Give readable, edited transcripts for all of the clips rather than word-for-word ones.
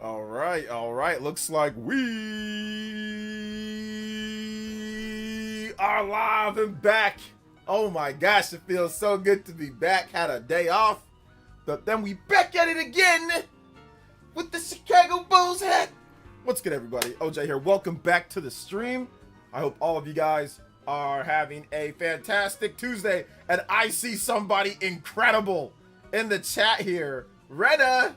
All right. Looks like we are live and back. Oh my gosh, it feels so good to be back. Had a day off, but then we back at it again with the Chicago Bulls hat. What's good, everybody? OJ here. Welcome back to the stream. I hope all of you guys are having a fantastic Tuesday. And I see somebody incredible in the chat here. Rena.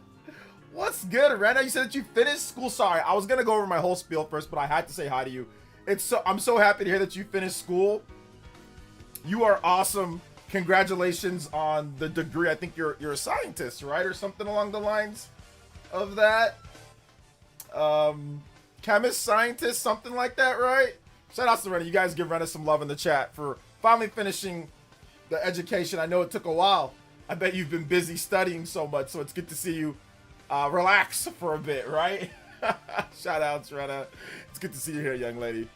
What's good, Rena? You said that you finished school. Sorry, I was gonna go over my whole spiel first, but I had to say hi to you. I'm so happy to hear that you finished school. You are awesome. Congratulations on the degree. I think you're a scientist, right? Or something along the lines of that. Chemist, scientist, something like that, right? Shout out to Rena. You guys give Rena some love in the chat for finally finishing the education. I know it took a while. I bet you've been busy studying so much, so it's good to see you relax for a bit, right? Shout out, Rena. It's good to see you here, young lady.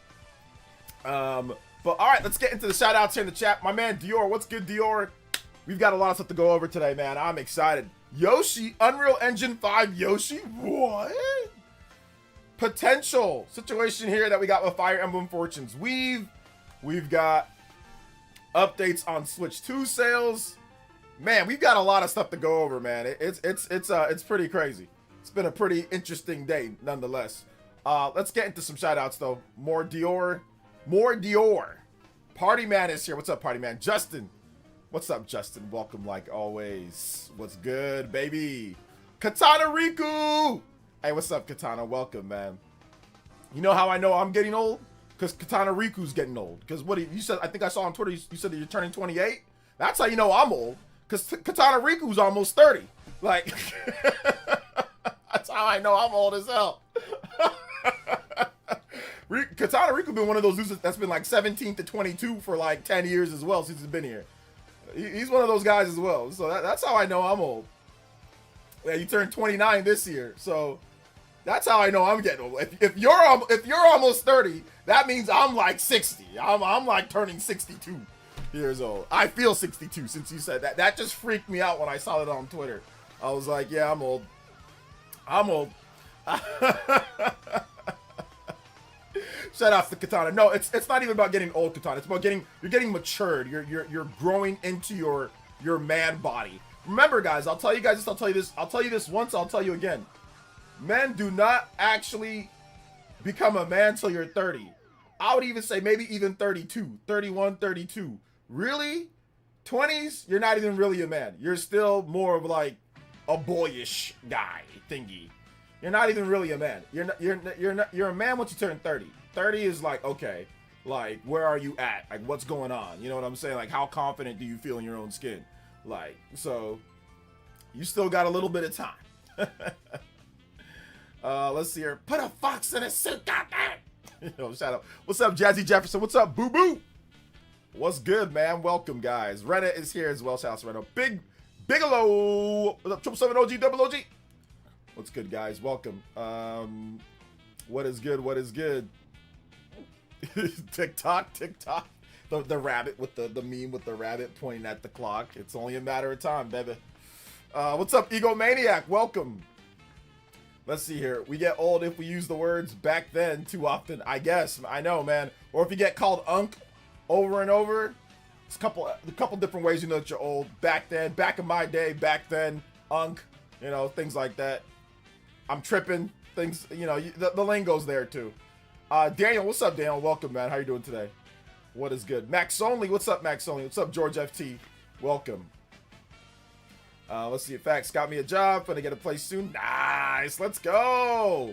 But all right, let's get into the shout outs here in the chat. My man Dior, what's good, Dior? We've got a lot of stuff to go over today, man. I'm excited. Yoshi, Unreal Engine 5 Yoshi? What? Potential situation here that we got with Fire Emblem Fortunes Weave. We've got updates on Switch 2 sales. Man, we've got a lot of stuff to go over, man. It's pretty crazy. It's been a pretty interesting day, nonetheless. Let's get into some shout outs though. More Dior. Party Man is here. What's up, Party Man? Justin. What's up, Justin? Welcome like always. What's good, baby? Katana Riku. Hey, what's up, Katana? Welcome, man. You know how I know I'm getting old? Because Katana Riku's getting old. Because what you said, I think I saw on Twitter, you said that you're turning 28. That's how you know I'm old. Because Katana Riku's almost 30. Like, that's how I know I'm old as hell. Katana Riku been one of those dudes that's been like 17 to 22 for like 10 years as well since he's been here. He's one of those guys as well. So that's how I know I'm old. Yeah, you turned 29 this year. So that's how I know I'm getting old. If you're almost 30, that means I'm like 60. I'm like turning 62 years old. I feel 62 since you said that. That just freaked me out when I saw it on Twitter. I was like, yeah, I'm old. Shout out to Katana. No, it's not even about getting old, Katana. It's about you're getting matured. You're growing into your man body. Remember, guys, I'll tell you guys this, I'll tell you this once, I'll tell you again. Men do not actually become a man till you're 30. I would even say maybe even 32, 31, 32. Really? 20s, you're not even really a man. You're still more of like a boyish guy thingy. You're not even really a man. You're a man once you turn 30. 30 is like, okay, like where are you at? Like what's going on? You know what I'm saying? Like how confident do you feel in your own skin? Like, so you still got a little bit of time. Let's see here. Put a fox in a suit, goddamn. You know, shout out. What's up, Jazzy Jefferson? What's up, Boo Boo? What's good, man? Welcome, guys. Rena is here as well. Shout out to Rena. Bigelow. What's up, 777 OG, double OG? What's good, guys? Welcome. What is good? What is good? TikTok. The rabbit with the meme with the rabbit pointing at the clock. It's only a matter of time, baby. What's up, Egomaniac? Welcome. Let's see here. We get old if we use the words back then too often. I guess. I know, man. Or if you get called unk over and over. It's a couple different ways you know that you're old. Back then, back in my day, back then, unk. You know, things like that. I'm tripping. Things, you know, the lingo's there too. Daniel, what's up, Daniel? Welcome, man. How you doing today? What is good? Max Only, what's up, Max Only? What's up, George FT? Welcome. Let's see if Facts got me a job. Gonna get a place soon. Nice. Let's go.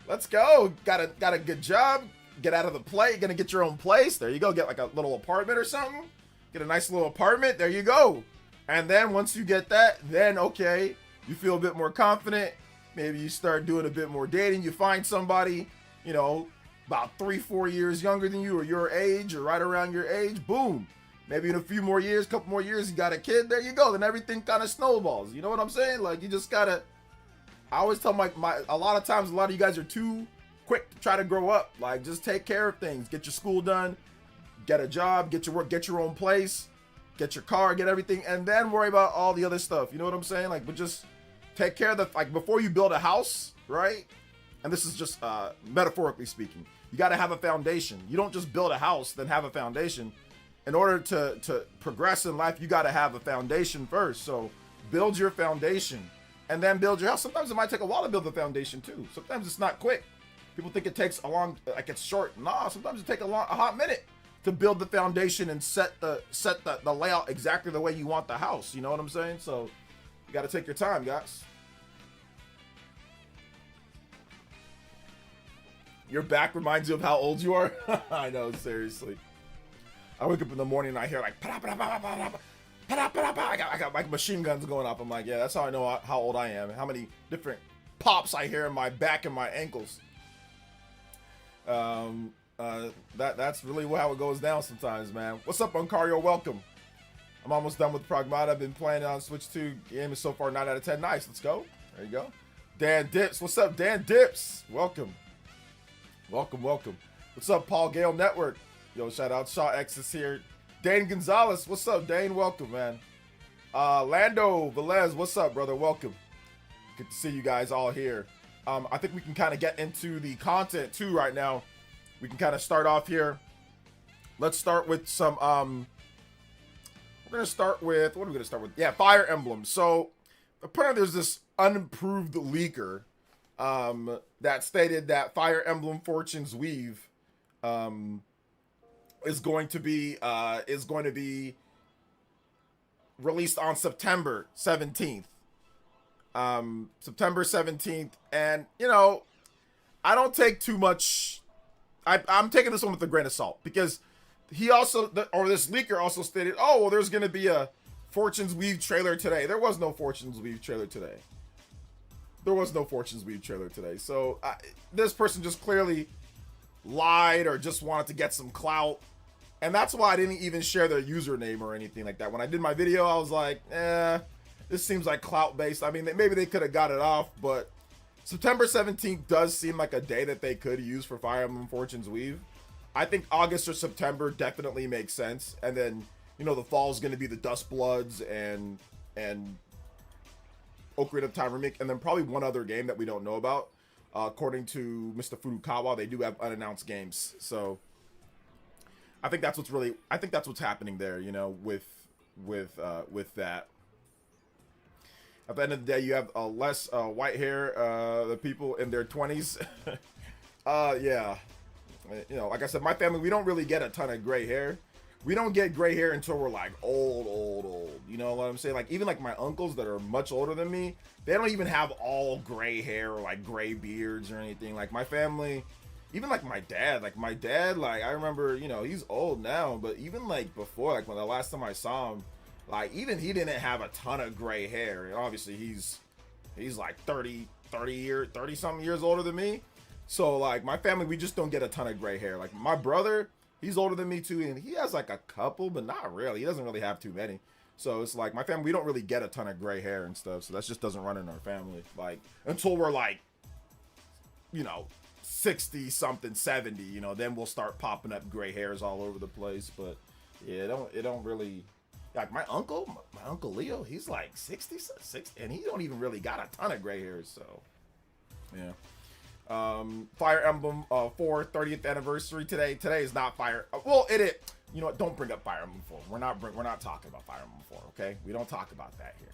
Let's go. Got a good job. Get out of the play. Gonna get your own place. There you go. Get like a little apartment or something. Get a nice little apartment. There you go. And then once you get that, then okay, you feel a bit more confident. Maybe you start doing a bit more dating. You find somebody, you know, about 3-4 years younger than you or your age or right around your age. Boom. Maybe in a few more years, couple more years, you got a kid. There you go. Then everything kind of snowballs. You know what I'm saying? Like you just gotta. I always tell a lot of times, a lot of you guys are too quick to try to grow up. Like just take care of things. Get your school done. Get a job. Get your work. Get your own place. Get your car. Get everything, and then worry about all the other stuff. You know what I'm saying? Like, but just take care of the, like, before you build a house, right? And this is just metaphorically speaking. You got to have a foundation. You don't just build a house, then have a foundation. In order to progress in life, you got to have a foundation first. So build your foundation and then build your house. Sometimes it might take a while to build the foundation too. Sometimes it's not quick. People think it takes a long, like it's short. Nah, sometimes it takes a hot minute to build the foundation and set the layout exactly the way you want the house. You know what I'm saying? So you got to take your time, guys. Your back reminds you of how old you are. I know, seriously. I wake up in the morning and I hear like, I got like machine guns going off. I'm like, yeah, that's how I know how old I am. How many different pops I hear in my back and my ankles. That's really how it goes down sometimes, man. What's up, Uncario? Welcome. I'm almost done with Pragmata. I've been playing on Switch 2. Game is so far 9 out of 10. Nice. Let's go. There you go. Dan Dips. What's up, Dan Dips? Welcome. Welcome. What's up, Paul Gale Network? Yo, shout out. Shaw X is here. Dane Gonzalez. What's up, Dane? Welcome, man. Lando Velez. What's up, brother? Welcome. Good to see you guys all here. I think we can kind of get into the content too right now. We can kind of start off here. Let's start with some, we're going to start with, what are we going to start with? Yeah, Fire Emblem. So apparently there's this unimproved leaker that stated that Fire Emblem Fortune's Weave is going to be released on September 17th. September 17th, and you know, I don't take too much. I'm taking this one with a grain of salt because he also, or this leaker also stated, oh well, there's gonna be a Fortune's Weave trailer today. There was no Fortune's Weave trailer today. So this person just clearly lied or just wanted to get some clout, and that's why I didn't even share their username or anything like that. When I did my video, I was like, this seems like clout based. I mean, maybe they could have got it off, but September 17th does seem like a day that they could use for Fire Emblem Fortune's Weave. I think August or September definitely makes sense. And then, you know, the fall is going to be the Dust Bloods and Ocarina of Time remake. And then probably one other game that we don't know about. According to Mr. Furukawa, they do have unannounced games. So I think that's what's happening there, you know, with that. At the end of the day, you have less white hair, the people in their 20s. Yeah. You know, like I said, my family, we don't really get a ton of gray hair. We don't get gray hair until we're like old. You know what I'm saying? Like even like my uncles that are much older than me, they don't even have all gray hair or like gray beards or anything. Like my family, even like my dad, like I remember, you know, he's old now, but even like before, like when the last time I saw him, like even he didn't have a ton of gray hair. And obviously he's like 30 something years older than me. So like my family, we just don't get a ton of gray hair. Like my brother, he's older than me too, and he has like a couple, but not really. He doesn't really have too many. So it's like my family, we don't really get a ton of gray hair and stuff. So that just doesn't run in our family. Like until we're like, you know, 60 something, 70, you know, then we'll start popping up gray hairs all over the place. But yeah, it don't really. Like my uncle Leo, he's like 60, and he don't even really got a ton of gray hairs. So, yeah. Fire Emblem 4 30th anniversary today. Today is not Fire. Well, it. You know what? Don't bring up Fire Emblem 4. We're not talking about Fire Emblem 4. Okay, we don't talk about that here.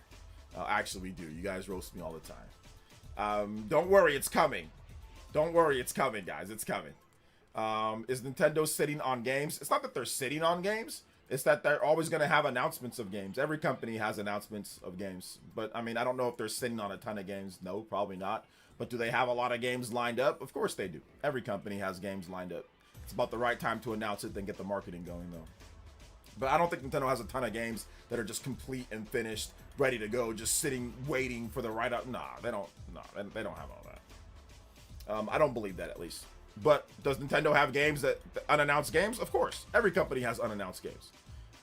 Actually, we do. You guys roast me all the time. Don't worry, it's coming. Don't worry, it's coming, guys. It's coming. Is Nintendo sitting on games? It's not that they're sitting on games. It's that they're always going to have announcements of games. Every company has announcements of games. But, I mean, I don't know if they're sitting on a ton of games. No, probably not. But do they have a lot of games lined up? Of course they do. Every company has games lined up. It's about the right time to announce it, then get the marketing going, though. But I don't think Nintendo has a ton of games that are just complete and finished, ready to go, just sitting, waiting for the right up. Nah, they don't have all that. I don't believe that, at least. But does Nintendo have games unannounced games? Of course. Every company has unannounced games.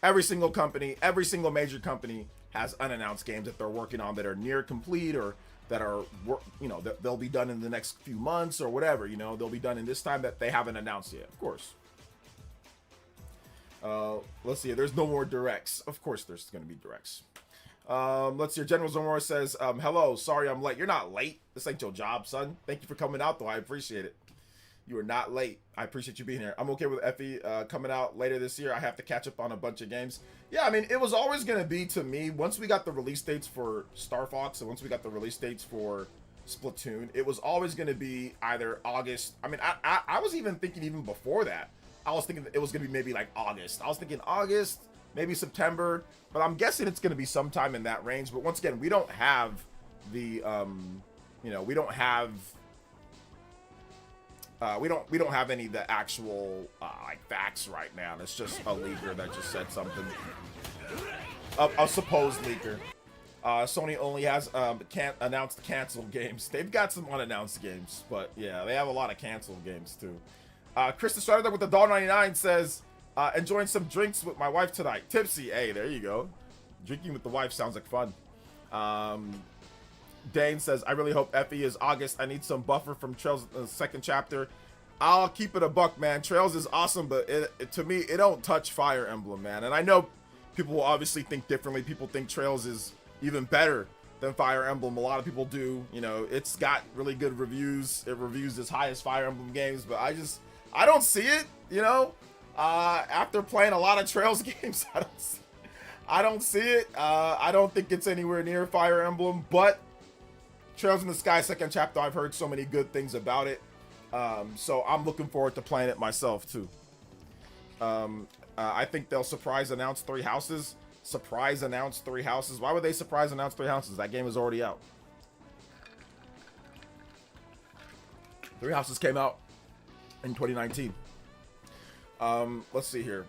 Every single company, every single major company has unannounced games that they're working on that are near complete or that are, you know, that they'll be done in the next few months or whatever, you know, they'll be done in this time that they haven't announced yet, of course. Let's see, there's no more directs. Of course there's going to be directs. Let's see. General Zamora says, hello, sorry I'm late. You're not late. This ain't your job, son. Thank you for coming out, though. I appreciate it. You are not late. I appreciate you being here. I'm okay with FE coming out later this year. I have to catch up on a bunch of games. Yeah, I mean, it was always going to be, to me, once we got the release dates for Star Fox and once we got the release dates for Splatoon, it was always going to be either August. I mean, I was even thinking even before that. I was thinking it was going to be maybe like August. I was thinking August, maybe September, but I'm guessing it's going to be sometime in that range. But once again, we don't have the, you know, we don't have any of the actual like facts right now. It's just a leaker that just said something. A supposed leaker. Sony only has announced canceled games. They've got some unannounced games, but yeah, they have a lot of canceled games too. Chris the Strider with the $1.99 says, enjoying some drinks with my wife tonight. Tipsy. Hey, there you go. Drinking with the wife sounds like fun. Dane says, I really hope FE is August. I need some buffer from Trails' second chapter. I'll keep it a buck, man. Trails is awesome, but to me, it don't touch Fire Emblem, man. And I know people will obviously think differently. People think Trails is even better than Fire Emblem. A lot of people do. You know, it's got really good reviews. It reviews as high as Fire Emblem games, but I don't see it, you know. After playing a lot of Trails games, I don't see it. I don't think it's anywhere near Fire Emblem, but Trails in the Sky second chapter, I've heard so many good things about it. So I'm looking forward to playing it myself too. I think they'll surprise announce 3 houses. Surprise announce 3 houses. Why would they surprise announce 3 houses? That game is already out. 3 houses came out in 2019. Let's see here.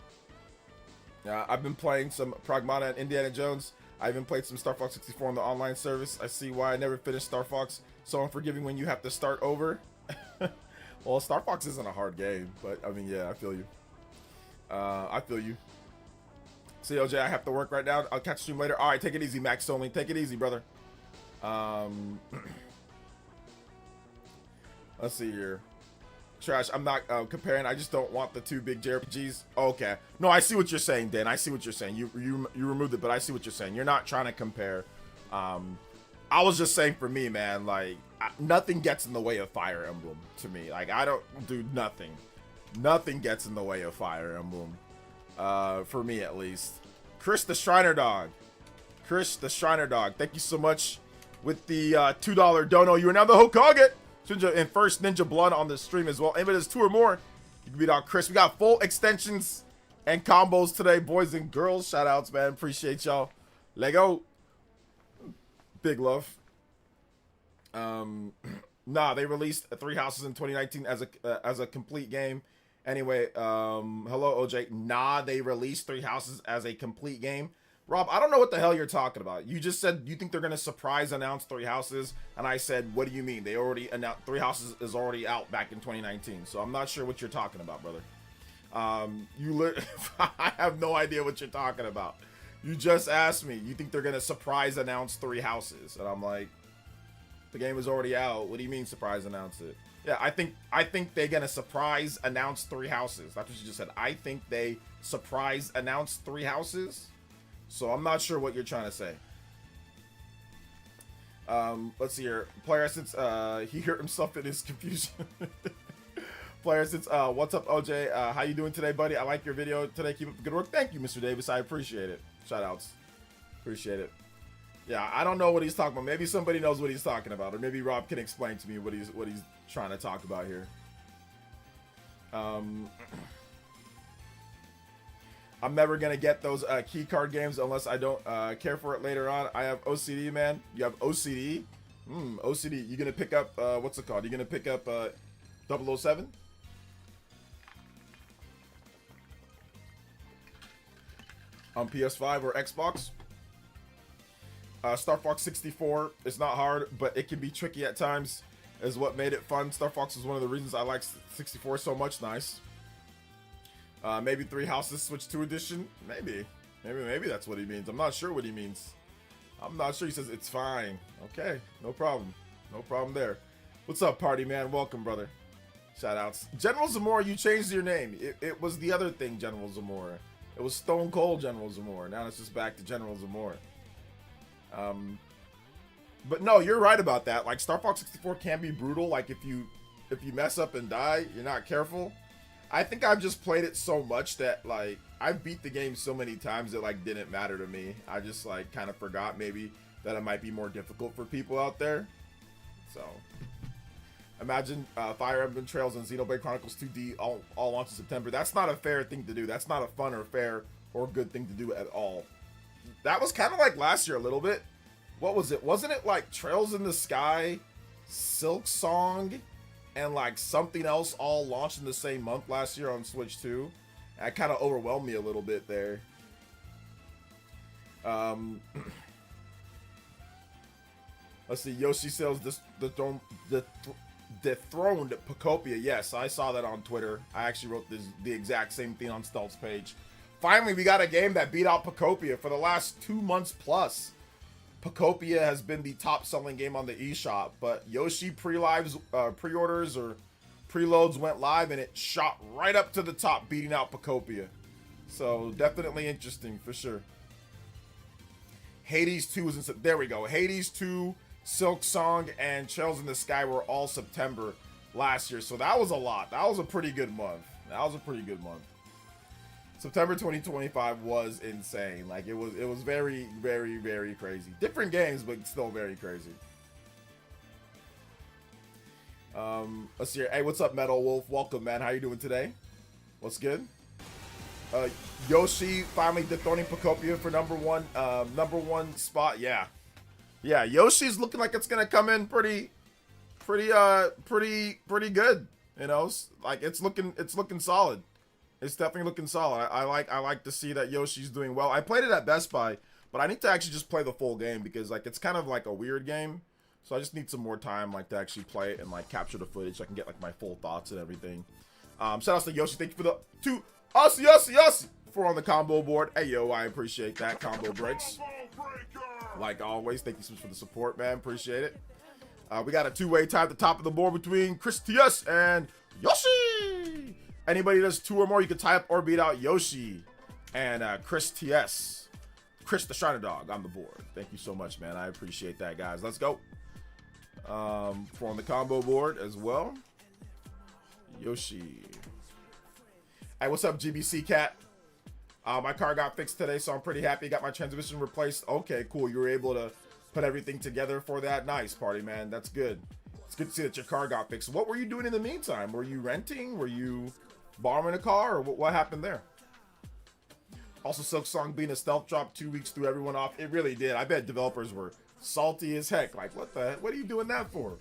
I've been playing some Pragmata and Indiana Jones. I even played some Star Fox 64 on the online service. I see why I never finished Star Fox. So unforgiving when you have to start over. Well, Star Fox isn't a hard game, but I mean, yeah, I feel you. I feel you. See, OJ, I have to work right now. I'll catch stream later. All right, take it easy, Max only. Take it easy, brother. Let's see here. Trash, I'm not comparing. I just don't want the 2 big JRPGs. Okay. No, I see what you're saying, Dan. I see what you're saying. You removed it, but I see what you're saying. You're not trying to compare. I was just saying for me, man, like, nothing gets in the way of Fire Emblem to me. Like, I don't do nothing. Nothing gets in the way of Fire Emblem. For me, at least. Chris the Shriner Dog. Chris the Shriner Dog. Thank you so much with the $2 dono. You are now the Hokage. And first Ninja Blood on the stream as well. If it is 2 or more, you can beat out Chris. We got full extensions and combos today, boys and girls. Shout outs, man. Appreciate y'all. Lego. Big love. Nah, they released 3 houses in 2019 as a complete game. Anyway, hello OJ. Nah, they released 3 houses as a complete game. Rob, I don't know what the hell you're talking about. You just said you think they're gonna surprise announce 3 houses, and I said, what do you mean? They already announced 3 houses is already out back in 2019. So I'm not sure what you're talking about, brother. I have no idea what you're talking about. You just asked me. You think they're gonna surprise announce 3 houses, and I'm like, the game is already out. What do you mean surprise announce it? Yeah, I think they're gonna surprise announce 3 houses. That's what you just said. I think they surprise announce 3 houses. So I'm not sure what you're trying to say. Let's see here. PlayerEssence, he hurt himself in his confusion. PlayerEssence, what's up, OJ? How you doing today, buddy? I like your video today. Keep up the good work. Thank you, Mr. Davis. I appreciate it. Shout outs. Appreciate it. Yeah, I don't know what he's talking about. Maybe somebody knows what he's talking about, or maybe Rob can explain to me what he's trying to talk about here. I'm never gonna get those key card games unless I don't care for it later on. I have OCD, man. You have OCD? OCD. You gonna pick up what's it called? You gonna pick up 007? On PS5 or Xbox? Star Fox 64 is not hard, but it can be tricky at times, is what made it fun. Star Fox is one of the reasons I like 64 so much. Nice. Maybe 3 houses Switch 2 edition. Maybe that's what he means. I'm not sure what he means. I'm not sure. He says it's fine. Okay, no problem. No problem there. What's up, party man? Welcome, brother. Shout outs. General Zamora, you changed your name. It was the other thing, General Zamora. It was Stone Cold General Zamora. Now it's just back to General Zamora. But no, you're right about that. Like Star Fox 64 can be brutal. Like if you mess up and die, you're not careful. I think I've just played it so much that like I've beat the game so many times that like didn't matter to me. I just like kind of forgot maybe that it might be more difficult for people out there. So imagine Fire Emblem Trails and Xenoblade Chronicles 2D all launch in September. That's not a fair thing to do. That's not a fun or fair or good thing to do at all. That was kind of like last year a little bit. What was it? Wasn't it like Trails in the Sky, Silk Song, and like something else all launched in the same month last year on Switch 2? That kind of overwhelmed me a little bit there. Let's see. Yoshi sells dethroned Pocopia. Yes, I saw that on Twitter. I actually wrote the exact same thing on Stealth's page. Finally, we got a game that beat out Pocopia for the last 2 months plus. Pocopia has been the top-selling game on the eShop, but Yoshi pre-orders or preloads went live, and it shot right up to the top, beating out Pocopia. So definitely interesting for sure. Hades 2 was in. There we go. Hades 2, Silk Song, and Trails in the Sky were all September last year. So that was a lot. That was a pretty good month. September 2025 was insane. Like it was very, very, very crazy. Different games, but still very crazy. Let's see here. Hey, what's up, Metal Wolf? Welcome, man. How you doing today? What's good? Yoshi finally dethroning Pocopia for number one spot. Yeah, Yoshi's looking like it's gonna come in pretty good. You know, like it's looking solid. It's definitely looking solid. I like to see that Yoshi's doing well. I played it at Best Buy, but I need to actually just play the full game because like it's kind of like a weird game. So I just need some more time like to actually play it and like capture the footage so I can get like my full thoughts and everything. Shout out to Yoshi. Thank you for the Yossi for on the combo board. Hey yo, I appreciate that. Combo breaks. Like always, thank you so much for the support, man. Appreciate it. We got a two-way tie at the top of the board between Chris TS and Yoshi. Anybody does 2 or more, you can tie up or beat out Yoshi and Chris TS. Chris the Shriner Dog on the board. Thank you so much, man. I appreciate that, guys. Let's go. For on the combo board as well. Yoshi. Hey, what's up, GBC Cat? My car got fixed today, so I'm pretty happy. Got my transmission replaced. Okay, cool. You were able to put everything together for that. Nice, party, man. That's good. It's good to see that your car got fixed. What were you doing in the meantime? Were you renting? Were you borrowing a car, or what happened there? Also, Silk Song being a stealth drop 2 weeks threw everyone off. It really did. I bet developers were salty as heck. Like, what the heck? What are you doing that for?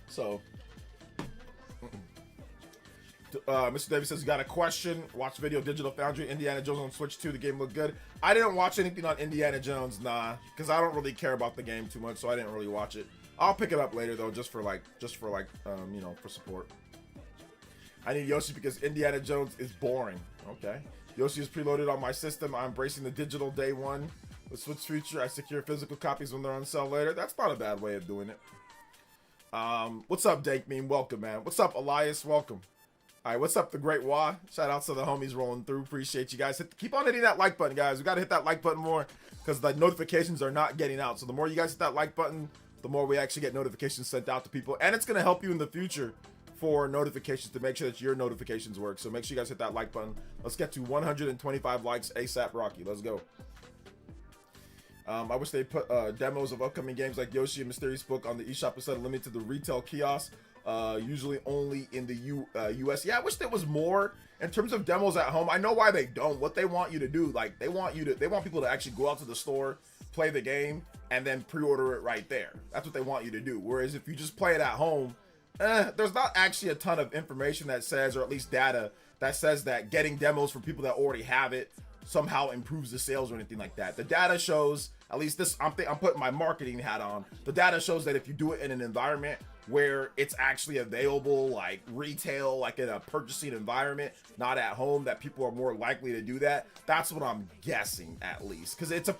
So, Mr. Davis says, you got a question? Watch video Digital Foundry, Indiana Jones on Switch 2. The game looked good. I didn't watch anything on Indiana Jones, nah, because I don't really care about the game too much, so I didn't really watch it. I'll pick it up later though, just for you know, for support. I need Yoshi because Indiana Jones is boring. Okay. Yoshi is preloaded on my system. I'm embracing the digital day one. With Switch Future, I secure physical copies when they're on sale later. That's not a bad way of doing it. What's up, Dank Meme? Welcome, man. What's up, Elias? Welcome. All right, what's up, the Great Wah? Shout out to the homies rolling through. Appreciate you guys. Keep on hitting that like button, guys. We got to hit that like button more because the notifications are not getting out. So the more you guys hit that like button, the more we actually get notifications sent out to people. And it's going to help you in the future for notifications to make sure that your notifications work. So make sure you guys hit that like button. Let's get to 125 likes ASAP Rocky. Let's go. I wish they put demos of upcoming games like Yoshi and Mysterious Book on the eShop instead of limited to the retail kiosk. Usually only in the US. Yeah, I wish there was more in terms of demos at home. I know why they don't. What they want you to do, like they want people to actually go out to the store, play the game, and then pre-order it right there. That's what they want you to do. Whereas if you just play it at home, there's not actually a ton of information that says, or at least data that says that getting demos from people that already have it somehow improves the sales or anything like that. The data shows, at least this, I'm putting my marketing hat on. The data shows that if you do it in an environment where it's actually available, like retail, like in a purchasing environment, not at home, that people are more likely to do that. That's what I'm guessing, at least, because it's like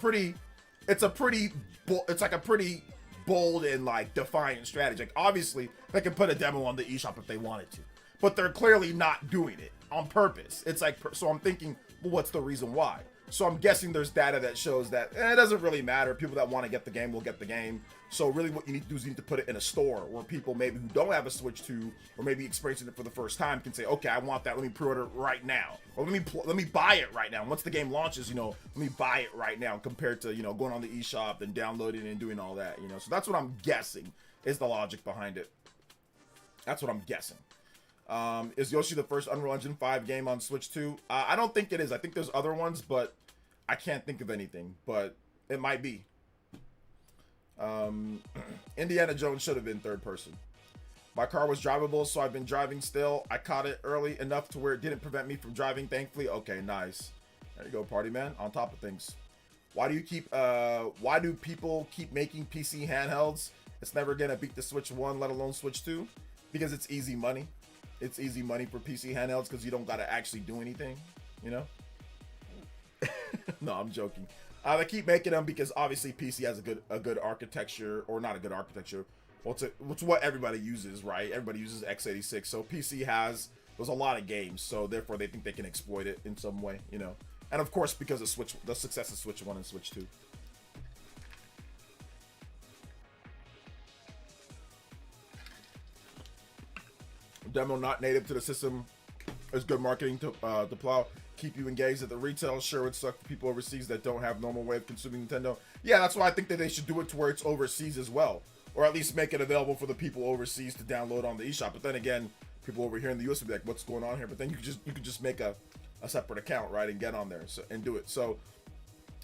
a pretty bold and like defiant strategy. Like obviously they can put a demo on the eShop if they wanted to, but they're clearly not doing it on purpose. It's like, so I'm thinking, what's the reason why? So I'm guessing there's data that shows that it doesn't really matter. People that want to get the game will get the game. So really what you need to do is you need to put it in a store where people maybe who don't have a Switch 2 or maybe experiencing it for the first time can say, okay, I want that. Let me pre-order right now. Or let me buy it right now. Once the game launches, let me buy it right now compared to, going on the eShop and downloading it and doing all that, So that's what I'm guessing is the logic behind it. That's what I'm guessing. Is Yoshi the first Unreal Engine 5 game on Switch 2? I don't think it is. I think there's other ones, but I can't think of anything. But it might be. Indiana Jones should have been third person. My car was drivable, so I've been driving still. I caught it early enough to where it didn't prevent me from driving, thankfully. Okay, nice. There you go, party man. On top of things. Why do people keep making PC handhelds? It's never gonna beat the Switch 1, let alone Switch 2. Because it's easy money. It's easy money for PC handhelds because you don't gotta actually do anything, No, I'm joking. They keep making them because obviously PC has a good architecture, or not a good architecture. Well, it's what everybody uses, right? Everybody uses x86, so PC there's a lot of games, so therefore they think they can exploit it in some way, And of course, because of the success of Switch 1 and Switch 2. Demo not native to the system is good marketing to plow. Keep you engaged at the retail. Sure, it would suck for people overseas that don't have normal way of consuming Nintendo. Yeah, that's why I think that they should do it to where it's overseas as well, or at least make it available for the people overseas to download on the eShop. But then again, people over here in the US would be like, "What's going on here?" But then you could just make a separate account, right, and get on there and do it. So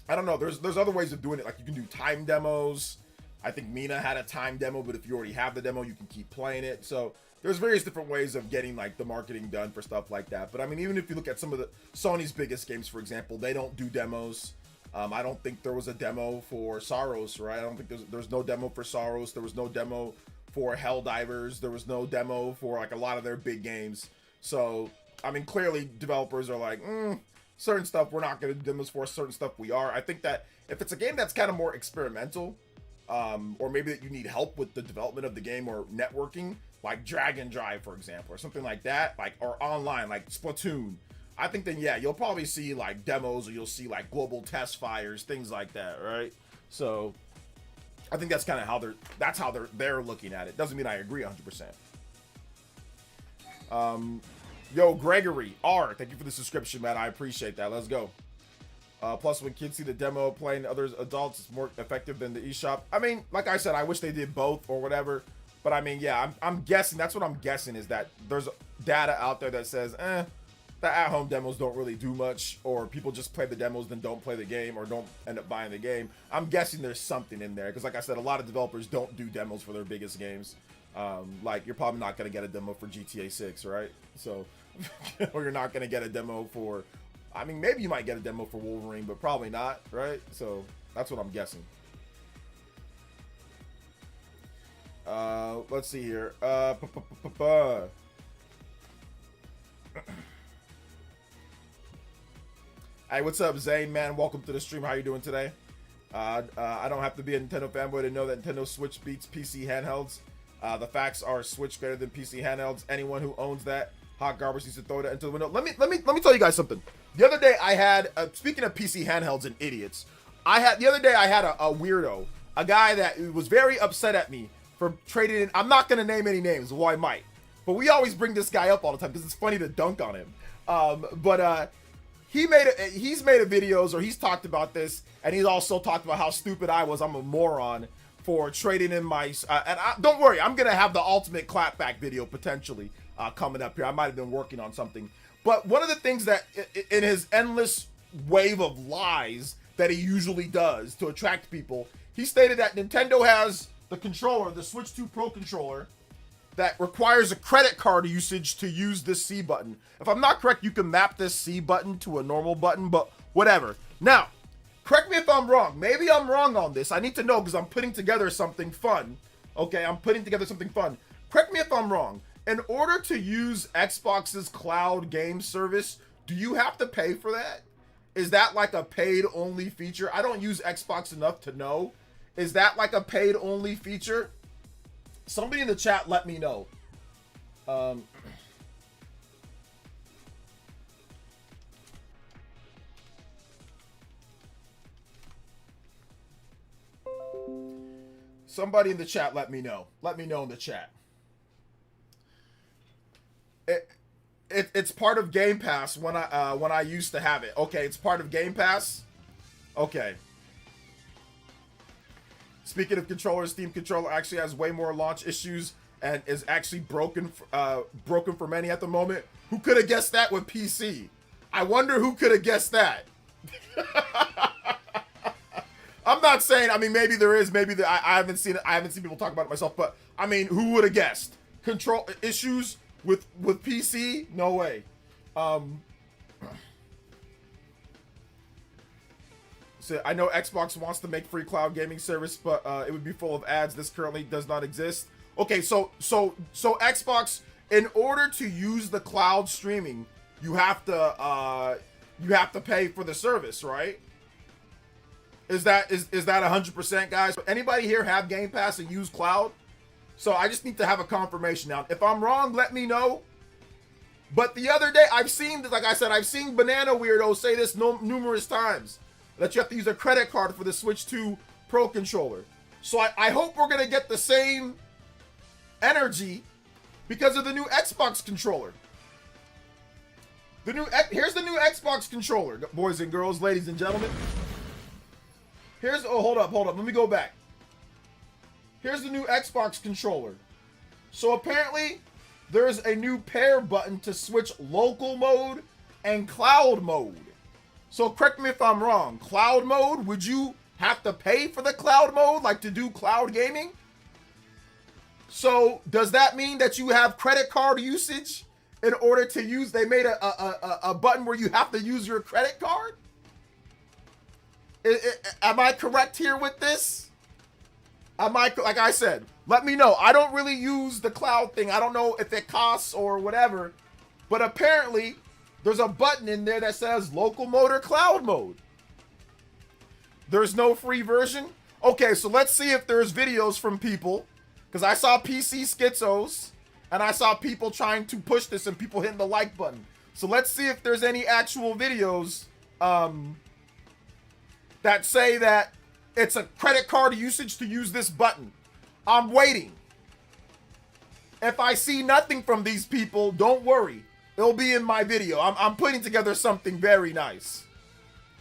I don't know. There's other ways of doing it. Like you can do time demos. I think Mina had a time demo, but if you already have the demo, you can keep playing it. So there's various different ways of getting like the marketing done for stuff like that. But I mean, even if you look at some of the Sony's biggest games, for example, they don't do demos. I don't think there was a demo for Saros, right? I don't think there's no demo for Saros. There was no demo for Helldivers. There was no demo for like a lot of their big games. So I mean, clearly developers are like, certain stuff we're not going to do demos for, certain stuff we are. I think that if it's a game that's kind of more experimental, or maybe that you need help with the development of the game or networking, like Dragon Drive, for example, or something like that, or online, like Splatoon, I think then, yeah, you'll probably see like demos, or you'll see like global test fires, things like that, right? So I think that's kind of how they're looking at it. Doesn't mean I agree 100%. Yo, Gregory R, thank you for the subscription, man. I appreciate that. Let's go. Plus, when kids see the demo playing other adults, it's more effective than the eShop. I mean, like I said, I wish they did both or whatever. But I mean, yeah, I'm guessing. That's what I'm guessing, is that there's data out there that says, the at-home demos don't really do much, or people just play the demos then don't play the game, or don't end up buying the game. I'm guessing there's something in there, because like I said, a lot of developers don't do demos for their biggest games. Like, you're probably not going to get a demo for GTA 6, right? So, or you're not going to get a demo for, I mean, maybe you might get a demo for Wolverine, but probably not, right? So, that's what I'm guessing. Let's see here. Hey, what's up, Zane, man? Welcome to the stream. How you doing today? I don't have to be a Nintendo fanboy to know that Nintendo Switch beats PC handhelds. The facts are Switch better than PC handhelds. Anyone who owns that hot garbage needs to throw that into the window. Let me tell you guys something. The other day I had, speaking of PC handhelds and idiots, the other day I had a weirdo, a guy that was very upset at me for trading in. I'm not gonna name any names. Well, I might, but we always bring this guy up all the time because it's funny to dunk on him. He's made a videos, or he's talked about this, and he's also talked about how stupid I was. I'm a moron for trading in my, don't worry, I'm gonna have the ultimate clapback video potentially coming up here. I might have been working on something, but one of the things that in his endless wave of lies that he usually does to attract people, he stated that Nintendo has the controller, the Switch 2 Pro controller, that requires a credit card usage to use this C button. If I'm not correct, you can map this C button to a normal button, but whatever. Now, correct me if I'm wrong. Maybe I'm wrong on this. I need to know because I'm putting together something fun. Okay, I'm putting together something fun. Correct me if I'm wrong. In order to use Xbox's cloud game service, do you have to pay for that? Is that like a paid only feature? I don't use Xbox enough to know. Is that like a paid only feature? Somebody in the chat let me know. Somebody in the chat, let me know. Let me know in the chat. It's part of Game Pass when I used to have it. Okay, it's part of Game Pass. Okay. Speaking of controllers, Steam controller actually has way more launch issues and is actually broken for many at the moment. Who could have guessed that with PC? I wonder who could have guessed that. I'm not saying. I mean, maybe there is. Maybe I haven't seen it. I haven't seen people talk about it myself. But I mean, who would have guessed? Control issues with PC? No way. So I know Xbox wants to make free cloud gaming service, but it would be full of ads. This currently does not exist. Okay, so Xbox, in order to use the cloud streaming, you have to pay for the service, right? Is that 100%, guys? Anybody here have Game Pass and use cloud? So I just need to have a confirmation now. If I'm wrong, let me know. But the other day, I've seen, like I said, I've seen Banana Weirdo say this numerous times, that you have to use a credit card for the Switch 2 Pro controller. So I hope we're gonna get the same energy because of the new Xbox controller. Here's the new Xbox controller, boys and girls, ladies and gentlemen. Hold up. Let me go back. Here's the new Xbox controller. So apparently, there's a new pair button to switch local mode and cloud mode. So correct me if I'm wrong. Cloud mode, would you have to pay for the cloud mode, like to do cloud gaming? So does that mean that you have credit card usage in order to use? They made a button where you have to use your credit card? Am I correct here with this? Like I said, let me know. I don't really use the cloud thing. I don't know if it costs or whatever, but apparently there's a button in there that says local mode or cloud mode. There's no free version. Okay, so let's see if there's videos from people, because I saw PC schizos and I saw people trying to push this and people hitting the like button. So let's see if there's any actual videos that say that it's a credit card usage to use this button. I'm waiting. If I see nothing from these people, don't worry. It'll be in my video. I'm putting together something very nice.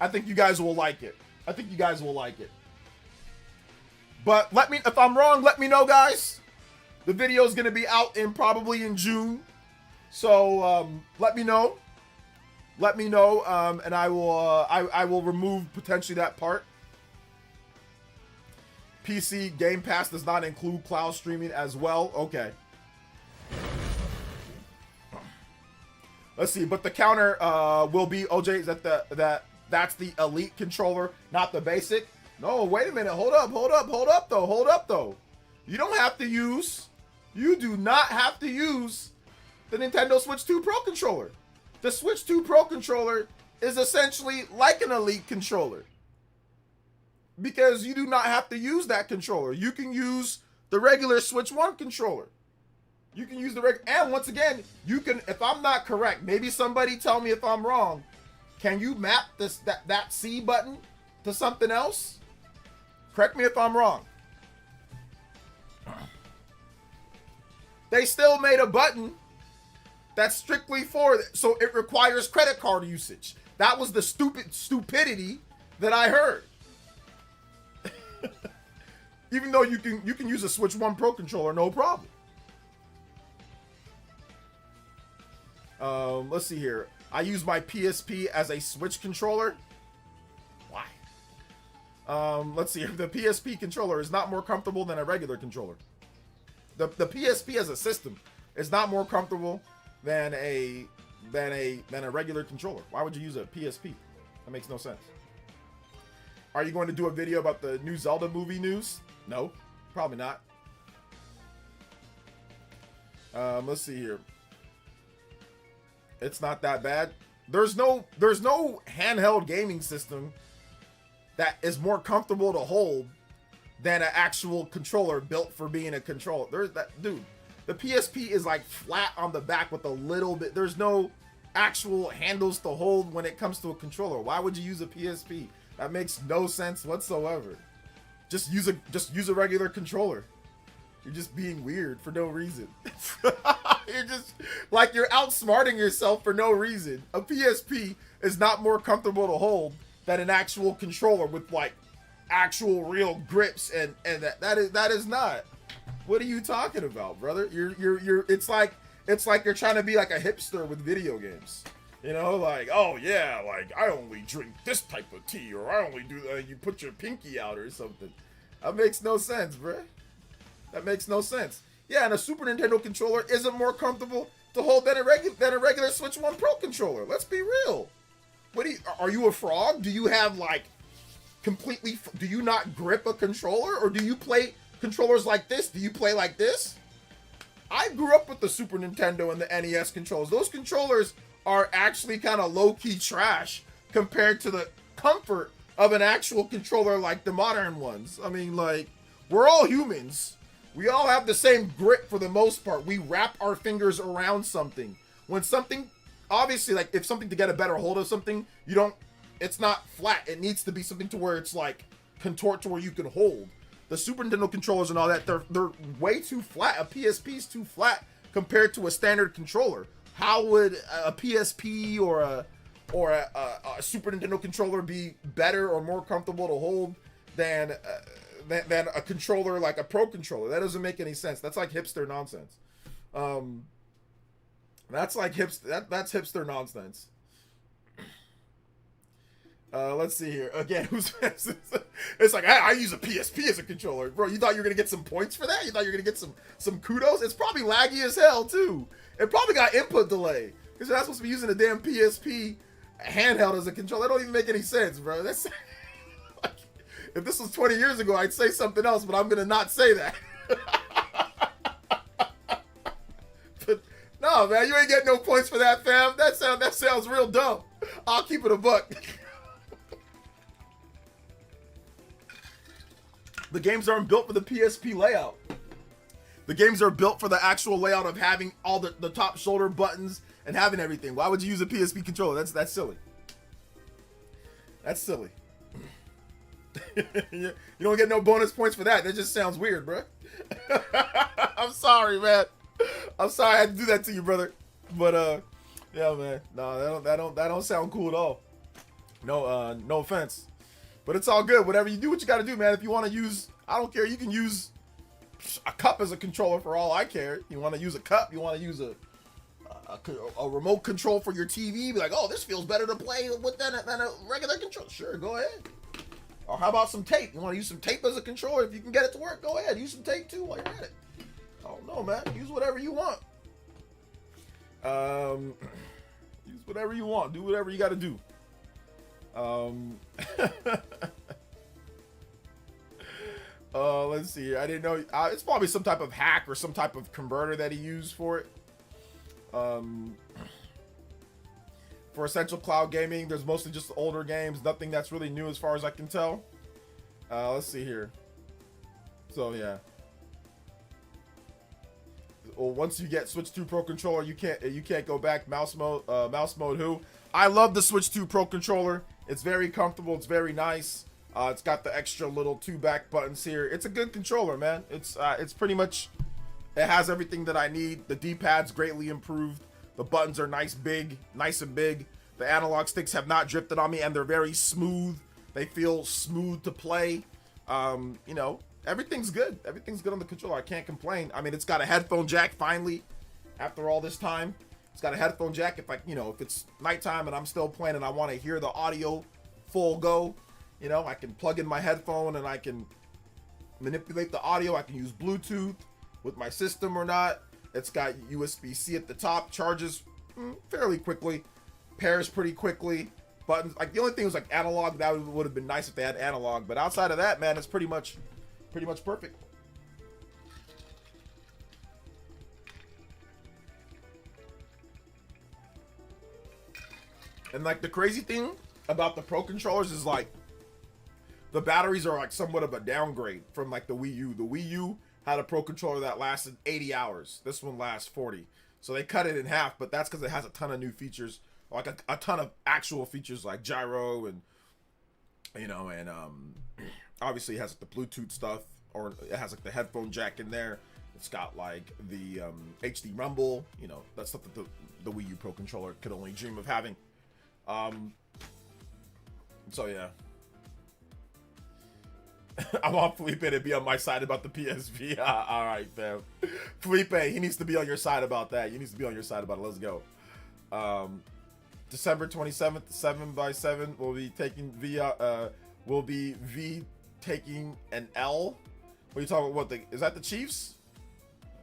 I think you guys will like it. But if I'm wrong, let me know, guys. The video is going to be out probably in June. So let me know. And I will remove potentially that part. PC Game Pass does not include cloud streaming as well. Okay. Let's see, but the counter will be, OJ, is that that's the elite controller, not the basic? No, wait a minute. Hold up though. You do not have to use the Nintendo Switch 2 Pro controller. The Switch 2 Pro controller is essentially like an elite controller, because you do not have to use that controller. You can use the regular Switch 1 controller. You can use the and once again, you can, if I'm not correct, maybe somebody tell me if I'm wrong, can you map that C button to something else? Correct me if I'm wrong. They still made a button that's strictly for it, so it requires credit card usage. That was the stupidity that I heard. Even though you can use a Switch 1 Pro controller, no problem. Let's see here. I use my PSP as a Switch controller. Why? Let's see. The PSP controller is not more comfortable than a regular controller. The PSP as a system is not more comfortable than a regular controller. Why would you use a PSP? That makes no sense. Are you going to do a video about the new Zelda movie news? No, probably not. Let's see here. It's not that bad. There's no handheld gaming system that is more comfortable to hold than an actual controller built for being a controller. Dude, the PSP is like flat on the back with a little bit. There's no actual handles to hold when it comes to a controller. Why would you use a PSP? That makes no sense whatsoever. Just use a regular controller. You're just being weird for no reason. You're just like you're outsmarting yourself for no reason. A PSP is not more comfortable to hold than an actual controller with like actual real grips, and that is not. What are you talking about, brother? You're it's like you're trying to be like a hipster with video games. You know, like, oh yeah, like I only drink this type of tea, or I only do you put your pinky out or something. That makes no sense, bruh. That makes no sense. Yeah, and a Super Nintendo controller isn't more comfortable to hold than a regular Switch 1 Pro controller. Let's be real. What are you a frog? Do you have like completely? Do you not grip a controller, or do you play controllers like this? Do you play like this? I grew up with the Super Nintendo and the NES controllers. Those controllers are actually kind of low-key trash compared to the comfort of an actual controller like the modern ones. I mean, like, we're all humans. We all have the same grip for the most part. We wrap our fingers around something. When something, obviously, like, if something to get a better hold of something, it's not flat. It needs to be something to where it's, like, contort to where you can hold. The Super Nintendo controllers and all that, they're way too flat. A PSP is too flat compared to a standard controller. How would a PSP or a Super Nintendo controller be better or more comfortable to hold than a controller like a Pro controller? That doesn't make any sense. That's like hipster nonsense. That's hipster nonsense. Let's see here. Again, it's like, I use a PSP as a controller. Bro, you thought you were going to get some points for that? You thought you were going to get some kudos? It's probably laggy as hell, too. It probably got input delay. Because you're not supposed to be using a damn PSP handheld as a controller. That don't even make any sense, bro. That's like, if this was 20 years ago, I'd say something else, but I'm going to not say that. But, no, man, you ain't getting no points for that, fam. That sounds real dumb. I'll keep it a buck. The games aren't built for the PSP layout. The games are built for the actual layout of having all the top shoulder buttons and having everything. Why would you use a PSP controller? That's silly. That's silly. You don't get no bonus points for that. That just sounds weird, bro. I'm sorry, man. I'm sorry I had to do that to you, brother. But yeah, man. No, that don't sound cool at all. No offense. But it's all good. Whatever you do, what you got to do, man. If you want to use, I don't care. You can use a cup as a controller for all I care. You want to use a cup. You want to use a remote control for your TV. Be like, oh, this feels better to play with than a regular controller. Sure, go ahead. Or how about some tape? You want to use some tape as a controller? If you can get it to work, go ahead. Use some tape too while you're at it. I don't know, man. Use whatever you want. Use whatever you want. Do whatever you got to do. Let's see. I didn't know. It's probably some type of hack or some type of converter that he used for it. For Essential Cloud Gaming, there's mostly just older games. Nothing that's really new as far as I can tell. Let's see here. So yeah. Well, once you get Switch 2 Pro controller, you can't go back. Mouse mode who? I love the Switch 2 Pro controller. It's very comfortable. It's very nice. It's got the extra little 2 back buttons here. It's a good controller, man. It's pretty much, it has everything that I need. The D-pad's greatly improved. The buttons are nice and big. The analog sticks have not drifted on me, and they're very smooth. They feel smooth to play. You know, everything's good. Everything's good on the controller. I can't complain. I mean, it's got a headphone jack finally, after all this time. It's got a headphone jack if if it's nighttime and I'm still playing and I want to hear the audio full go, I can plug in my headphone and I can manipulate the audio. I can use Bluetooth with my system or not. It's got USB-C at the top, charges fairly quickly, pairs pretty quickly. Buttons, like the only thing was like analog. That would have been nice if they had analog, but outside of that, man, it's pretty much perfect. And like the crazy thing about the Pro controllers is like the batteries are like somewhat of a downgrade from like the Wii U. The Wii U had a Pro controller that lasted 80 hours. This one lasts 40. So they cut it in half, but that's because it has a ton of new features, like a ton of actual features like gyro and obviously it has like the Bluetooth stuff, or it has like the headphone jack in there. It's got like the HD rumble, you know, that's stuff that the Wii U Pro controller could only dream of having. So yeah. I want Felipe to be on my side about the PSP. All right, fam. Felipe, he needs to be on your side about that. You needs to be on your side about it. Let's go. December 27th, 7x7 will be taking taking an L. What are you talking about? Is that the Chiefs?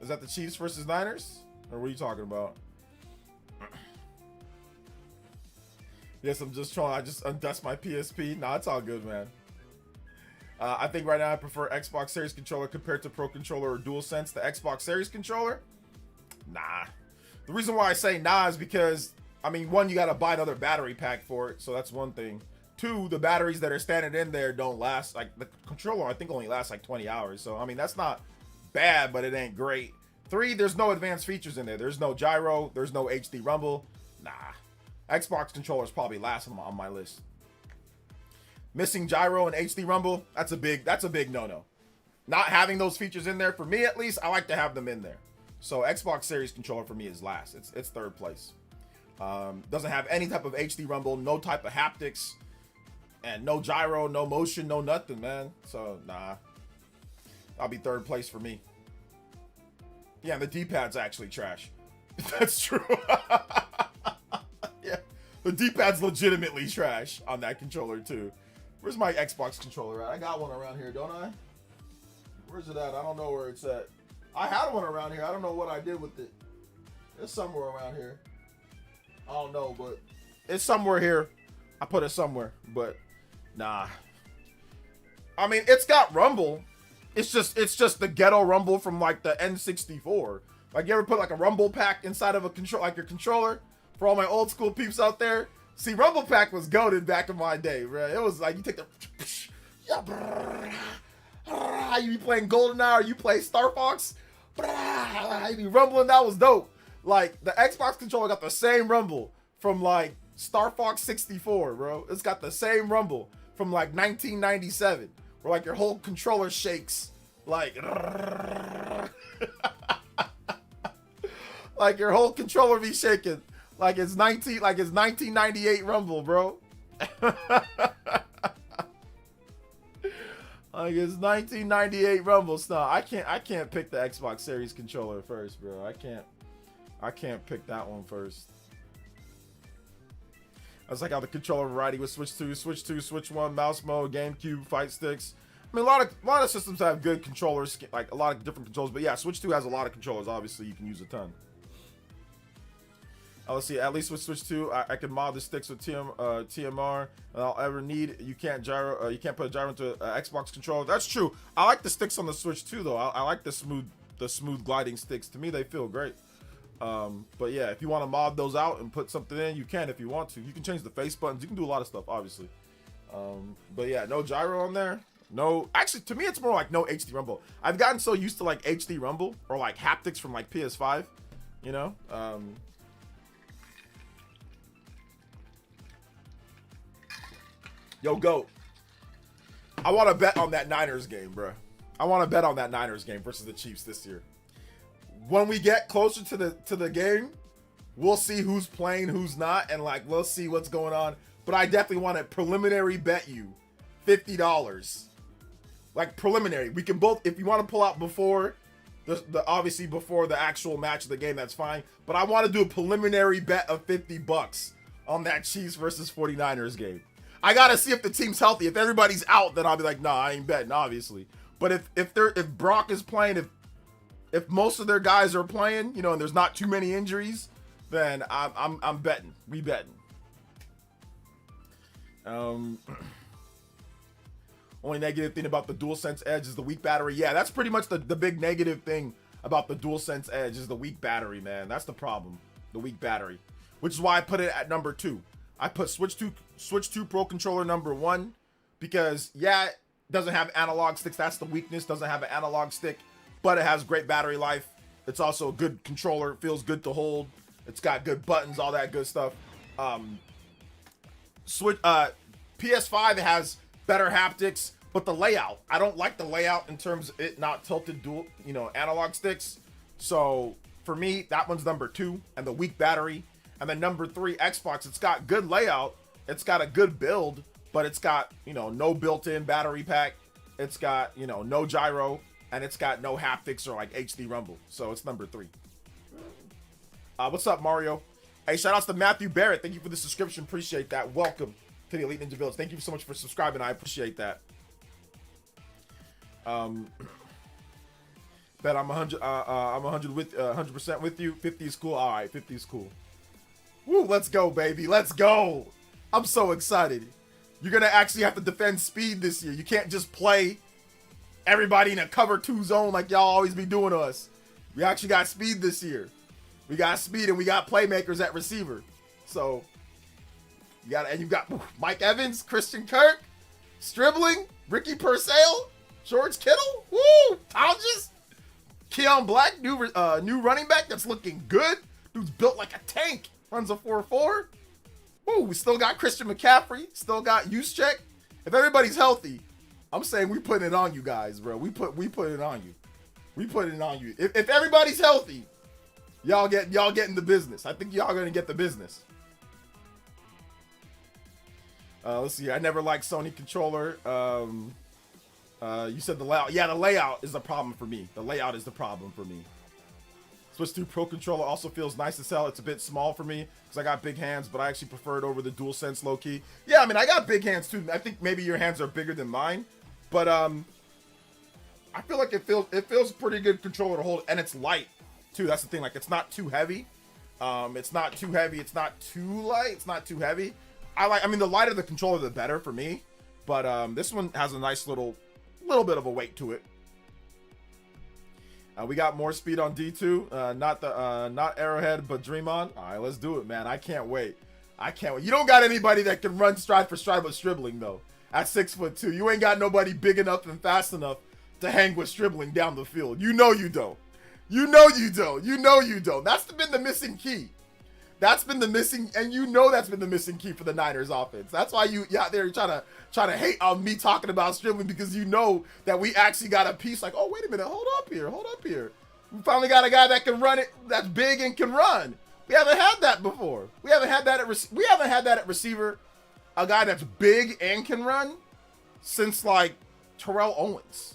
Is that the Chiefs versus Niners? Or what are you talking about? Yes, I'm just trying. I just undust my PSP. Nah, it's all good, man. I think right now I prefer Xbox Series controller compared to Pro controller or DualSense. The Xbox Series controller? Nah. The reason why I say nah is because, I mean, one, you got to buy another battery pack for it, so that's one thing. Two, the batteries that are standing in there don't last. Like, the controller, I think, only lasts like 20 hours. So, I mean, that's not bad, but it ain't great. Three, there's no advanced features in there. There's no gyro. There's no HD rumble. Nah. Xbox controllers probably last on my list. Missing gyro and HD rumble, that's a big no-no. Not having those features in there, for me at least, I like to have them in there. So Xbox Series controller for me is last. It's third place. Doesn't have any type of HD rumble, no type of haptics, and no gyro, no motion, no nothing, man. So nah, I'll be third place for me. Yeah, the D-pad's actually trash. That's true. Yeah, the D-pad's legitimately trash on that controller too. Where's my Xbox controller at? I got one around here, don't I? Where's it at? I don't know where it's at. I had one around here. I don't know what I did with it. It's somewhere around here. I don't know, but it's somewhere here. I put it somewhere, but nah. I mean, it's got rumble. It's just the ghetto rumble from like the N64. Like, you ever put like a rumble pack inside of a control, like your controller? For all my old school peeps out there, see, rumble pack was goated back in my day, bro. It was like you take the, you be playing GoldenEye or you play Star Fox, you be rumbling. That was dope. Like, the Xbox controller got the same rumble from like Star Fox 64, bro. It's got the same rumble from like 1997, where like your whole controller shakes, like, like your whole controller be shaking, like it's 1998 rumble, bro. Like it's 1998 rumble stuff. I can't pick the Xbox Series controller first, bro. I can't pick that one first. That's like how the controller variety with Switch 2, Switch 2, Switch 1, mouse mode, GameCube, fight sticks. I mean, a lot of systems have good controllers, like a lot of different controls. But yeah, Switch 2 has a lot of controllers. Obviously, you can use a ton. Let's see. At least with Switch 2, I can mod the sticks with TMR. And I'll ever need. You can't gyro. You can't put a gyro into Xbox controller. That's true. I like the sticks on the Switch 2 though. I like the smooth gliding sticks. To me, they feel great. But yeah, if you want to mod those out and put something in, you can if you want to. You can change the face buttons. You can do a lot of stuff, obviously. But yeah, no gyro on there. No, actually, to me, it's more like no HD rumble. I've gotten so used to like HD rumble or like haptics from like PS5, you know. Yo, GOAT. I want to bet on that Niners game, bro. I want to bet on that Niners game versus the Chiefs this year. When we get closer to the game, we'll see who's playing, who's not, and like we'll see what's going on. But I definitely want to preliminary bet you $50. Like preliminary. We can both, if you want to pull out before the obviously before the actual match of the game, that's fine. But I want to do a preliminary bet of $50 on that Chiefs versus 49ers game. I gotta see if the team's healthy. If everybody's out, then I'll be like, nah, I ain't betting, obviously. But if Brock is playing, if most of their guys are playing, you know, and there's not too many injuries, then I'm betting. We betting. Only negative thing about the DualSense Edge is the weak battery. Yeah, that's pretty much the big negative thing about the DualSense Edge is the weak battery, man. That's the problem. The weak battery. Which is why I put it at number 2. I put Switch 2 Pro controller number 1 because, yeah, it doesn't have analog sticks. That's the weakness. Doesn't have an analog stick, but it has great battery life. It's also a good controller. It feels good to hold. It's got good buttons, all that good stuff. PS5 has better haptics, But the layout, I don't like the layout in terms of it not tilted dual, analog sticks. So for me, that one's number 2, and the weak battery. And then number 3, Xbox. It's got good layout. It's got a good build, but it's got, no built-in battery pack. It's got, no gyro, and it's got no haptics or like HD rumble. So it's number 3. What's up, Mario? Hey, shout outs to Matthew Barrett. Thank you for the subscription. Appreciate that. Welcome to the Elite Ninja Village. Thank you so much for subscribing. I appreciate that. Bet I'm 100% with you. 50 is cool. All right, 50 is cool. Woo, let's go, baby. Let's go. I'm so excited. You're gonna actually have to defend speed this year. You can't just play everybody in a cover 2 zone like y'all always be doing to us. We actually got speed this year. We got speed and we got playmakers at receiver. So you've got Mike Evans, Christian Kirk, Stribling, Ricky Purcell, George Kittle, woo, Tonjes, Keon Black, new running back that's looking good. Dude's built like a tank, runs a 4.4. Woo, we still got Christian McCaffrey, still got Juszczyk. If everybody's healthy, I'm saying we putting it on you guys, bro. We put it on you. We put it on you. If everybody's healthy, y'all getting the business. I think y'all gonna get the business. Let's see. I never liked Sony controller. You said the layout. Yeah, the layout is the problem for me. The layout is the problem for me. Switch 2 Pro controller also feels nice as hell. It's a bit small for me because I got big hands, but I actually prefer it over the DualSense low key. Yeah, I mean, I got big hands too. I think maybe your hands are bigger than mine, but I feel like it feels pretty good controller to hold, and it's light too. That's the thing. Like, it's not too heavy. It's not too heavy. It's not too light. It's not too heavy. I mean, the lighter the controller, the better for me. But this one has a nice little bit of a weight to it. We got more speed on D2. Not Arrowhead, but Dream On. All right, let's do it, man. I can't wait. You don't got anybody that can run stride for stride with Stribling, though. At 6'2", you ain't got nobody big enough and fast enough to hang with Stribling down the field. You know you don't. You know you don't. You know you don't. That's been the missing key. That's been the missing, and that's been the missing key for the Niners offense. That's why you out there trying to hate on me talking about Stribling, because you know that we actually got a piece like, oh, wait a minute, hold up here. We finally got a guy that can run it, that's big and can run. We haven't had that before. We haven't had that at receiver, a guy that's big and can run, since like Terrell Owens.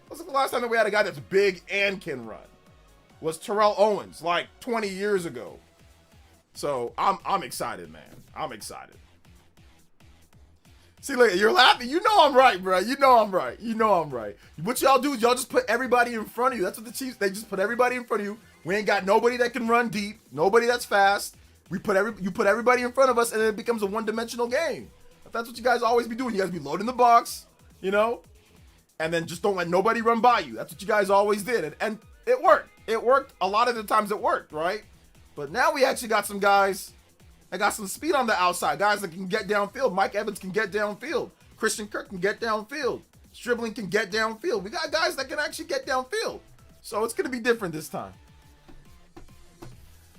What's the last time that we had a guy that's big and can run? Was Terrell Owens, like 20 years ago. So I'm excited, man. I'm excited. See, look, you're laughing. You know I'm right, bro. You know I'm right. What y'all do is y'all just put everybody in front of you. That's what the Chiefs, they just put everybody in front of you. We ain't got nobody that can run deep, nobody that's fast. You put everybody in front of us, and then it becomes a one-dimensional game. That's what you guys always be doing. You guys be loading the box, and then just don't let nobody run by you. That's what you guys always did, and it worked. It worked. A lot of the times it worked, right? But now we actually got some guys that got some speed on the outside. Guys that can get downfield. Mike Evans can get downfield. Christian Kirk can get downfield. Stribling can get downfield. We got guys that can actually get downfield. So it's going to be different this time.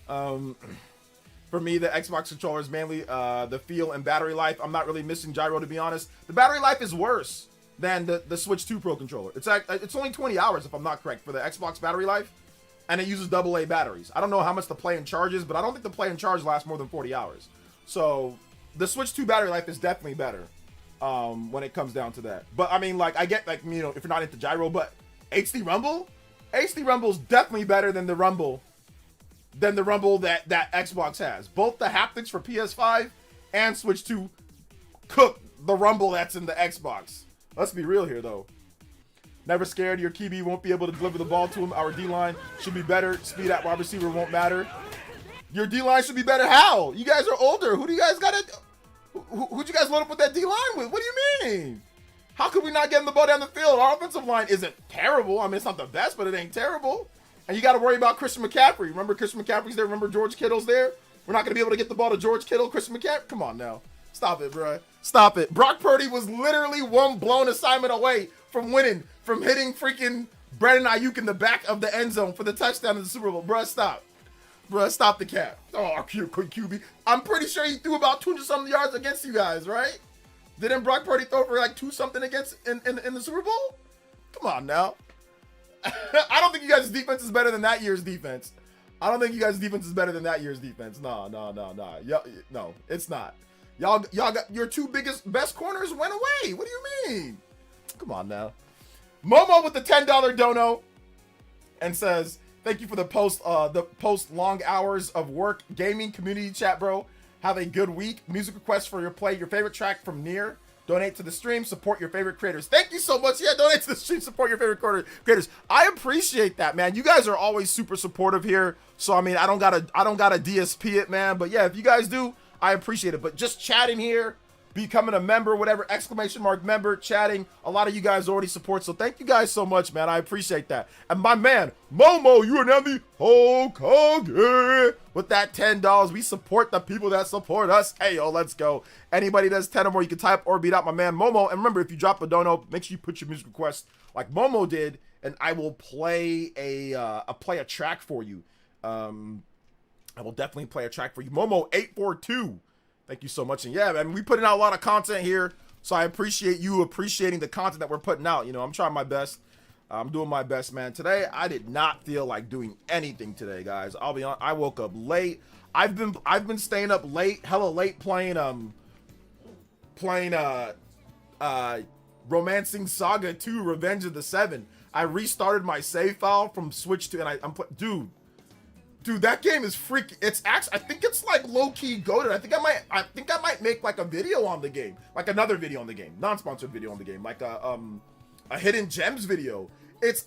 For me, the Xbox controller is mainly the feel and battery life. I'm not really missing gyro, to be honest. The battery life is worse than the Switch 2 Pro controller. It's only 20 hours, if I'm not correct, for the Xbox battery life. And it uses AA batteries. I don't know how much the play and charge is, but I don't think the play and charge lasts more than 40 hours. So the Switch 2 battery life is definitely better when it comes down to that. But I mean, like, I get, like, if you're not into gyro, but HD Rumble is definitely better than the Rumble that Xbox has. Both the haptics for PS5 and Switch 2 cook the Rumble that's in the Xbox. Let's be real here, though. Never scared your QB won't be able to deliver the ball to him. Our D-line should be better. Speed at wide receiver won't matter. Your D-line should be better. How? You guys are older. Who'd you guys load up with that D-line with? What do you mean? How could we not get him the ball down the field? Our offensive line isn't terrible. I mean, it's not the best, but it ain't terrible. And you got to worry about Christian McCaffrey. Remember Christian McCaffrey's there? Remember George Kittle's there? We're not going to be able to get the ball to George Kittle, Christian McCaffrey? Come on now. Stop it, bro. Stop it. Brock Purdy was literally one blown assignment away from winning, from hitting freaking Brandon Ayuk in the back of the end zone for the touchdown in the Super Bowl. Bruh, stop. Bruh, stop the cap. Oh, QB. I'm pretty sure he threw about 200-something yards against you guys, right? Didn't Brock Purdy throw for like 2-something against in the Super Bowl? Come on now. I don't think you guys' defense is better than that year's defense. I don't think you guys' defense is better than that year's defense. No. No, it's not. Y'all got your two best corners went away. What do you mean? Come on now. Momo with the $10 dono and says, thank you for the post long hours of work gaming community chat, bro. Have a good week. Music requests for your favorite track from Nier. Donate to the stream, support your favorite creators. Thank you so much. Yeah, donate to the stream, support your favorite creators. I appreciate that, man. You guys are always super supportive here. So I mean, I don't gotta DSP it, man. But yeah, if you guys do, I appreciate it. But just chatting here, becoming a member, whatever, / member, chatting, a lot of you guys already support. So thank you guys so much, man. I appreciate that. And my man, Momo, you are now the Hokage. With that $10, we support the people that support us. Hey, yo, let's go. Anybody that's 10 or more, you can type or beat out my man, Momo. And remember, if you drop a dono, make sure you put your music request like Momo did, and I will play a track for you. I will definitely play a track for you. Momo842. Thank you so much. And yeah, man, we putting out a lot of content here, so I appreciate you appreciating the content that we're putting out. You know, I'm trying my best. I'm doing my best, man. Today, I did not feel like doing anything today, guys. I'll be honest. I woke up late. I've been staying up late, hella late, playing Romancing Saga 2: Revenge of the Seven. I restarted my save file from Switch to, and Dude, that game is freaky. It's actually, I think it's like low-key goated. I think I might make like a video on the game, like another video on the game, non-sponsored video on the game, like a hidden gems video.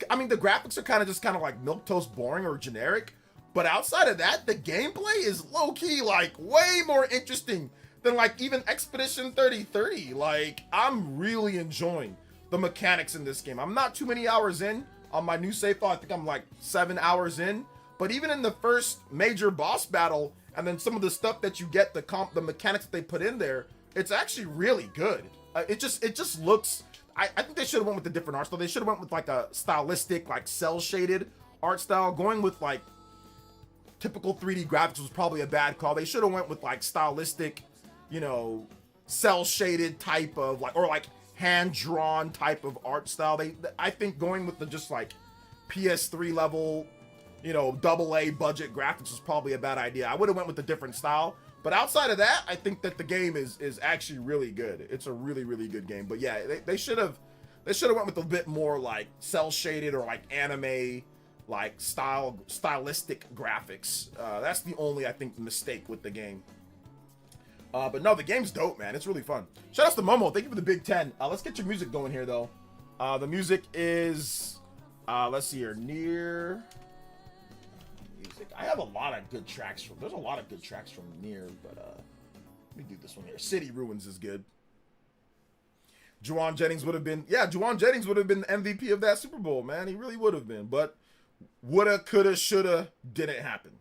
I mean, the graphics are kind of like milquetoast boring or generic, but outside of that, the gameplay is low-key like way more interesting than like even Expedition 3030. Like, I'm really enjoying the mechanics in this game. I'm not too many hours in on my new save file. I think I'm like 7 hours in. But even in the first major boss battle, and then some of the stuff that you get, the mechanics that they put in there, it's actually really good. It just looks. I think they should have went with a different art style. They should have went with like a stylistic, like cell shaded art style. Going with like typical 3D graphics was probably a bad call. They should have went with like stylistic, you know, cell shaded type of like, or like hand drawn type of art style. I think going with the just like PS3 level, you know, AA budget graphics was probably a bad idea. I would have went with a different style. But outside of that, I think that the game is actually really good. It's a really, really good game. But yeah, they should have went with a bit more like cell shaded or like anime like stylistic graphics. That's the only, I think, mistake with the game. But no, the game's dope, man. It's really fun. Shout out to Momo. Thank you for the big 10. Let's get your music going here though. The music is let's see here, Nier. I have a lot of good tracks from. There's a lot of good tracks from Nier, but let me do this one here. City Ruins is good. Juwan Jennings would have been, Juwan Jennings would have been the MVP of that Super Bowl, man. He really would have been, but woulda, coulda, shoulda, didn't happen.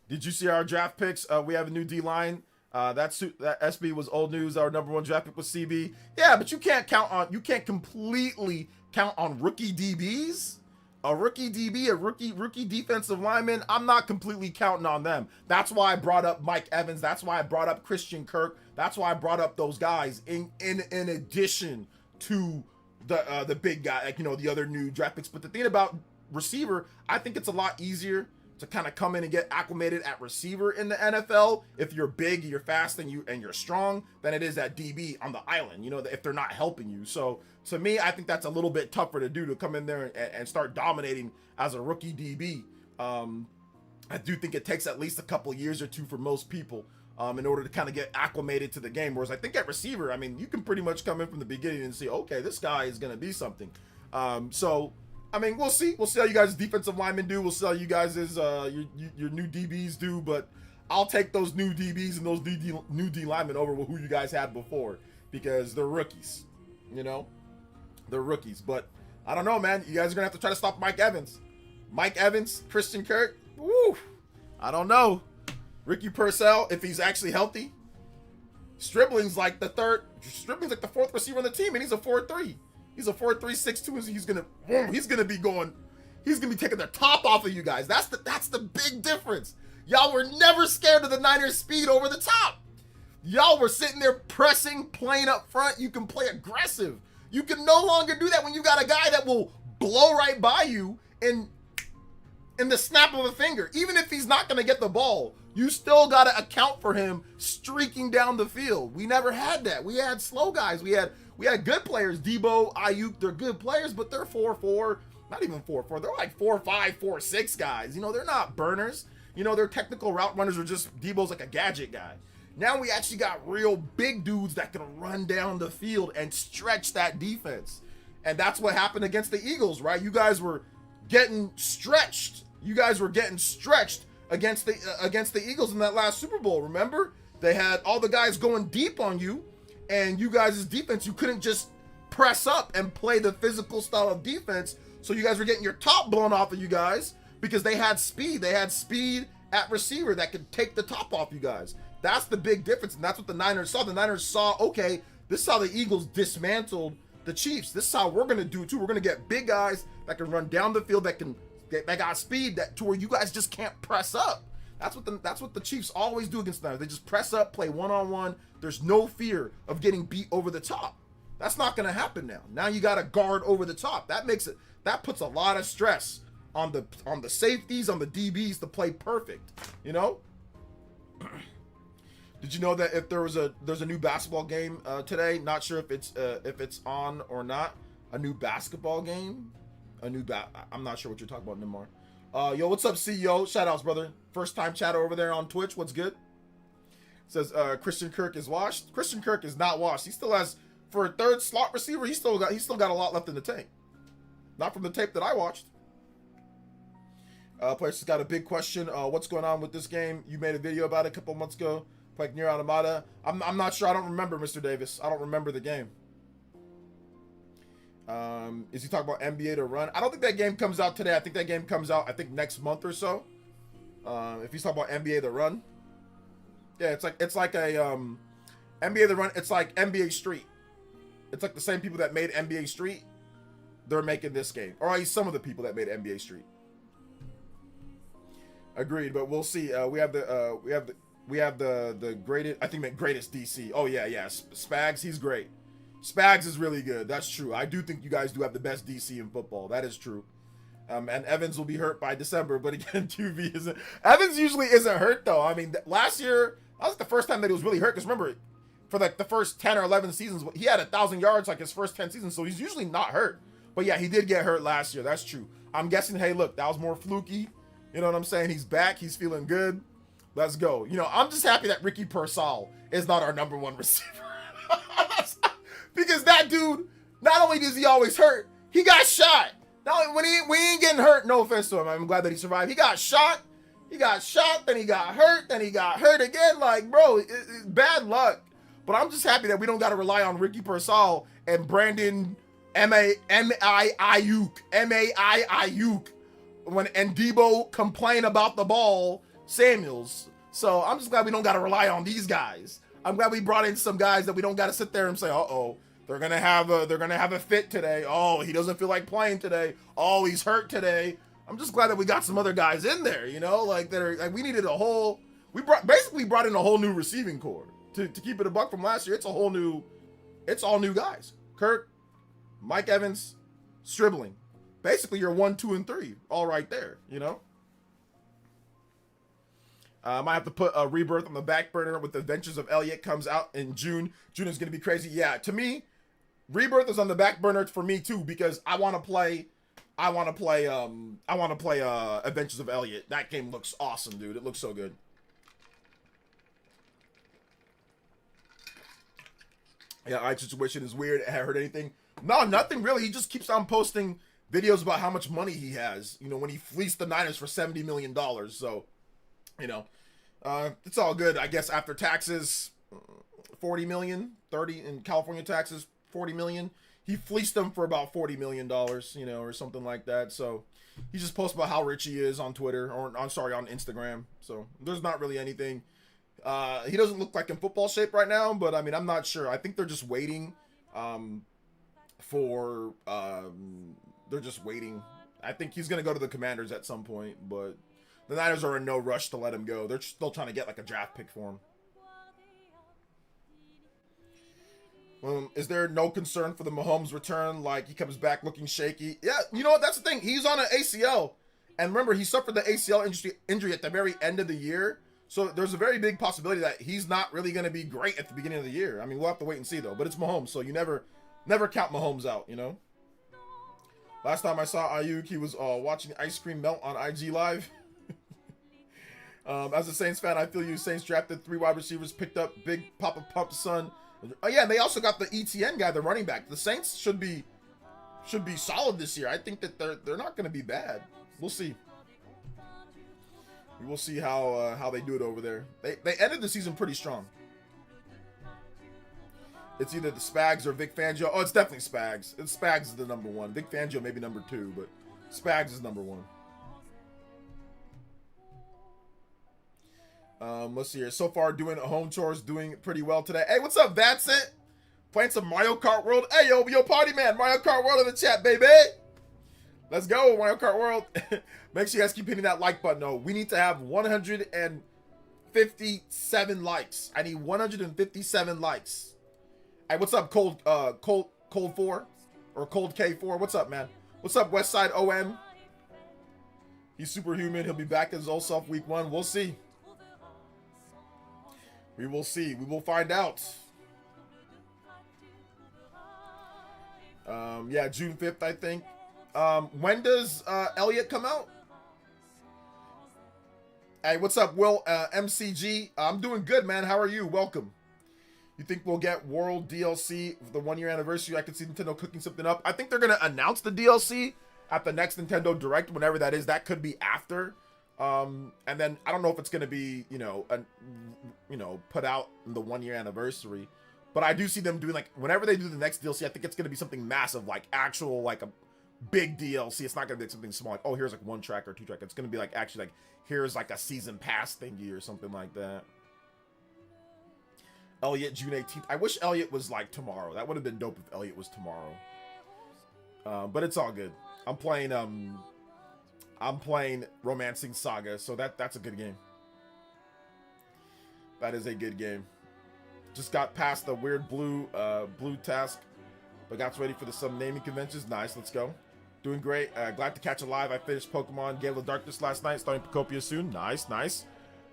Did you see our draft picks? We have a new D line. That SB was old news. Our number 1 draft pick was CB. Yeah, but you can't completely count on rookie DBs. A rookie DB, a rookie defensive lineman, I'm not completely counting on them. That's why I brought up Mike Evans. That's why I brought up Christian Kirk. That's why I brought up those guys in addition to the big guy, like, you know, the other new draft picks. But the thing about receiver, I think it's a lot easier to kind of come in and get acclimated at receiver in the NFL if you're big, you're fast, and you're strong, than it is at DB on the island, you know, if they're not helping you. So to me, I think that's a little bit tougher to do, to come in there and start dominating as a rookie DB. I do think it takes at least a couple years or two for most people in order to kind of get acclimated to the game. Whereas I think at receiver, I mean, you can pretty much come in from the beginning and see, okay, this guy is going to be something. So I mean, we'll see. We'll see how you guys defensive linemen do. We'll see how you guys your new DBs do. But I'll take those new DBs and those new D linemen over who you guys had before, because they're rookies. You know, they're rookies. But I don't know, man. You guys are gonna have to try to stop Mike Evans. Mike Evans, Christian Kirk. Woo! I don't know. Ricky Purcell, if he's actually healthy. Stribling's like the fourth receiver on the team, and he's a 4-3. He's a 4-3, 6'2", and he's gonna be taking the top off of you guys. That's the big difference. Y'all were never scared of the Niners' speed over the top. Y'all were sitting there pressing, playing up front. You can play aggressive. You can no longer do that when you got a guy that will blow right by you in the snap of a finger. Even if he's not going to get the ball, you still got to account for him streaking down the field. We never had that. We had slow guys. We had good players. Debo, Ayuk, they're good players, but they're 4-4. Not even 4-4. They're like 4-5, 4-6 guys. You know, they're not burners. You know, their technical route runners are just, Debo's like a gadget guy. Now we actually got real big dudes that can run down the field and stretch that defense. And that's what happened against the Eagles, right? You guys were getting stretched. You guys were getting stretched against the Eagles in that last Super Bowl. Remember? They had all the guys going deep on you, and you guys' defense, you couldn't just press up and play the physical style of defense. So you guys were getting your top blown off of you guys because they had speed. They had speed at receiver that could take the top off you guys. That's the big difference, and that's what the Niners saw. The Niners saw, okay, this is how the Eagles dismantled the Chiefs. This is how we're going to do it, too. We're going to get big guys that can run down the field, that got speed, that to where you guys just can't press up. That's what the Chiefs always do against the Niners. They just press up, play one-on-one. There's no fear of getting beat over the top. That's not going to happen now. Now you got to guard over the top. That puts a lot of stress on the safeties, on the DBs to play perfect, you know? Did you know that if there's a new basketball game today? Not sure if it's on or not. A new basketball game, I'm not sure what you're talking about, Nimar. Yo, what's up, CEO? Shout outs, brother. First time chatter over there on Twitch. What's good? Says Christian Kirk is washed. Christian Kirk is not washed. He still has, for a third slot receiver, he's still got a lot left in the tank. Not from the tape that I watched. Players got a big question. What's going on with this game? You made a video about it a couple months ago. Like near Automata. I'm not sure. I don't remember, Mr. Davis. I don't remember the game. Is he talking about NBA to run? I don't think that game comes out today. I think that game comes out, next month or so. If he's talking about NBA the run. Yeah, it's like a NBA the run. It's like NBA Street. It's like the same people that made NBA Street. They're making this game, or at least some of the people that made NBA Street. Agreed, but we'll see. We have the greatest, I think the greatest DC. Oh yeah. Spags, he's great. Spags is really good. That's true. I do think you guys do have the best DC in football. That is true. And Evans will be hurt by December, but again, QB isn't. Evans usually isn't hurt though. I mean, last year, that was the first time that he was really hurt. Because remember, for like the first 10 or 11 seasons, he had 1,000 yards like his first 10 seasons. So he's usually not hurt. But yeah, he did get hurt last year. That's true. I'm guessing, hey, look, that was more fluky. You know what I'm saying? He's back. He's feeling good. Let's go. You know, I'm just happy that Ricky Pearsall is not our number one receiver. Because that dude, not only does he always hurt, he got shot. Now, when we ain't getting hurt, no offense to him, I'm glad that he survived. He got shot, then he got hurt, then he got hurt again. Like, bro, it's bad luck. But I'm just happy that we don't got to rely on Ricky Pearsall and Brandon Ayuk, and Debo complain about the ball, Samuels. So I'm just glad we don't got to rely on these guys. I'm glad we brought in some guys that we don't got to sit there and say, uh-oh, they're gonna have a fit today. Oh, he doesn't feel like playing today. Oh, he's hurt today. I'm just glad that we got some other guys in there, you know, like that are like we needed basically brought in a whole new receiving core to keep it a buck from last year. It's all new guys. Kirk, Mike Evans, Stribling. Basically, you're 1, 2, and 3 all right there, you know. I might have to put a Rebirth on the back burner with the Adventures of Elliot comes out in June. June is going to be crazy. Yeah, to me, Rebirth is on the back burner for me too because I want to play Adventures of Elliot. That game looks awesome, dude. It looks so good. Yeah, our situation is weird. I haven't heard anything. No, nothing really. He just keeps on posting videos about how much money he has. You know, when he fleeced the Niners for $70 million. So, you know, it's all good. I guess after taxes, 40 million, 30 in California taxes, 40 million. He fleeced them for about $40 million, you know, or something like that. So he just posts about how rich he is on Twitter on Instagram. So there's not really anything. He doesn't look like in football shape right now, but I mean, I'm not sure. I think they're just waiting, they're just waiting. I think he's going to go to the Commanders at some point, but the Niners are in no rush to let him go. They're still trying to get like a draft pick for him. Is there no concern for the Mahomes return? Like, he comes back looking shaky. Yeah, you know what? That's the thing. He's on an ACL. And remember, he suffered the ACL injury at the very end of the year. So there's a very big possibility that he's not really going to be great at the beginning of the year. I mean, we'll have to wait and see, though. But it's Mahomes, so you never count Mahomes out, you know? Last time I saw Ayuk, he was watching ice cream melt on IG Live. As a Saints fan, I feel you. Saints drafted 3 wide receivers, picked up Big Papa Pump's son. Oh yeah, and they also got the ETN guy, the running back. The Saints should be solid this year. I think that they're not going to be bad. We'll see. We will see how they do it over there. They ended the season pretty strong. It's either the Spags or Vic Fangio. Oh, it's definitely Spags. Spags is the number 1. Vic Fangio maybe number 2, but Spags is number 1. Let's see here. So far, doing home chores, doing pretty well today. Hey, what's up, Vincent? Playing some Mario Kart World. Hey, yo, party man. Mario Kart World in the chat, baby. Let's go, Mario Kart World. Make sure you guys keep hitting that like button. Oh, we need to have 157 likes. I need 157 likes. Hey, what's up, Cold 4 or Cold K4? What's up, man? What's up, Westside OM? He's superhuman. He'll be back as his old self week 1. We'll see. We will see. We will find out. Yeah, June 5th, I think. When does Elliot come out? Hey, what's up, Will? MCG. I'm doing good, man. How are you? Welcome. You think we'll get World DLC for the 1-year anniversary? I could see Nintendo cooking something up. I think they're going to announce the DLC at the next Nintendo Direct, whenever that is. That could be after. And then I don't know if it's going to be, put out in the 1-year anniversary. But I do see them doing, like, whenever they do the next DLC, I think it's going to be something massive, like actual, like a big DLC. It's not going to be like something small, like, oh, here's like 1 track or 2 track. It's going to be like, actually, like, here's like a season pass thingy or something like that. Elliot, June 18th. I wish Elliot was like tomorrow. That would have been dope if Elliot was tomorrow. But it's all good. I'm playing Romancing Saga, so that's a good game. That is a good game. Just got past the weird blue task, but got ready for the some naming conventions. Nice, let's go. Doing great. Glad to catch a live. I finished Pokemon Gale of Darkness last night. Starting Pocopia soon. Nice, nice.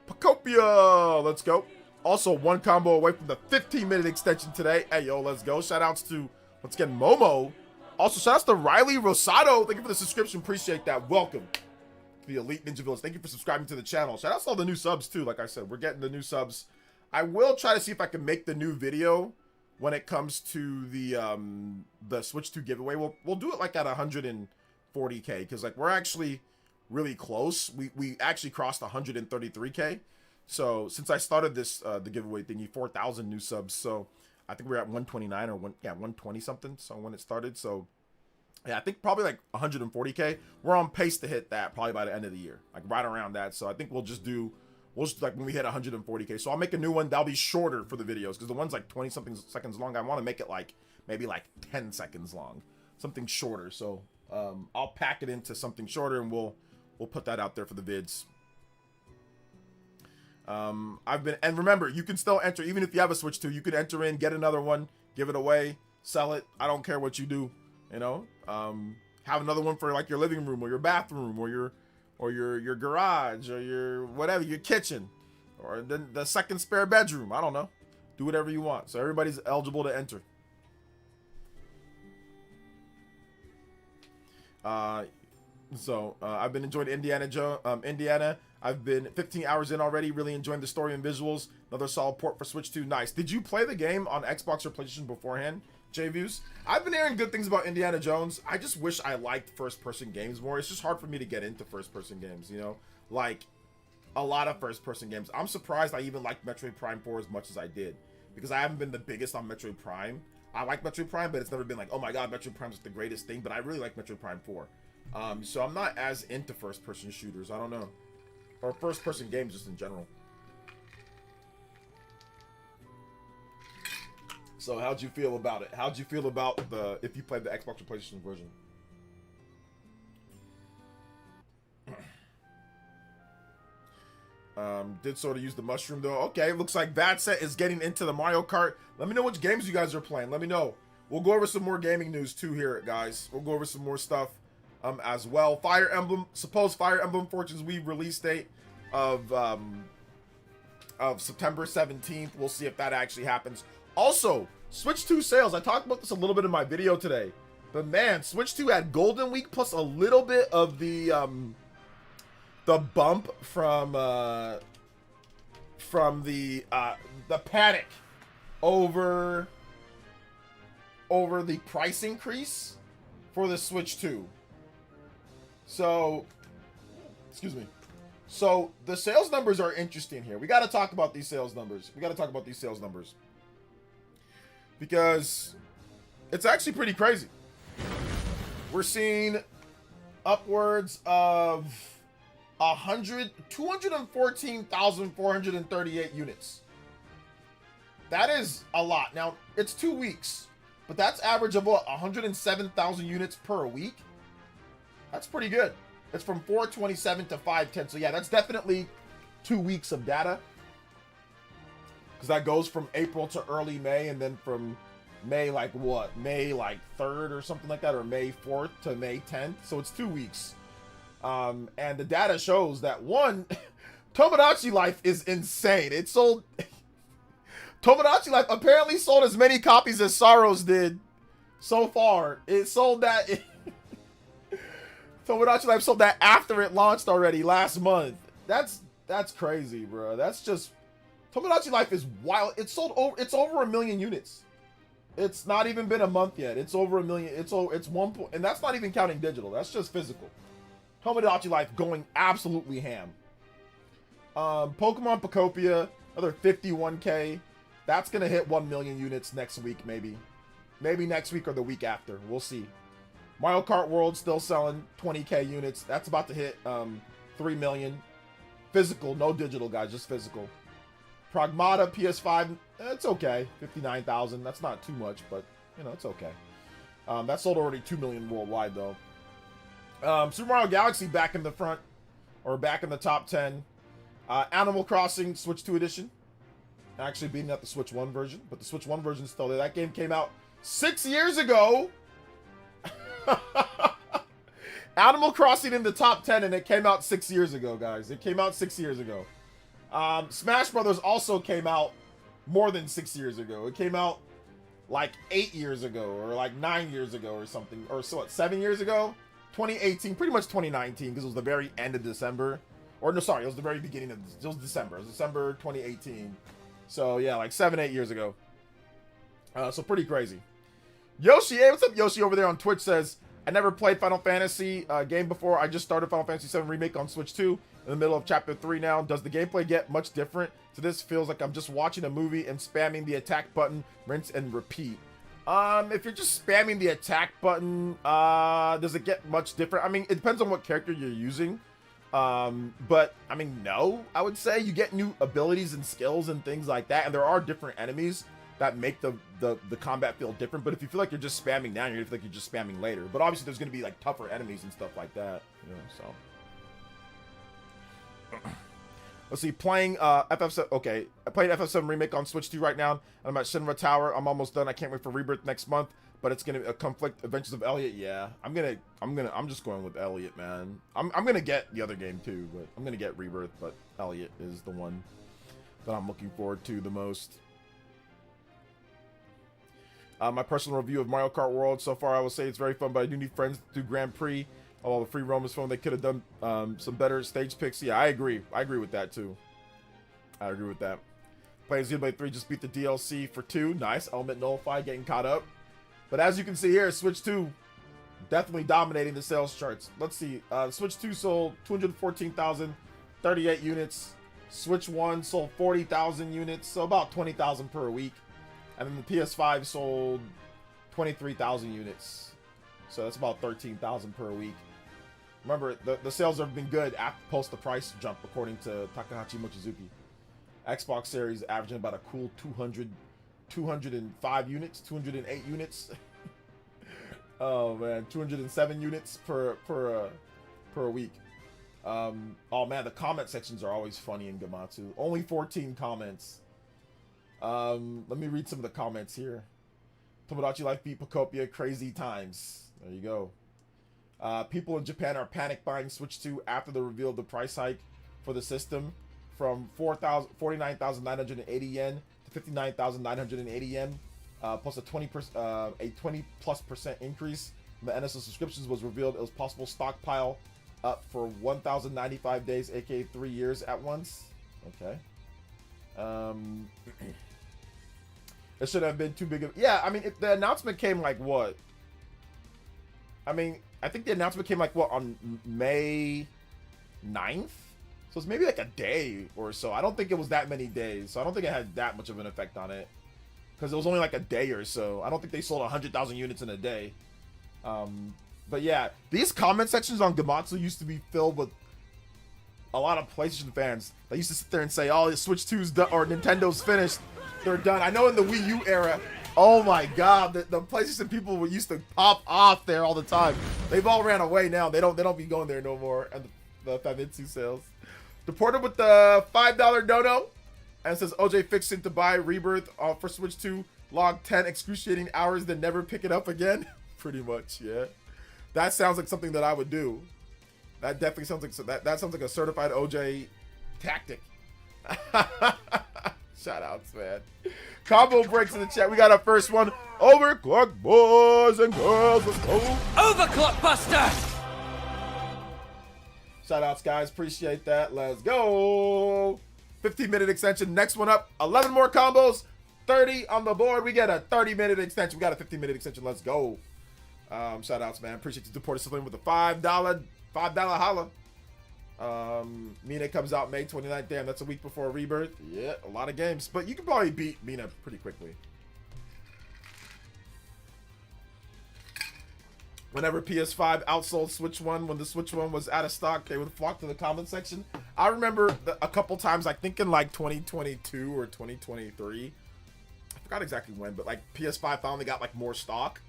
Pocopia, let's go. Also, 1 combo away from the 15-minute extension today. Hey, yo, let's go. Shout-outs to, once again, Momo. Also, shout-outs to Riley Rosado. Thank you for the subscription. Appreciate that. Welcome to the Elite Ninja Village. Thank you for subscribing to the channel. Shout-outs to all the new subs, too. Like I said, we're getting the new subs. I will try to see if I can make the new video when it comes to the Switch 2 giveaway. We'll do it, like, at 140K, because, like, we're actually really close. We actually crossed 133K. So since I started this the giveaway thingy, 4,000 new subs. So I think we're at 129 or 120 something. So when it started, so yeah, I think probably like 140K. We're on pace to hit that probably by the end of the year, like right around that. So I think we'll just like when we hit 140K. So I'll make a new one that'll be shorter for the videos, because the one's like 20 something seconds long. I want to make it like maybe like 10 seconds long, something shorter. So I'll pack it into something shorter, and we'll put that out there for the vids. And remember, you can still enter, even if you have a Switch 2, you can enter in, get another one, give it away, sell it. I don't care what you do, you know. Have another one for like your living room or your bathroom or your garage or your whatever, your kitchen, or the second spare bedroom. I don't know. Do whatever you want. So everybody's eligible to enter. I've been enjoying Indiana. I've been 15 hours in already, really enjoying the story and visuals. Another solid port for Switch 2. Nice. Did you play the game on Xbox or PlayStation beforehand, J-Views? I've been hearing good things about Indiana Jones. I just wish I liked first-person games more. It's just hard for me to get into first-person games, you know? Like, a lot of first-person games. I'm surprised I even liked Metroid Prime 4 as much as I did, because I haven't been the biggest on Metroid Prime. I like Metroid Prime, but it's never been like, oh my god, Metroid Prime's the greatest thing, but I really like Metroid Prime 4. So I'm not as into first-person shooters. I don't know. Or first-person games just in general. So how'd you feel about it? How'd you feel about if you played the Xbox or PlayStation version? Did sort of use the mushroom though. Okay, looks like Bad Set is getting into the Mario Kart. Let me know which games you guys are playing. Let me know. We'll go over some more gaming news too here, guys. We'll go over some more stuff as well. Fire Emblem, supposed Fire Emblem Fortunes Weave release date of September 17th. We'll see if that actually happens. Also, Switch 2 sales. I talked about this a little bit in my video today. But man, Switch 2 had Golden Week plus a little bit of the bump from the panic over the price increase for the Switch 2. So, excuse me. So the sales numbers are interesting here. We got to talk about these sales numbers. Because it's actually pretty crazy. We're seeing upwards of 214,438 units. That is a lot. Now, it's 2 weeks, but that's average of what, 107,000 units per week? That's pretty good. It's from 427 to 510. So yeah, that's definitely 2 weeks of data. Because that goes from April to early May, and then from May like what? May like 3rd or something like that, or May 4th to May 10th. So it's 2 weeks. And the data shows that one, Tomodachi Life is insane. It sold Tomodachi Life apparently sold as many copies as Sorrows did so far. It sold that Tomodachi Life sold that after it launched already last month. That's crazy, bro. That's just Tomodachi Life is wild. It's over 1 million units. It's not even been a month yet. It's over 1 million. It's one point, and that's not even counting digital. That's just physical. Tomodachi Life going absolutely ham. Pokemon Pocopia, another 51K. That's gonna hit 1 million units next week, maybe next week or the week after. We'll see. Mario Kart World still selling 20K units. That's about to hit 3 million. Physical, no digital, guys, just physical. Pragmata PS5, it's okay. 59,000. That's not too much, but you know, it's okay. That sold already 2 million worldwide though. Super Mario Galaxy back in the front, or back in the top 10. Animal Crossing Switch 2 edition. Actually beating out the Switch 1 version, but the Switch 1 version is still there. That game came out 6 years ago. Animal Crossing in the top 10, and it came out 6 years ago, guys. It came out 6 years ago. Smash Brothers also came out more than 6 years ago. It came out like 8 years ago, or like 9 years ago, or something. Or so what, 7 years ago? 2018, pretty much 2019, because it was the very end of December. Or no, sorry, it was the very beginning of, it was December. It was December 2018. So yeah, like 7-8 years ago. So pretty crazy. Yoshi, hey, what's up, Yoshi over there on Twitch says, I never played Final Fantasy game before. I just started Final Fantasy 7 Remake on Switch 2 in the middle of Chapter 3 now. Does the gameplay get much different? So this feels like I'm just watching a movie and spamming the attack button, rinse and repeat. If you're just spamming the attack button, does it get much different? I mean, it depends on what character you're using. But I mean, no, I would say you get new abilities and skills and things like that. And there are different enemies that make the combat feel different. But if you feel like you're just spamming now, you're gonna feel like you're just spamming later. But obviously there's gonna be like tougher enemies and stuff like that, you know, so. Let's see, playing FF7, okay, I played FF7 Remake on Switch 2 right now. I'm at Shinra Tower. I'm almost done. I can't wait for Rebirth next month, but it's gonna conflict Adventures of Elliot. Yeah, I'm just going with Elliot, man. I'm gonna get the other game too, but I'm gonna get Rebirth, but Elliot is the one that I'm looking forward to the most. My personal review of Mario Kart World so far, I will say it's very fun, but I do need friends to do Grand Prix. All the free roam is fun. They could have done some better stage picks. Yeah, I agree. I agree with that too. I agree with that. Playing Xenoblade 3 just beat the DLC for 2. Nice. Element Nullify getting caught up. But as you can see here, Switch 2 definitely dominating the sales charts. Let's see. Switch 2 sold 214,038 units. Switch 1 sold 40,000 units, so about 20,000 per week. And then the PS5 sold 23,000 units. So that's about 13,000 per week. Remember, the sales have been good after post the price jump, according to Takahashi Mochizuki. Xbox Series averaging about a cool 205 units, 208 units. Oh man, 207 units per week. Oh man, the comment sections are always funny in Gamatsu. Only 14 comments. Let me read some of the comments here. Tomodachi Life beat Pocopia, crazy times. There you go. People in Japan are panic buying Switch 2 after the reveal of the price hike for the system from 49,980 yen to 59,980 yen, plus a 20+% increase. The NSO subscriptions was revealed. It was possible stockpile up for 1,095 days, aka 3 years at once. Okay. It should have been too big of... Yeah, I mean, if the announcement came like what? I mean, I think the announcement came like what, on May 9th? So it's maybe like a day or so. I don't think it was that many days. So I don't think it had that much of an effect on it. Because it was only like a day or so. I don't think they sold 100,000 units in a day. But yeah, these comment sections on Gamatsu used to be filled with a lot of PlayStation fans that used to sit there and say, oh, Switch 2's done, or Nintendo's finished. They're done. I know in the Wii U era, oh my god, the PlayStation people used to pop off there all the time. They've all ran away now. They don't be going there no more. And the Famitsu sales. Deported with the $5 dono. And it says OJ fixed it to buy Rebirth for Switch 2. Log 10 excruciating hours, then never pick it up again. Pretty much, yeah. That sounds like something that I would do. That definitely sounds like that sounds like a certified OJ tactic. Shout outs, man. Combo breaks in the chat. We got our first one. Overclock, boys and girls. Let's go. Overclock Buster. Shout outs, guys. Appreciate that. Let's go. 15-minute extension. Next one up. 11 more combos. 30 on the board. We get a 30-minute extension. We got a 15-minute extension. Let's go. Shout outs, man. Appreciate you supporting something with a $5 holla. Mina comes out May 29th. Damn, that's a week before Rebirth. Yeah, a lot of games. But you can probably beat Mina pretty quickly. Whenever PS5 outsold Switch 1, when the Switch 1 was out of stock, they would flock to the comment section. I remember a couple times, I think in like 2022 or 2023. I forgot exactly when, but like PS5 finally got like more stock.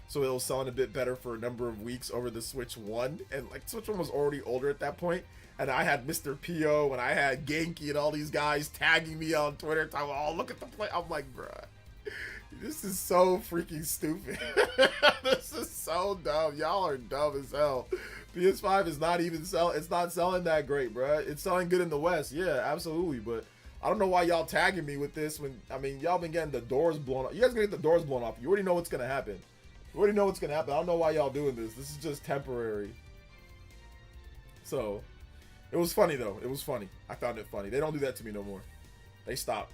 So it was selling a bit better for a number of weeks over the Switch 1. And like Switch 1 was already older at that point. And I had Mr. P.O. and I had Genki and all these guys tagging me on Twitter talking, oh, look at the play. I'm like, bruh, this is so freaking stupid. This is so dumb. Y'all are dumb as hell. PS5 is not even it's not selling that great, bruh. It's selling good in the West. Yeah, absolutely. But I don't know why y'all tagging me with this when, I mean, y'all been getting the doors blown off. You guys gonna get the doors blown off. You already know what's gonna happen. You already know what's gonna happen. I don't know why y'all doing this. This is just temporary. So, it was funny though. It was funny. I found it funny. They don't do that to me no more. They stopped.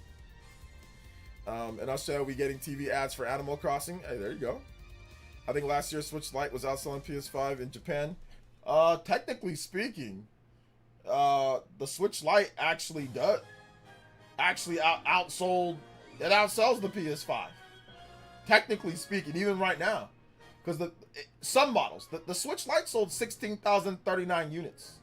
And I'll show we getting TV ads for Animal Crossing. Hey, there you go. I think last year Switch Lite was outselling PS5 in Japan. Technically speaking, the Switch Lite actually outsold. It outsells the PS5. Technically speaking, even right now, because some models, the Switch Lite sold 16,039 units.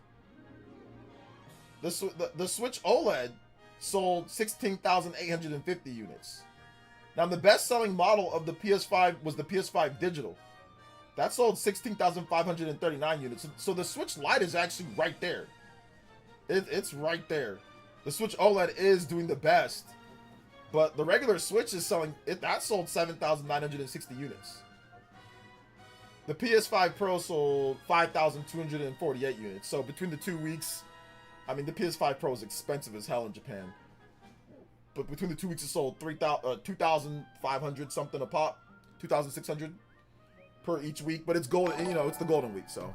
The Switch OLED sold 16,850 units. Now the best-selling model of the PS5 was the PS5 Digital. That sold 16,539 units. So the Switch Lite is actually right there. It's right there. The Switch OLED is doing the best. But the regular Switch is selling, that sold 7,960 units. The PS5 Pro sold 5,248 units. So between the 2 weeks, I mean, the PS5 Pro is expensive as hell in Japan. But between the 2 weeks, it sold 2,500 something a pop. 2,600 per each week. But it's golden, you know, it's the golden week, so.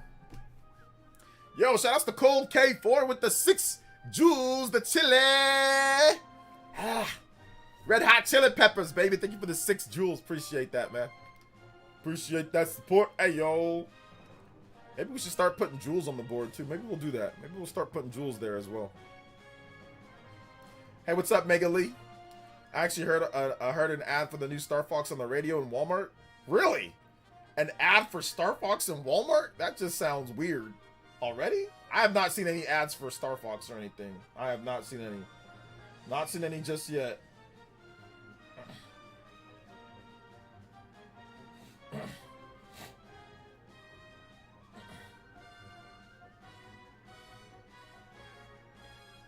Yo, shout outs to Cold K4 with the 6 jewels, the chili. Red Hot Chili Peppers, baby. Thank you for the 6 jewels. Appreciate that, man. Appreciate that support. Hey, yo. Maybe we should start putting jewels on the board, too. Maybe we'll do that. Maybe we'll start putting jewels there as well. Hey, what's up, Mega Lee? I actually heard an ad for the new Star Fox on the radio in Walmart. Really? An ad for Star Fox in Walmart? That just sounds weird. Already? I have not seen any ads for Star Fox or anything. I have not seen any. Not seen any just yet.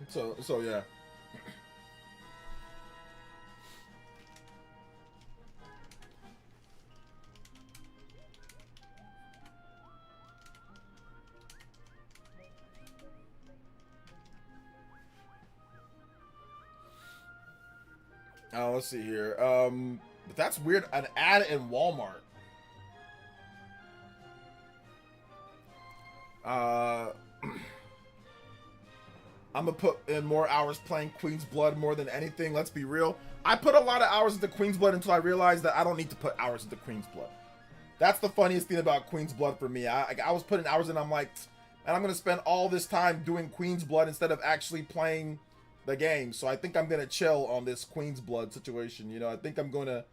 So yeah. Let's see here. But that's weird. An ad in Walmart. I'm gonna put in more hours playing Queen's Blood more than anything. Let's be real. I put a lot of hours into Queen's Blood until I realized that I don't need to put hours into Queen's Blood. That's the funniest thing about Queen's Blood for me. I was putting hours in. I'm like, and I'm gonna spend all this time doing Queen's Blood instead of actually playing the game. So I think I'm gonna chill on this Queen's Blood situation. You know, I think I'm gonna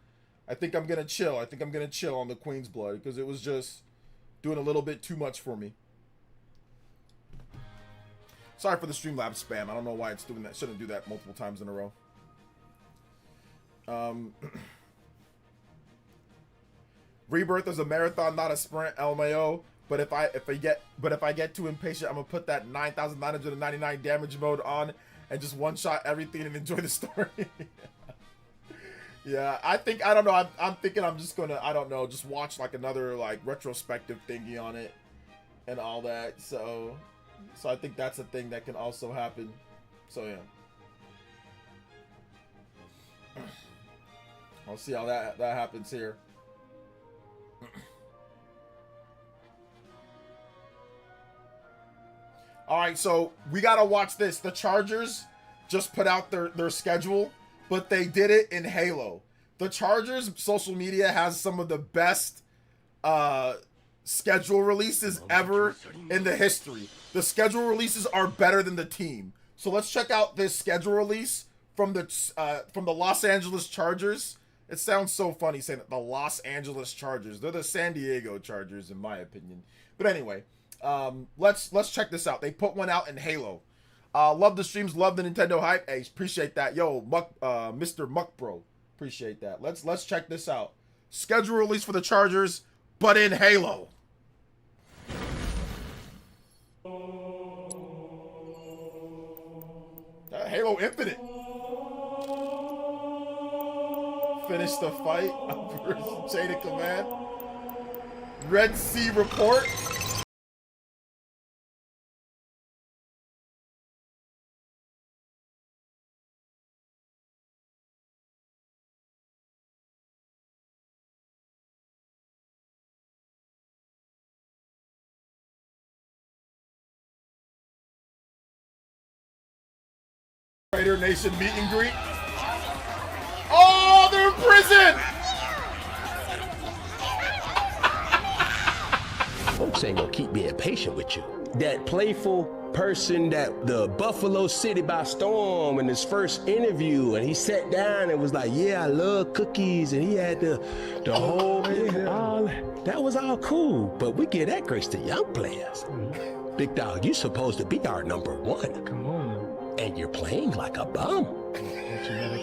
chill. I think I'm gonna chill on the Queen's Blood because it was just doing a little bit too much for me. Sorry for the Streamlabs spam. I don't know why it's doing that. Shouldn't do that multiple times in a row. Rebirth is a marathon, not a sprint, LMAO. But if I get too impatient, I'm gonna put that 9,999 damage mode on and just one shot everything and enjoy the story. Yeah, I don't know. I'm thinking I'm just gonna, I don't know, just watch like another like retrospective thingy on it and all that. So I think that's a thing that can also happen. So yeah. I'll see how that happens here. All right, so we gotta watch this. The Chargers just put out their schedule, but they did it in Halo. The Chargers social media has some of the best schedule releases ever in the history. The schedule releases are better than the team. So let's check out this schedule release from the Los Angeles Chargers. It sounds so funny saying that the Los Angeles Chargers. They're the San Diego Chargers, in my opinion. But anyway, let's check this out. They put one out in Halo. Love the streams, love the Nintendo hype. Hey, appreciate that. Yo, Mr. Muck Bro, appreciate that. Let's check this out. Schedule release for the Chargers, but in Halo. Halo Infinite. Finish the fight. Chain of Command. Red Sea Report. Raider Nation meet and greet. Oh, they're in prison! Folks ain't gonna keep being patient with you. That playful person that the Buffalo City by storm in his first interview, and he sat down and was like, yeah, I love cookies, and he had the whole, all, that was all cool, but we give that grace to young players. Big dog, you supposed to be our #1. Come on. And you're playing like a bum.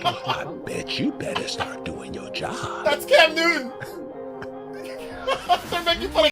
I bet you better start doing your job. That's Cam Newton. They're making fun of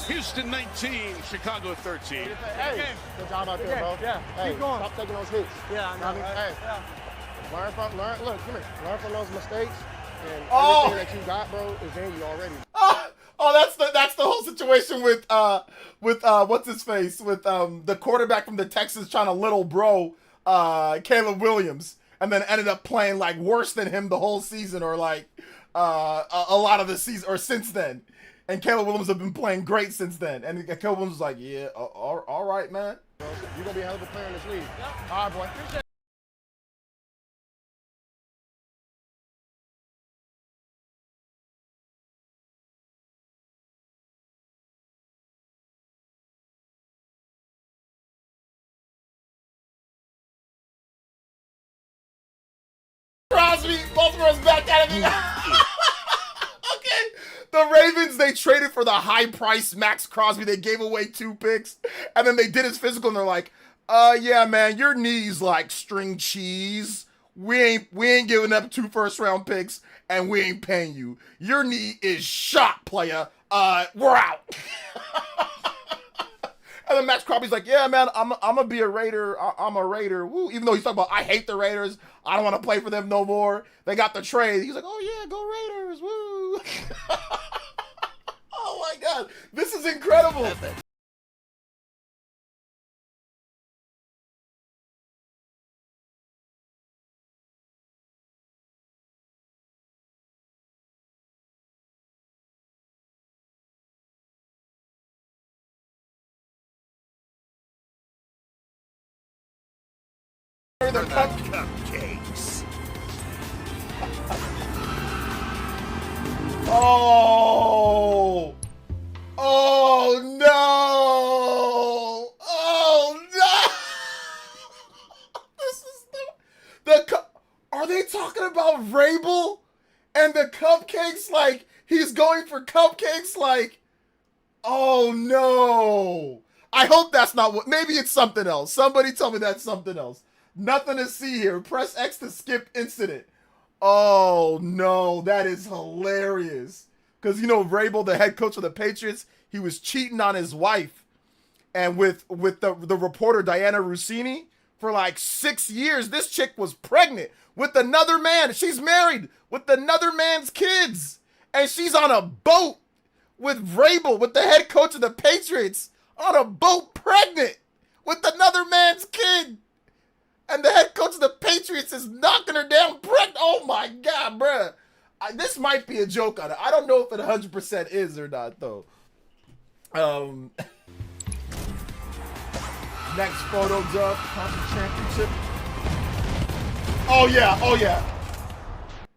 Houston 19, Chicago 13. Hey, good job out there, bro. Yeah, hey, keep going. Stop taking those hits. Yeah, I know. I mean, Right? hey, Yeah. learn, look, come here. Learn from those mistakes, and Oh. everything that you got, bro, is in you already. Oh, that's the whole situation with what's his face, with the quarterback from the Texans trying to little bro Caleb Williams, and then ended up playing like worse than him the whole season, or like a lot of the season, or since then. And Caleb Williams have been playing great since then. And Caleb Williams was like, yeah, all right, man. Bro, you're gonna be a hell of a player in this league. All right, boy. Crosby, Baltimore's back at it. Okay. The Ravens, they traded for the high price Max Crosby. They gave away 2 picks. And then they did his physical and they're like, yeah, man, your knee's like string cheese. We ain't giving up 2 first-round picks, and we ain't paying you. Your knee is shot, player. We're out. And then Max Crosby's like, yeah, man, I'm gonna be a Raider. I'm a Raider. Woo. Even though he's talking about, I hate the Raiders. I don't want to play for them no more. They got the trade. He's like, oh yeah, go Raiders. Woo. Oh my God, this is incredible. The Cupcakes. Oh! Oh no! Oh no! This is Are they talking about Vrabel and the cupcakes? Like he's going for cupcakes? Like, oh no! I hope that's not what. Maybe it's something else. Somebody tell me that's something else. Nothing to see here. Press X to skip incident. Oh, no. That is hilarious. Because, you know, Vrabel, the head coach of the Patriots, he was cheating on his wife. And with the reporter, Diana Rossini, for like 6 years, this chick was pregnant with another man. She's married with another man's kids. And she's on a boat with Vrabel, with the head coach of the Patriots, on a boat pregnant with another man's kid. And the head coach of the Patriots is knocking her down pregnant. Oh my God, bruh. This might be a joke on it. I don't know if it 100% is or not, though. Next photo's up. Conference championship. Oh yeah, oh yeah.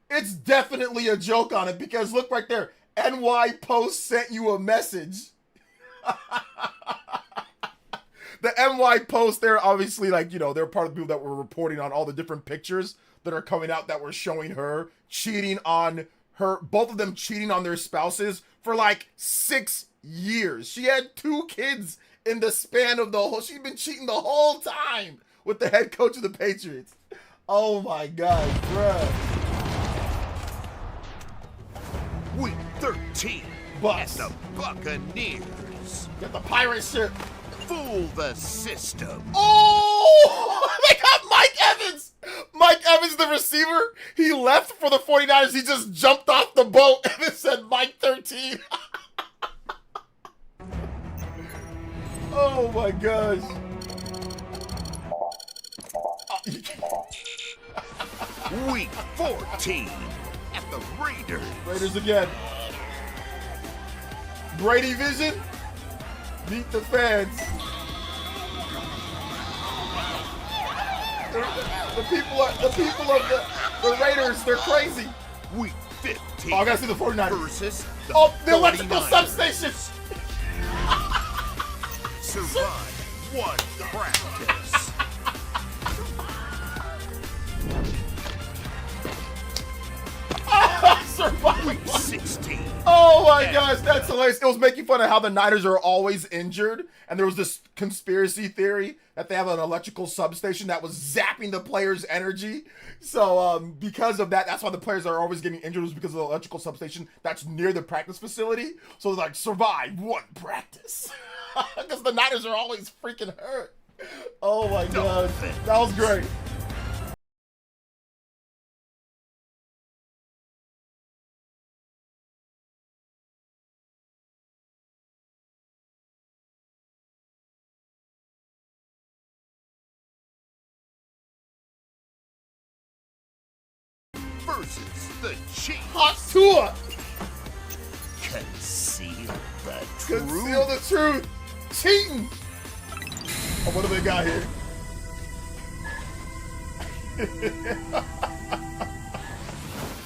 It's definitely a joke on it because look right there. NY Post sent you a message. The NY Post, they're obviously like, you know, they're part of the people that were reporting on all the different pictures that are coming out that were showing her cheating on her, both of them cheating on their spouses for like 6 years. She had 2 kids in the span of the whole, she's been cheating the whole time with the head coach of the Patriots. Oh my God, bruh. Week 13 Bucks. at the Buccaneers. Get the pirate ship. Fool the system. Oh, they got Mike Evans. Mike Evans, the receiver, he left for the 49ers. He just jumped off the boat and it said Mike 13. Oh my gosh. Week 14 at the Raiders. Raiders again. Brady Vision. Meet the fans. The people of the Raiders, they're crazy. Week 15. Oh, I gotta see the 49ers. Versus the The electrical 49ers. substation. Survive one practice. Survive. Week 16. Oh my gosh, that's hilarious. It was making fun of how the Niners are always injured, and there was this conspiracy theory that they have an electrical substation that was zapping the players' energy. So because of that, that's why the players are always getting injured, was because of the electrical substation that's near the practice facility. So they're like, survive one practice. Because the Niners are always freaking hurt. Oh my god, that was great. Versus the Chiefs. Hot tour. Conceal the Conceal truth. the truth. Cheating. Oh, what do they got here?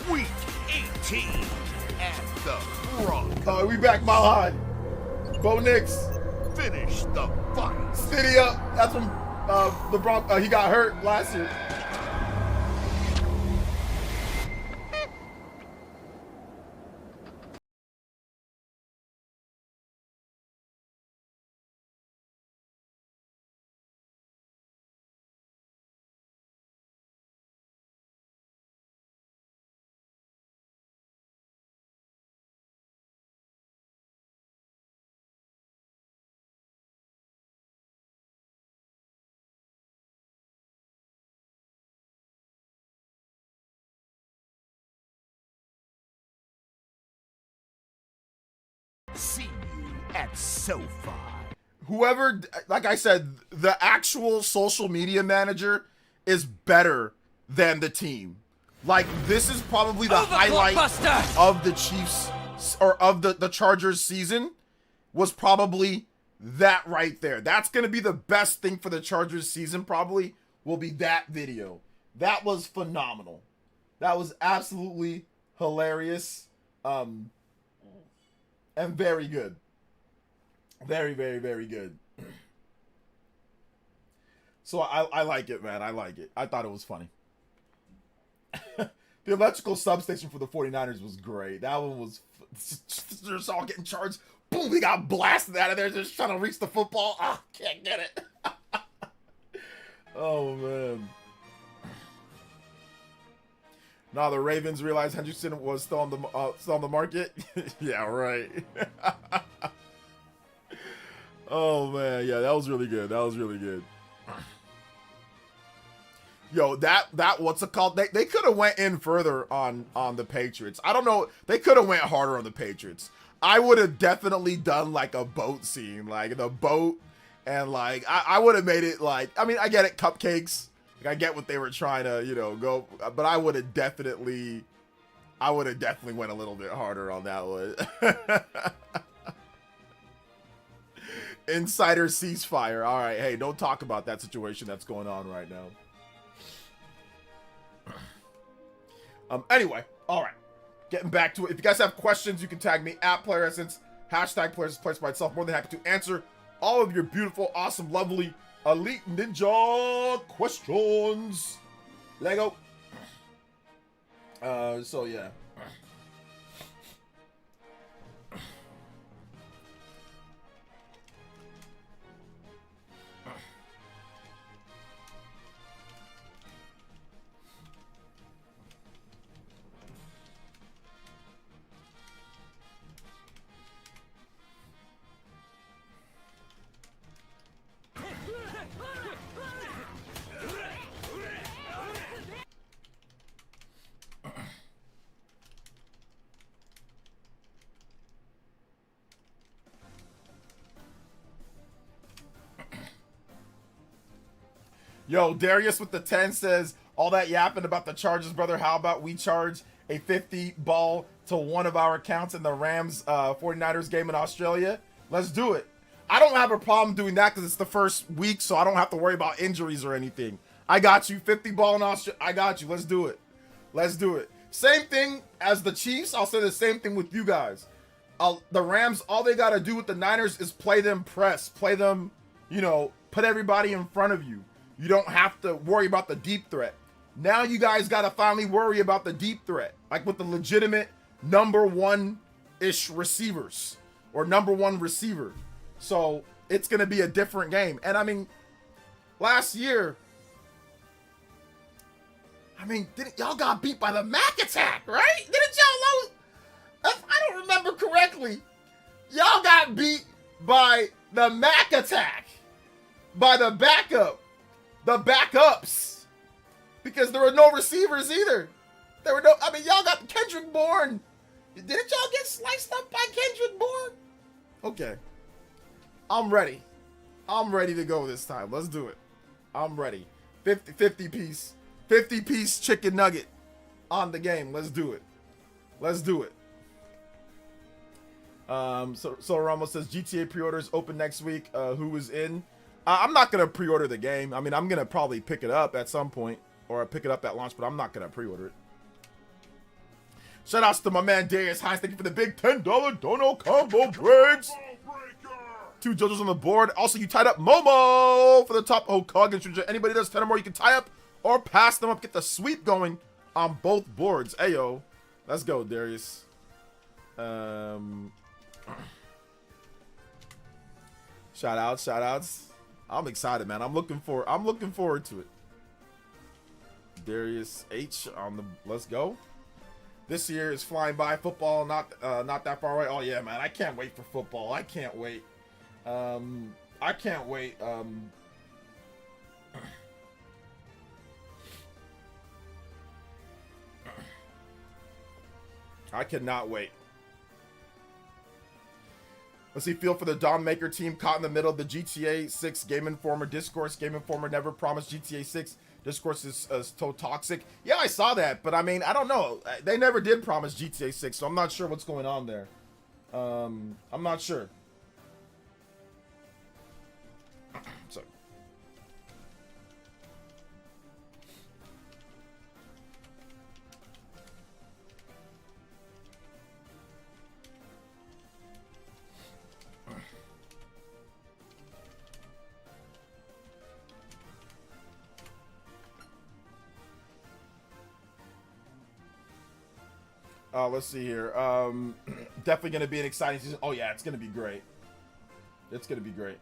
Week 18 at the Bronx. We back Mile High. Bo Nix. Finish the fight. City up. That's when the Bronx, he got hurt last year. See you at SoFi. Whoever, like I said, the actual social media manager is better than the team. Like, this is probably the highlight Buster! of the Chiefs, or of the Chargers season, was probably that right there. That's going to be the best thing for the Chargers season, probably, will be that video. That was phenomenal. That was absolutely hilarious. And very good. Very, very, very good. So I like it, man. I like it. I thought it was funny. The electrical substation for the 49ers was great. That one was... They're just all getting charged. Boom, they got blasted out of there just trying to reach the football. Ah, can't get it. Oh, man. Now the Ravens realized Hendrickson was still on the market. Yeah, right. Oh man, yeah, that was really good. That was really good. Yo, that what's it called? They could have went in further on the Patriots. I don't know. They could have went harder on the Patriots. I would have definitely done like a boat scene, like the boat, and like I would have made it like, I mean, I get it, cupcakes. Like, I get what they were trying to, go, but I would have definitely went a little bit harder on that one. Insider ceasefire. All right, hey, don't talk about that situation that's going on right now. Anyway, all right, getting back to it. If you guys have questions, you can tag me at PlayerEssence, #PlayerEssence by itself. More than happy to answer all of your beautiful, awesome, lovely, elite ninja questions. Lego. So yeah. Yo, Darius with the 10 says, all that yapping about the Chargers, brother. How about we charge a 50 ball to one of our accounts in the Rams 49ers game in Australia? Let's do it. I don't have a problem doing that because it's the first week, so I don't have to worry about injuries or anything. I got you. 50 ball in Australia. I got you. Let's do it. Let's do it. Same thing as the Chiefs. I'll say the same thing with you guys. The Rams, all they got to do with the Niners is play them press. Play them, put everybody in front of you. You don't have to worry about the deep threat. Now you guys got to finally worry about the deep threat. Like with the legitimate number one ish receivers or number one receiver. So it's going to be a different game. And I mean, last year, didn't y'all got beat by the Mac Attack, right? Didn't y'all lose? If I don't remember correctly, y'all got beat by the Mac Attack, by the backups, because there were no receivers either. Y'all got Kendrick Bourne. Didn't y'all get sliced up by Kendrick Bourne? Okay. I'm ready. I'm ready to go this time. Let's do it. I'm ready. 50 piece chicken nugget on the game. Let's do it. Let's do it. So Ramos says GTA pre-orders open next week. Who is in? I'm not gonna pre-order the game. I mean, I'm gonna probably pick it up at some point, or pick it up at launch, but I'm not gonna pre-order it. Shout outs to my man Darius Hines. Thank you for the big $10 dono combo breaks. 2 JoJo's on the board. Also, you tied up Momo for the top Hokage. Anybody does 10 or more, you can tie up or pass them up. Get the sweep going on both boards. Ayo, let's go, Darius. Shout outs. I'm excited, man. I'm looking forward to it. Darius H on the let's go. This year is flying by. Football not that far away. Oh yeah, man. I can't wait for football. I can't wait. I can't wait. I cannot wait. Let's see, feel for the Dawn Maker team caught in the middle of the GTA 6 Game Informer discourse. Game Informer never promised GTA 6. Discourse is so toxic. Yeah, I saw that, but I mean, I don't know. They never did promise GTA 6, so I'm not sure what's going on there. I'm not sure. So. Let's see here. Definitely going to be an exciting season. Oh, yeah, it's going to be great. It's going to be great.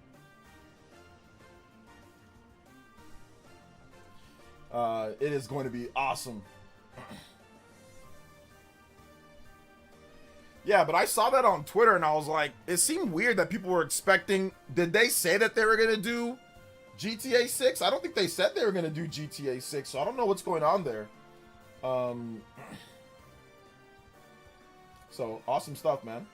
It is going to be awesome. Yeah, but I saw that on Twitter, and I was like, it seemed weird that people were expecting... Did they say that they were going to do GTA 6? I don't think they said they were going to do GTA 6, so I don't know what's going on there. So, awesome stuff, man.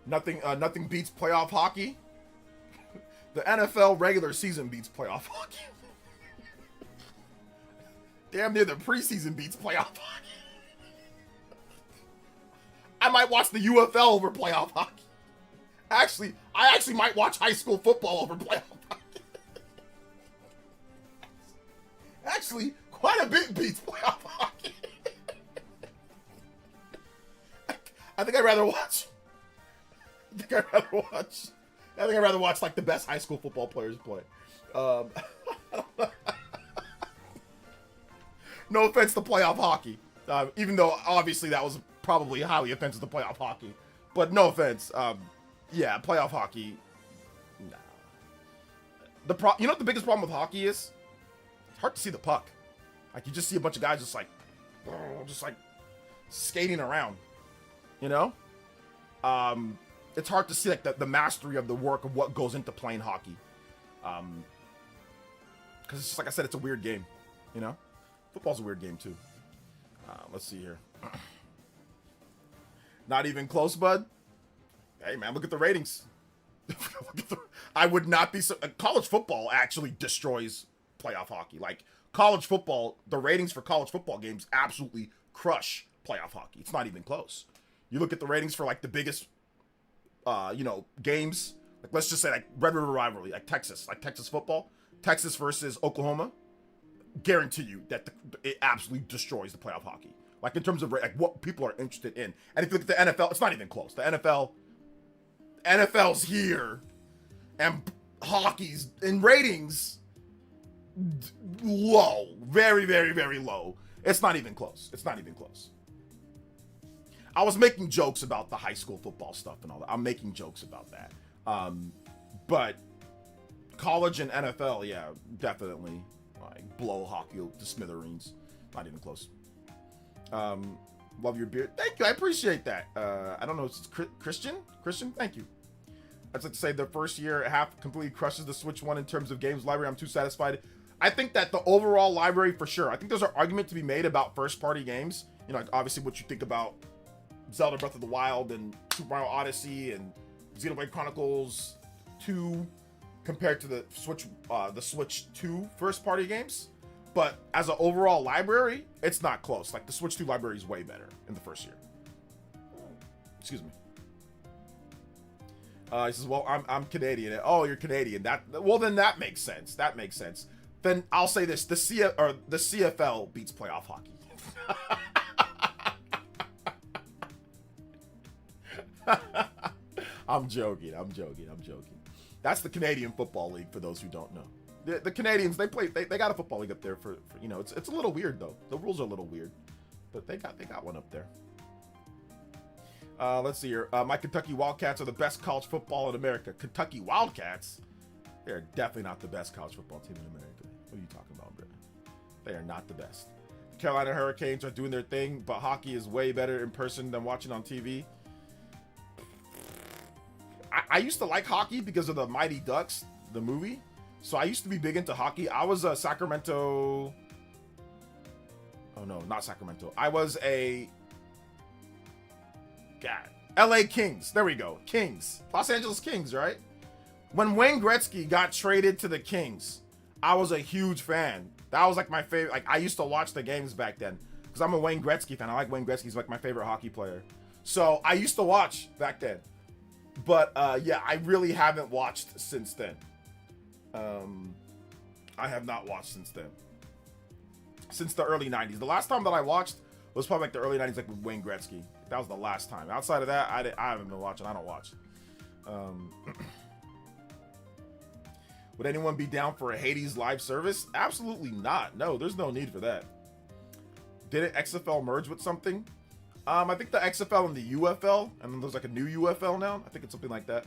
Nothing beats playoff hockey. The NFL regular season beats playoff hockey. Damn near the preseason beats playoff hockey. I might watch the UFL over playoff hockey. Actually, I actually might watch high school football over playoff hockey. Actually, quite a bit beats playoff hockey. I think I'd rather watch like the best high school football players play. No offense to playoff hockey, even though obviously that was probably highly offensive to playoff hockey. But no offense. Yeah, playoff hockey. Nah. You know what the biggest problem with hockey is? It's hard to see the puck. Like you just see a bunch of guys just like skating around. You know? It's hard to see like the mastery of the work of what goes into playing hockey. Because it's just like I said, it's a weird game. You know? Football's a weird game too. Let's see here. Not even close, bud. Hey, man, look at the ratings. I would not be... college football actually destroys playoff hockey. Like, college football, the ratings for college football games absolutely crush playoff hockey. It's not even close. You look at the ratings for, like, the biggest, games. Like, let's just say, like, Red River Rivalry, like Texas football. Texas versus Oklahoma. Guarantee you that it absolutely destroys the playoff hockey. Like in terms of like what people are interested in. And if you look at the NFL, it's not even close. The NFL's here, and hockey's in ratings low, very, very, very low. It's not even close. It's not even close. I was making jokes about the high school football stuff and all that. I'm making jokes about that. But college and NFL, yeah, definitely like blow hockey to smithereens. Not even close. Love your beard. Thank you. I appreciate that. I don't know. It's Christian. Thank you. I'd like to say the first year half completely crushes the Switch One in terms of games library. I'm too satisfied. I think that the overall library for sure. I think there's an argument to be made about first party games. You know, like obviously what you think about Zelda Breath of the Wild and Super Mario Odyssey and Xenoblade Chronicles 2 compared to the Switch 2 first party games. But as an overall library, it's not close. Like the Switch 2 library is way better in the first year. Excuse me. He says, "Well, I'm Canadian." Oh, you're Canadian. Then that makes sense. That makes sense. Then I'll say this: the CFL beats playoff hockey. I'm joking. That's the Canadian Football League for those who don't know. The Canadians, they got a football league up there for you know, it's a little weird though. The rules are a little weird, but they got one up there. Let's see here. My Kentucky Wildcats are the best college football in America. Kentucky Wildcats? They're definitely not the best college football team in America. What are you talking about, bro? They are not the best. The Carolina Hurricanes are doing their thing, but hockey is way better in person than watching on TV. I used to like hockey because of the Mighty Ducks, the movie. So I used to be big into hockey. I was a Sacramento. Oh no, not Sacramento. I was a LA Kings. There we go. Kings. Los Angeles Kings, right? When Wayne Gretzky got traded to the Kings, I was a huge fan. That was like my favorite. Like I used to watch the games back then because I'm a Wayne Gretzky fan. I like Wayne Gretzky. He's like my favorite hockey player. So I used to watch back then. But yeah, I really haven't watched since then. I have not watched since then. Since the early 90s. The last time that I watched was probably like the early 90s, like with Wayne Gretzky. That was the last time. Outside of that, I haven't been watching. I don't watch. Would anyone be down for a Hades live service? Absolutely not. No, there's no need for that. Didn't XFL merge with something? I think the XFL and the UFL, and then there's like a new UFL now. I think it's something like that.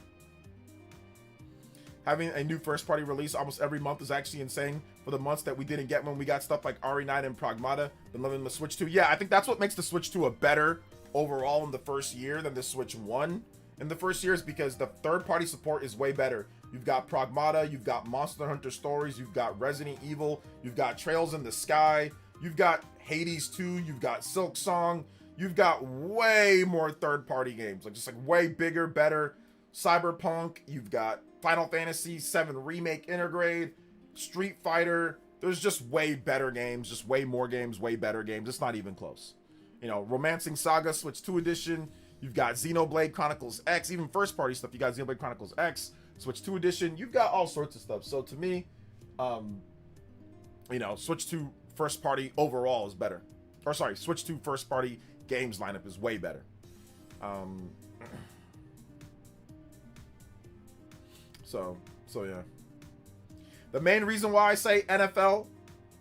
Having a new first-party release almost every month is actually insane. For the months that we didn't get when we got stuff like RE9 and Pragmata, been loving the Switch 2. Yeah, I think that's what makes the Switch 2 a better overall in the first year than the Switch 1 in the first year is because the third-party support is way better. You've got Pragmata, you've got Monster Hunter Stories, you've got Resident Evil, you've got Trails in the Sky, you've got Hades 2, you've got Silk Song, you've got way more third-party games, like just like way bigger, better. Cyberpunk, you've got Final Fantasy VII Remake Intergrade, Street Fighter. There's just way better games, just way more games, way better games. It's not even close. You know, Romancing Saga Switch 2 Edition. You've got Xenoblade Chronicles X, even first party stuff. You got Xenoblade Chronicles X, Switch 2 Edition. You've got all sorts of stuff. So to me, you know, Switch 2 first party overall is better. Or sorry, Switch 2 first party games lineup is way better. So yeah. The main reason why I say NFL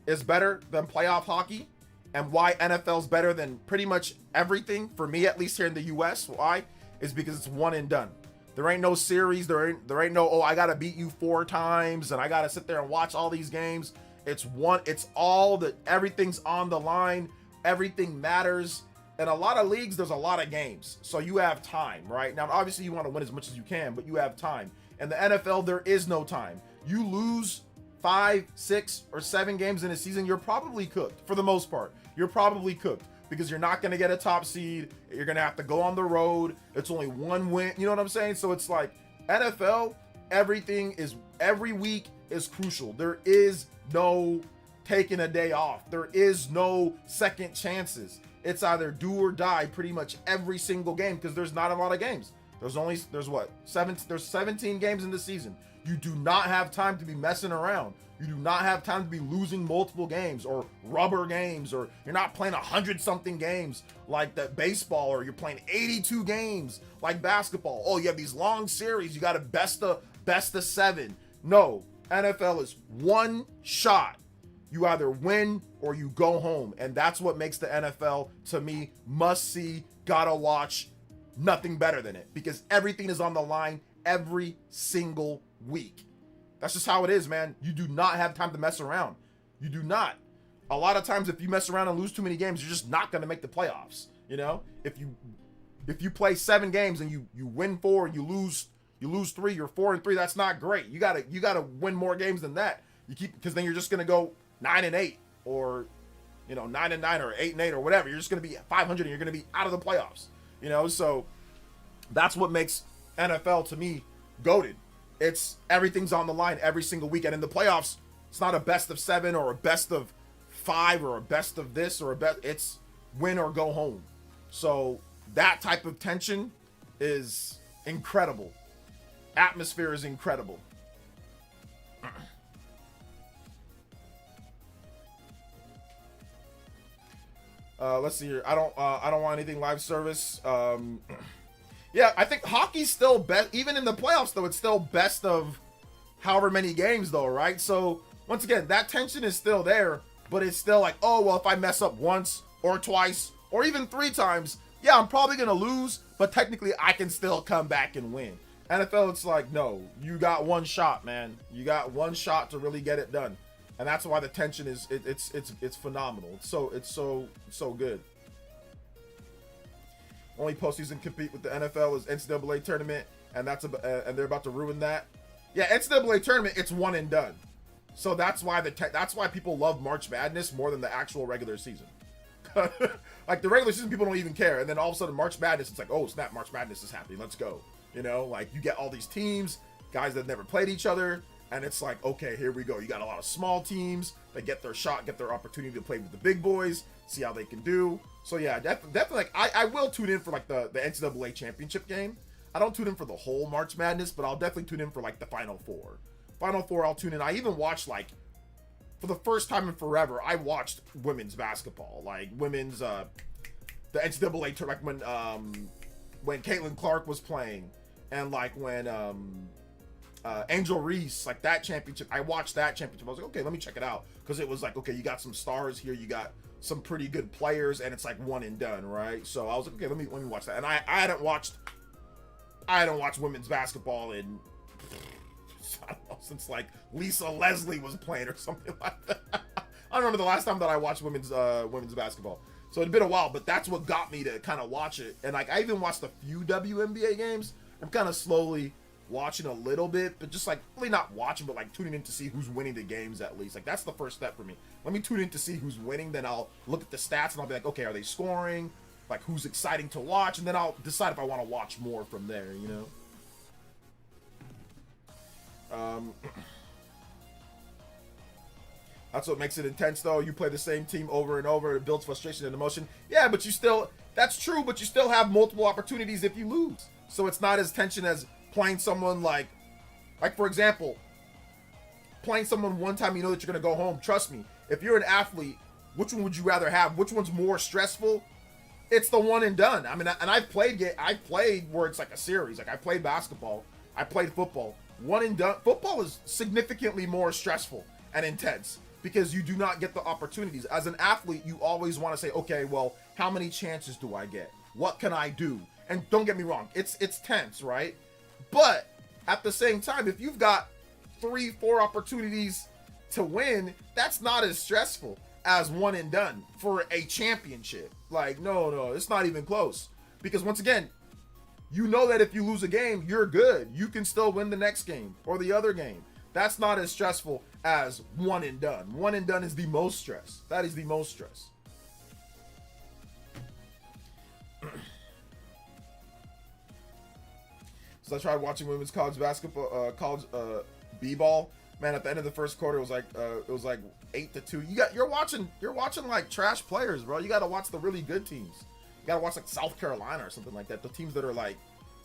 is better than playoff hockey and why NFL's better than pretty much everything, for me at least here in the US, why? Is because it's one and done. There ain't no series, there ain't no, oh, I gotta beat you 4 times and I gotta sit there and watch all these games. It's one, it's all that, everything's on the line, everything matters. In a lot of leagues, there's a lot of games. So you have time, right? Now, obviously you want to win as much as you can, but you have time. In the NFL, there is no time. You lose 5, 6, or 7 games in a season, you're probably cooked. For the most part, you're probably cooked because you're not going to get a top seed. You're going to have to go on the road. It's only one win. You know what I'm saying? So it's like NFL, every week is crucial. There is no taking a day off. There is no second chances. It's either do or die pretty much every single game because there's not a lot of games. There's what? There's 17 games in the season. You do not have time to be messing around. You do not have time to be losing multiple games or rubber games, or you're not playing 100-something games like that baseball, or you're playing 82 games like basketball. Oh, you have these long series. You got a best of 7. No, NFL is one shot. You either win or you go home, and that's what makes the NFL, to me, must see, gotta watch. Nothing better than it, because everything is on the line every single week. That's just how it is, man. You do not have time to mess around. You do not. A lot of times, if you mess around and lose too many games, you're just not going to make the playoffs. You know, if you play 7 games and you win 4 and you lose 3, you're 4-3. That's not great. You gotta win more games than that. Because then you're just going to go 9-8, or 9-9, or 8-8, or whatever. You're just going to be 500 and you're going to be out of the playoffs. So that's what makes NFL, to me, goated. It's everything's on the line every single week. And in the playoffs, it's not a best of 7 or a best of 5 or a best of this or it's win or go home. So that type of tension is incredible. Atmosphere is incredible. Let's see here. I don't want anything live service. Yeah, I think hockey's still best, even in the playoffs, though. It's still best of however many games, though, right? So once again, that tension is still there, but it's still like, oh, well, if I mess up once or twice or even 3 times, yeah, I'm probably gonna lose, but technically I can still come back and win. NFL, it's like, no, you got one shot, man. You got one shot to really get it done. And that's why the tension is it's phenomenal. It's so good. Only postseason compete with the NFL is NCAA tournament, and and they're about to ruin that. Yeah, NCAA tournament, it's one and done. So that's why that's why people love March Madness more than the actual regular season. Like the regular season, people don't even care, and then all of a sudden March Madness, it's like, oh snap, March Madness is happening. Let's go. Like you get all these teams, guys that never played each other. And it's like, okay, here we go. You got a lot of small teams that get their shot, get their opportunity to play with the big boys, see how they can do. So yeah, definitely. Like I will tune in for like the NCAA championship game. I don't tune in for the whole March Madness, but I'll definitely tune in for like the Final Four. Final Four, I'll tune in. I even watched, like, for the first time in forever, I watched women's basketball, like women's the NCAA like when Caitlin Clark was playing, and like when Angel Reese, like that championship. I watched that championship. I was like, okay, let me check it out, because it was like, okay, you got some stars here, you got some pretty good players, and it's like one and done, right? So I was like, okay, let me watch that. And I hadn't watched women's basketball in, I don't know, since like Lisa Leslie was playing or something like that. I don't remember the last time that I watched women's basketball. So it'd been a while, but that's what got me to kind of watch it. And like I even watched a few WNBA games. I'm kind of slowly watching a little bit, but just like really not watching, but like tuning in to see who's winning the games at least. Like that's the first step for me. Let me tune in to see who's winning, then I'll look at the stats and I'll be like, okay, are they scoring? Like who's exciting to watch? And then I'll decide if I want to watch more from there, That's what makes it intense, though. You play the same team over and over. It builds frustration and emotion. Yeah, but that's true, but you still have multiple opportunities if you lose. So it's not as tension as playing someone like for example, playing someone one time you know that you're going to go home. Trust me, if you're an athlete, which one would you rather have? Which one's more stressful? It's the one and done. I mean, and I've played where it's like a series. Like I played basketball. I played football. One and done. Football is significantly more stressful and intense, because you do not get the opportunities. As an athlete, you always want to say, okay, well, how many chances do I get? What can I do? And don't get me wrong, it's tense, right? But at the same time, if you've got 3-4 opportunities to win, that's not as stressful as one and done for a championship. Like, no, it's not even close. Because once again, you know that if you lose a game, you're good. You can still win the next game or the other game. That's not as stressful as one and done. One and done is the most stress. That is the most stress. So I tried watching women's college basketball, b-ball. Man, at the end of the first quarter, it was like 8-2. You're watching like trash players, bro. You got to watch the really good teams. You got to watch like South Carolina or something like that. The teams that are like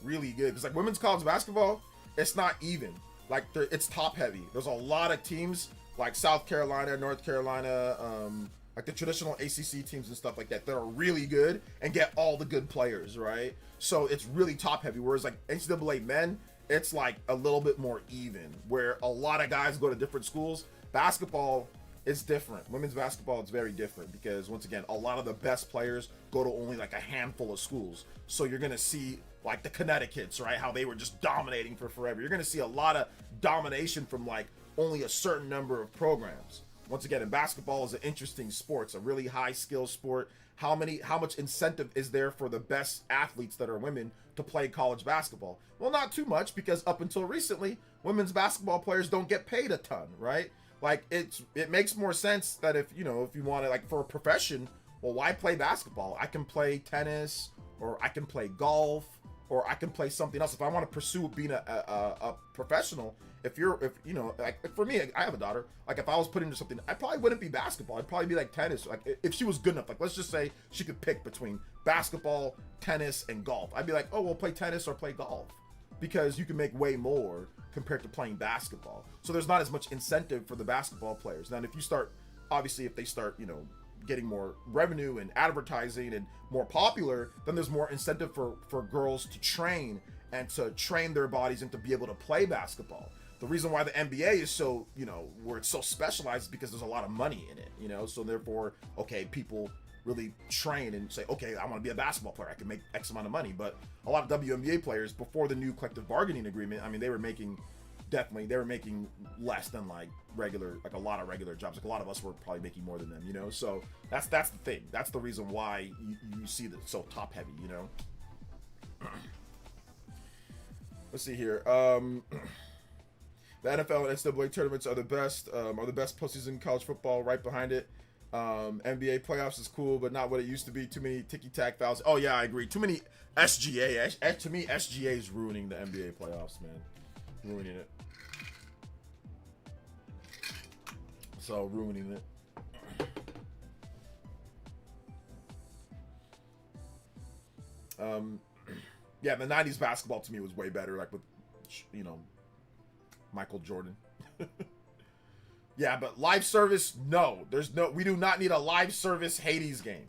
really good. Because like women's college basketball, it's not even. Like it's top heavy. There's a lot of teams like South Carolina, North Carolina, like the traditional ACC teams and stuff like that that are really good and get all the good players, right? So it's really top heavy. Whereas like NCAA men, it's like a little bit more even, where a lot of guys go to different schools. Basketball is different. Women's basketball is very different because once again, a lot of the best players go to only like a handful of schools. So you're gonna see like the Connecticut's, right? How they were just dominating for forever. You're gonna see a lot of domination from like only a certain number of programs. Once again, in basketball is an interesting sport. It's a really high skill sport. How much incentive is there for the best athletes that are women to play college basketball? Well, not too much, because up until recently, women's basketball players don't get paid a ton, right? Like it makes more sense that if you want to, like, for a profession, well, why play basketball? I can play tennis, or I can play golf, or I can play something else. If I want to pursue being a professional, if like for me, I have a daughter. Like if I was put into something, I probably wouldn't be basketball. I'd probably be like tennis. Like if she was good enough, like let's just say she could pick between basketball, tennis, and golf. I'd be like, oh, well, play tennis or play golf, because you can make way more compared to playing basketball. So there's not as much incentive for the basketball players. Now, if you start, obviously, if they start, getting more revenue and advertising and more popular, then there's more incentive for girls to train and to train their bodies and to be able to play basketball. The reason why the NBA is so, where it's so specialized is because there's a lot of money in it, so therefore, okay, people really train and say, okay, I want to be a basketball player, I can make X amount of money. But a lot of WNBA players, before the new collective bargaining agreement, I mean, they were making less than like a lot of regular jobs. Like a lot of us were probably making more than them, so that's the thing. That's the reason why you see that it's so top heavy, Let's see here. The NFL and NCAA tournaments are the best postseason college football, right behind it. NBA playoffs is cool, but not what it used to be. Too many ticky-tack fouls. Oh yeah, I agree. Too many SGA. To me, SGA is ruining the NBA playoffs, man. Ruining it. So ruining it. Yeah, the 90s basketball to me was way better, like with Michael Jordan. Yeah, but live service, no. We do not need a live service Hades game.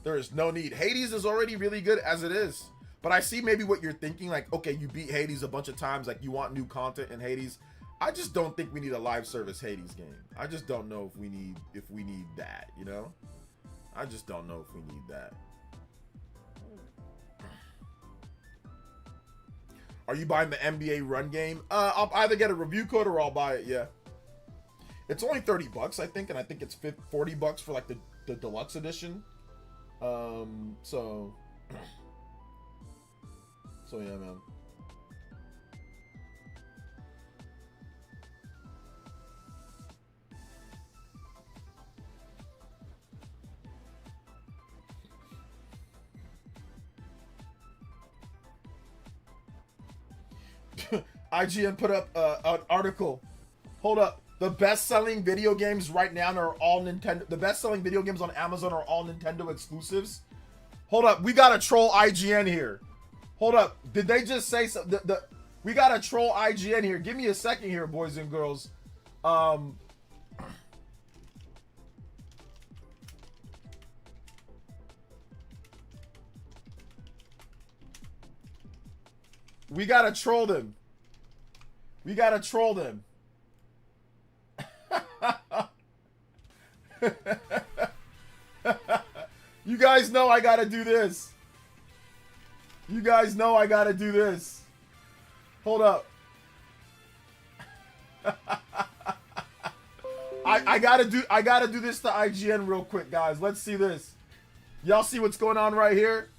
There is no need. Hades is already really good as it is. But I see maybe what you're thinking, like, okay, you beat Hades a bunch of times, like you want new content in Hades. I just don't think we need a live service Hades game. I just don't know if we need that, I just don't know if we need that. Are you buying the NBA run game? I'll either get a review code or I'll buy it, yeah. It's only $30, I think, and I think it's $40 for like the deluxe edition. So yeah, man. IGN put up an article. Hold up. The best-selling video games right now are all Nintendo. The best-selling video games on Amazon are all Nintendo exclusives. Hold up. We got to troll IGN here. Hold up. Did they just say something? We got to troll IGN here. Give me a second here, boys and girls. We got to troll them. We got to troll them. You guys know I gotta do this. You guys know I gotta do this. Hold up. I gotta do this to IGN real quick, guys. Let's see this. Y'all see what's going on right here?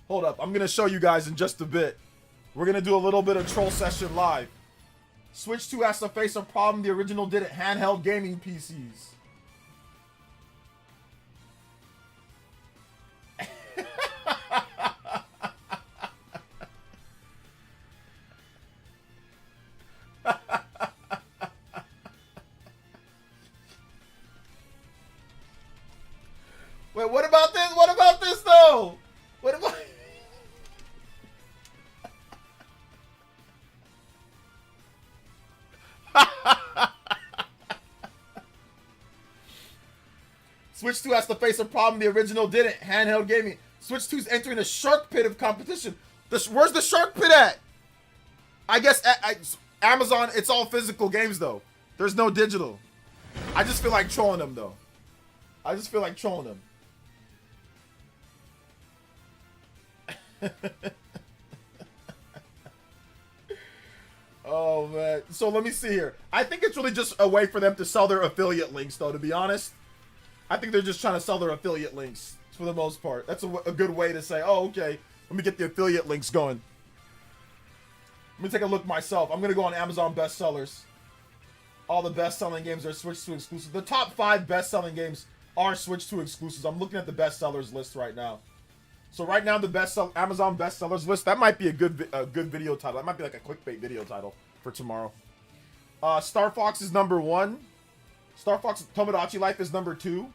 Hold up. I'm gonna show you guys in just a bit. We're gonna do a little bit of troll session live. Switch 2 has to face a problem the original did at handheld gaming PCs. Wait, what about this? What about this though? What about Switch 2 has to face a problem the original didn't. Handheld gaming. Switch 2's entering a shark pit of competition. Where's the shark pit at? I guess Amazon, it's all physical games, though. There's no digital. I just feel like trolling them, though. I just feel like trolling them. Oh, man. So let me see here. I think it's really just a way for them to sell their affiliate links, though, to be honest. I think they're just trying to sell their affiliate links for the most part. That's a good way to say, oh, okay, let me get the affiliate links going. Let me take a look myself. I'm going to go on Amazon bestsellers. All the best-selling games are Switch 2 exclusives. The top 5 best-selling games are Switch 2 exclusives. I'm looking at the bestsellers list right now. So right now, the Amazon bestsellers list, that might be a good video title. That might be like a clickbait video title for tomorrow. Star Fox is number 1. Star Fox Tomodachi Life is number 2.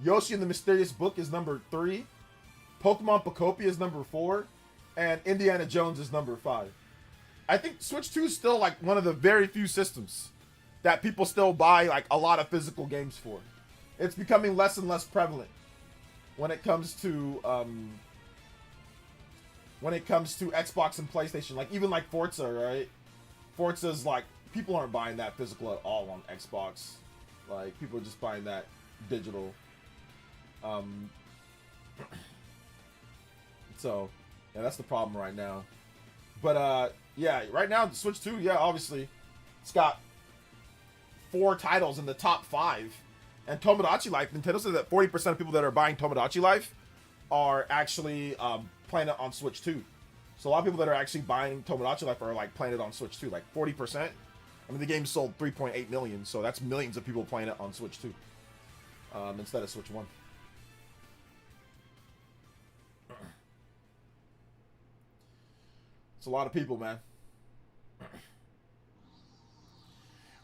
Yoshi and the Mysterious Book is number 3. Pokemon Pocopia is number 4. And Indiana Jones is number 5. I think Switch 2 is still like one of the very few systems that people still buy like a lot of physical games for. It's becoming less and less prevalent when it comes to Xbox and PlayStation. Like even like Forza, right? Forza's like people aren't buying that physical at all on Xbox. Like people are just buying that digital. So yeah, that's the problem right now. But yeah, right now the Switch 2, yeah, obviously it's got 4 titles in the top 5. And Tomodachi Life, Nintendo said that 40% of people that are buying Tomodachi Life are actually playing it on Switch 2. So a lot of people that are actually buying Tomodachi Life are like playing it on Switch 2, like 40%. I mean, the game sold 3.8 million, so that's millions of people playing it on Switch 2 instead of Switch 1. It's a lot of people, man.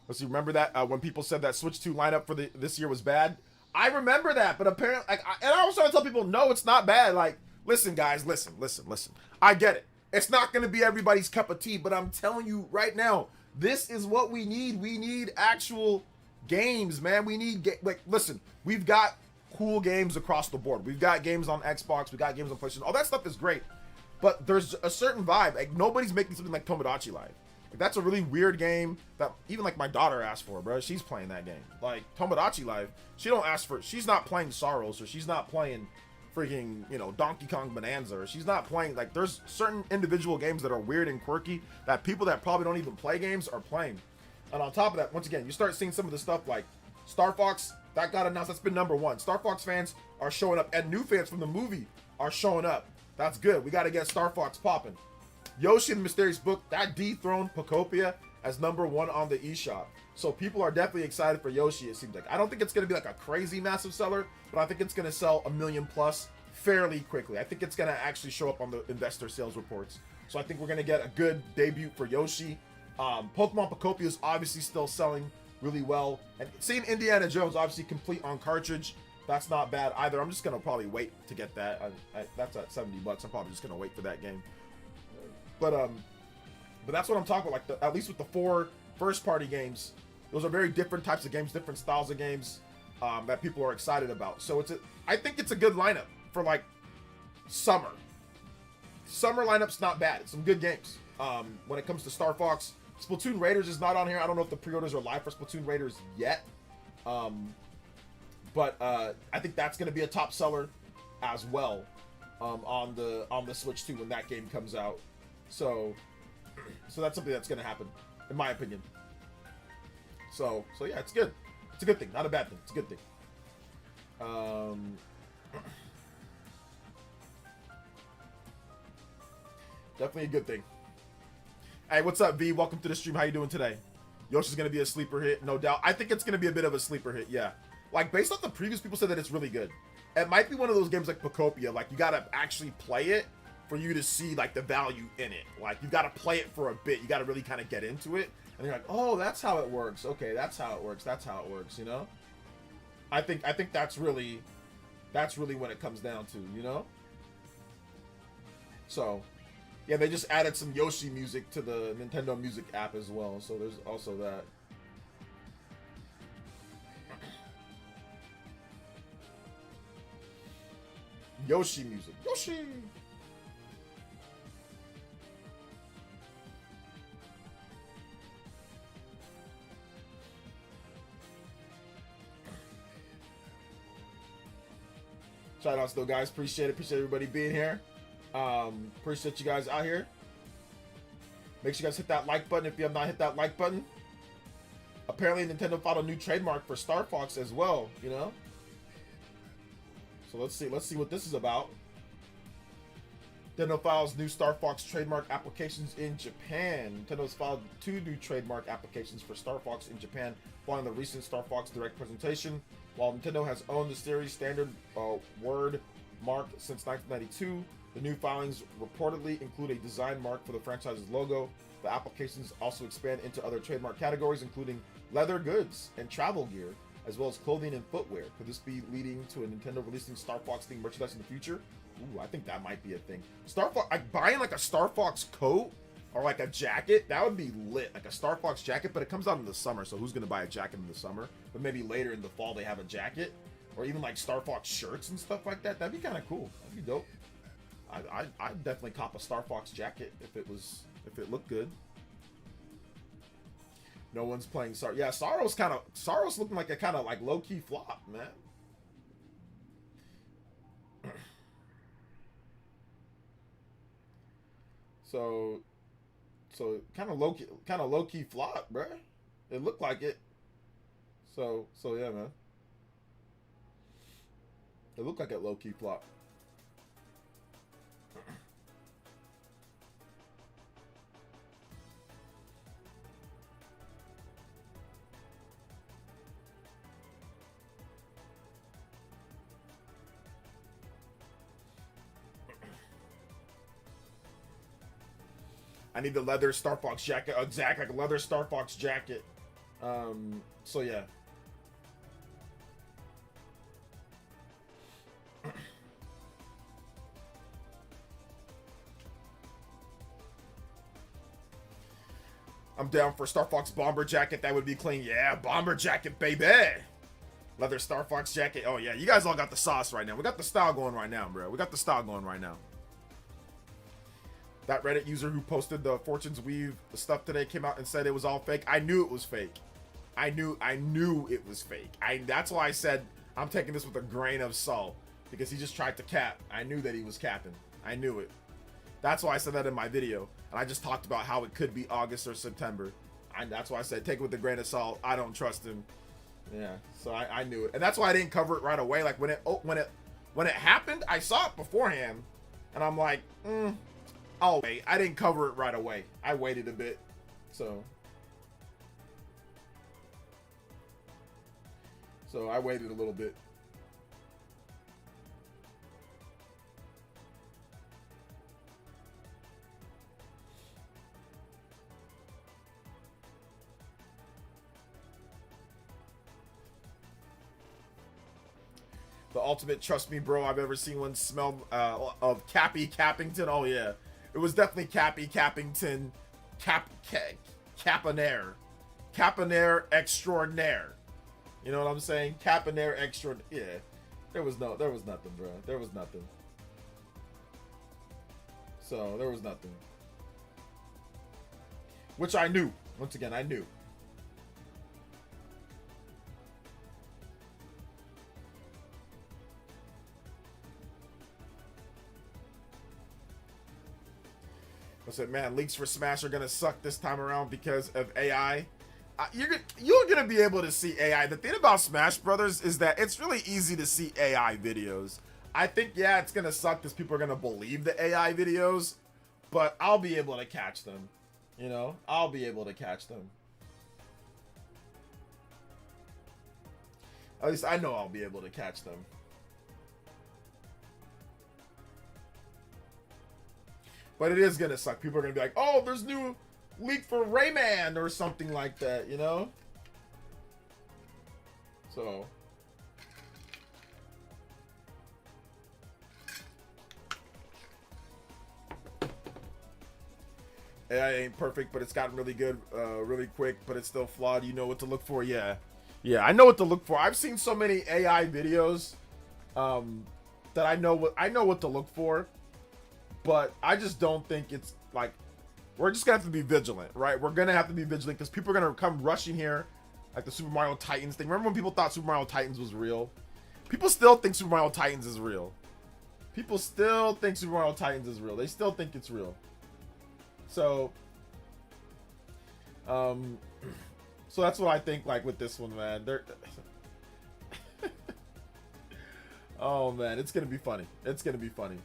Let's see, remember that when people said that Switch 2 lineup for this year was bad? I remember that, but apparently, like, and I was trying to tell people, no, it's not bad. Like, listen, guys, listen. I get it. It's not going to be everybody's cup of tea, but I'm telling you right now, this is what we need. We need actual games, man. We need, like, listen, we've got cool games across the board. We've got games on Xbox. We got games on PlayStation. All that stuff is great, but there's a certain vibe. Like, nobody's making something like Tomodachi Life. Like, that's a really weird game that even like my daughter asked for, bro. She's playing that game. Like Tomodachi Life, she don't ask for. She's not playing Sorrows, or she's not playing freaking, you know, Donkey Kong Bonanza, or she's not playing, like, there's certain individual games that are weird and quirky that people that probably don't even play games are playing. And on top of that, once again, you start seeing some of the stuff like Star Fox that got announced. That's been number 1. Star Fox fans are showing up, and new fans from the movie are showing up. That's good. We got to get Star Fox popping. Yoshi and the Mysterious Book, that dethroned Pocopia as number 1 on the eShop. So people are definitely excited for Yoshi, it seems like. I don't think it's going to be like a crazy massive seller, but I think it's going to sell 1 million plus fairly quickly. I think it's going to actually show up on the investor sales reports. So I think we're going to get a good debut for Yoshi. Pokemon Pocopia is obviously still selling really well. And seeing Indiana Jones obviously complete on cartridge, that's not bad either. I'm just going to probably wait to get that. That's at $70. I'm probably just going to wait for that game. But that's what I'm talking about. Like, at least with the 4 first-party games, those are very different types of games, different styles of games that people are excited about. So I think it's a good lineup for like summer. Summer lineup's not bad. It's some good games. When it comes to Star Fox, Splatoon Raiders is not on here. I don't know if the pre-orders are live for Splatoon Raiders yet. But I think that's going to be a top seller as well on the Switch 2 when that game comes out. So that's something that's going to happen, in my opinion. So yeah, it's good. It's a good thing, not a bad thing. It's a good thing. Definitely a good thing. Hey, what's up, V? Welcome to the stream. How you doing today? Yoshi's going to be a sleeper hit, no doubt. I think it's going to be a bit of a sleeper hit, yeah. Like, based off the previews, people said that it's really good. It might be one of those games like Pocopia. Like, you got to actually play it for you to see, like, the value in it. Like, you got to play it for a bit. You got to really kind of get into it. And you're like, oh, that's how it works. Okay, that's how it works. That's how it works, you know? I think that's really what it comes down to, you know? So, yeah, they just added some Yoshi music to the Nintendo Music app as well. So there's also that. Yoshi music. Yoshi! Shout outs though, guys. Appreciate it. Appreciate everybody being here. Appreciate you guys out here. Make sure you guys hit that like button if you have not hit that like button. Apparently, Nintendo filed a new trademark for Star Fox as well, you know? So let's see what this is about. Nintendo files new Star Fox trademark applications in Japan. Nintendo's filed 2 new trademark applications for Star Fox in Japan following the recent Star Fox Direct presentation. While Nintendo has owned the series standard word mark since 1992, the new filings reportedly include a design mark for the franchise's logo. The applications also expand into other trademark categories, including leather goods and travel gear, as well as clothing and footwear. Could this be leading to a Nintendo releasing Star Fox themed merchandise in the future? Ooh, I think that might be a thing. Star Fox, like buying like a Star Fox coat or like a jacket, that would be lit. Like a Star Fox jacket, but it comes out in the summer, so who's gonna buy a jacket in the summer? But maybe later in the fall they have a jacket, or even like Star Fox shirts and stuff like that. That'd be kind of cool. That'd be dope. I'd definitely cop a Star Fox jacket if it looked good. No one's playing Star. Yeah, Sorrow's looking like a kind of like low key flop, man. So kind of low key flop, bruh. It looked like it. So yeah, man. It looked like a low key flop. I need the leather Star Fox jacket. Exactly, like a leather Star Fox jacket. So yeah. I'm down for Star Fox bomber jacket. That would be clean. Yeah, bomber jacket, baby. Leather Star Fox jacket. Oh yeah, you guys all got the sauce right now. We got the style going right now, bro. We got the style going right now. That Reddit user who posted the Fortune's Weave stuff today came out and said it was all fake. I knew it was fake. I knew it was fake. That's why I said I'm taking this with a grain of salt, because he just tried to cap. I knew that he was capping. I knew it. That's why I said that in my video. And I just talked about how it could be August or September. That's why I said take it with a grain of salt. I don't trust him. Yeah, so I knew it. And that's why I didn't cover it right away. Like when it happened, I saw it beforehand. And I'm like, oh wait, I didn't cover it right away. I waited a bit. So I waited a little bit. The ultimate trust me bro I've ever seen one smell of Cappy Cappington. Oh yeah. It was definitely Cappy Cappington, Capanair extraordinaire. You know what I'm saying? Capanair extraordinaire. Yeah, there was nothing, bro. There was nothing. So there was nothing. Which I knew. Once again, I knew. I said, man, leaks for Smash are gonna suck this time around because of AI. You're gonna be able to see AI. The thing about Smash Brothers is that it's really easy to see AI videos. I think, yeah, it's gonna suck because people are gonna believe the AI videos, but I'll be able to catch them. You know, I'll be able to catch them. At least I know I'll be able to catch them. But it is gonna suck. People are gonna be like, oh, there's new leak for Rayman or something like that, you know? So AI ain't perfect, but it's gotten really good really quick, but it's still flawed. You know what to look for. Yeah, I know what to look for. I've seen so many AI videos that I know what to look for, but I just don't think it's like, we're just gonna have to be vigilant, right? We're gonna have to be vigilant because people are gonna come rushing here, like the Super Mario Titans thing. Remember when people thought Super Mario Titans was real? People still think Super Mario Titans is real. People still think Super Mario Titans is real. They still think it's real. So, so that's what I think, like, with this one, man. They're oh man, it's gonna be funny. It's gonna be funny.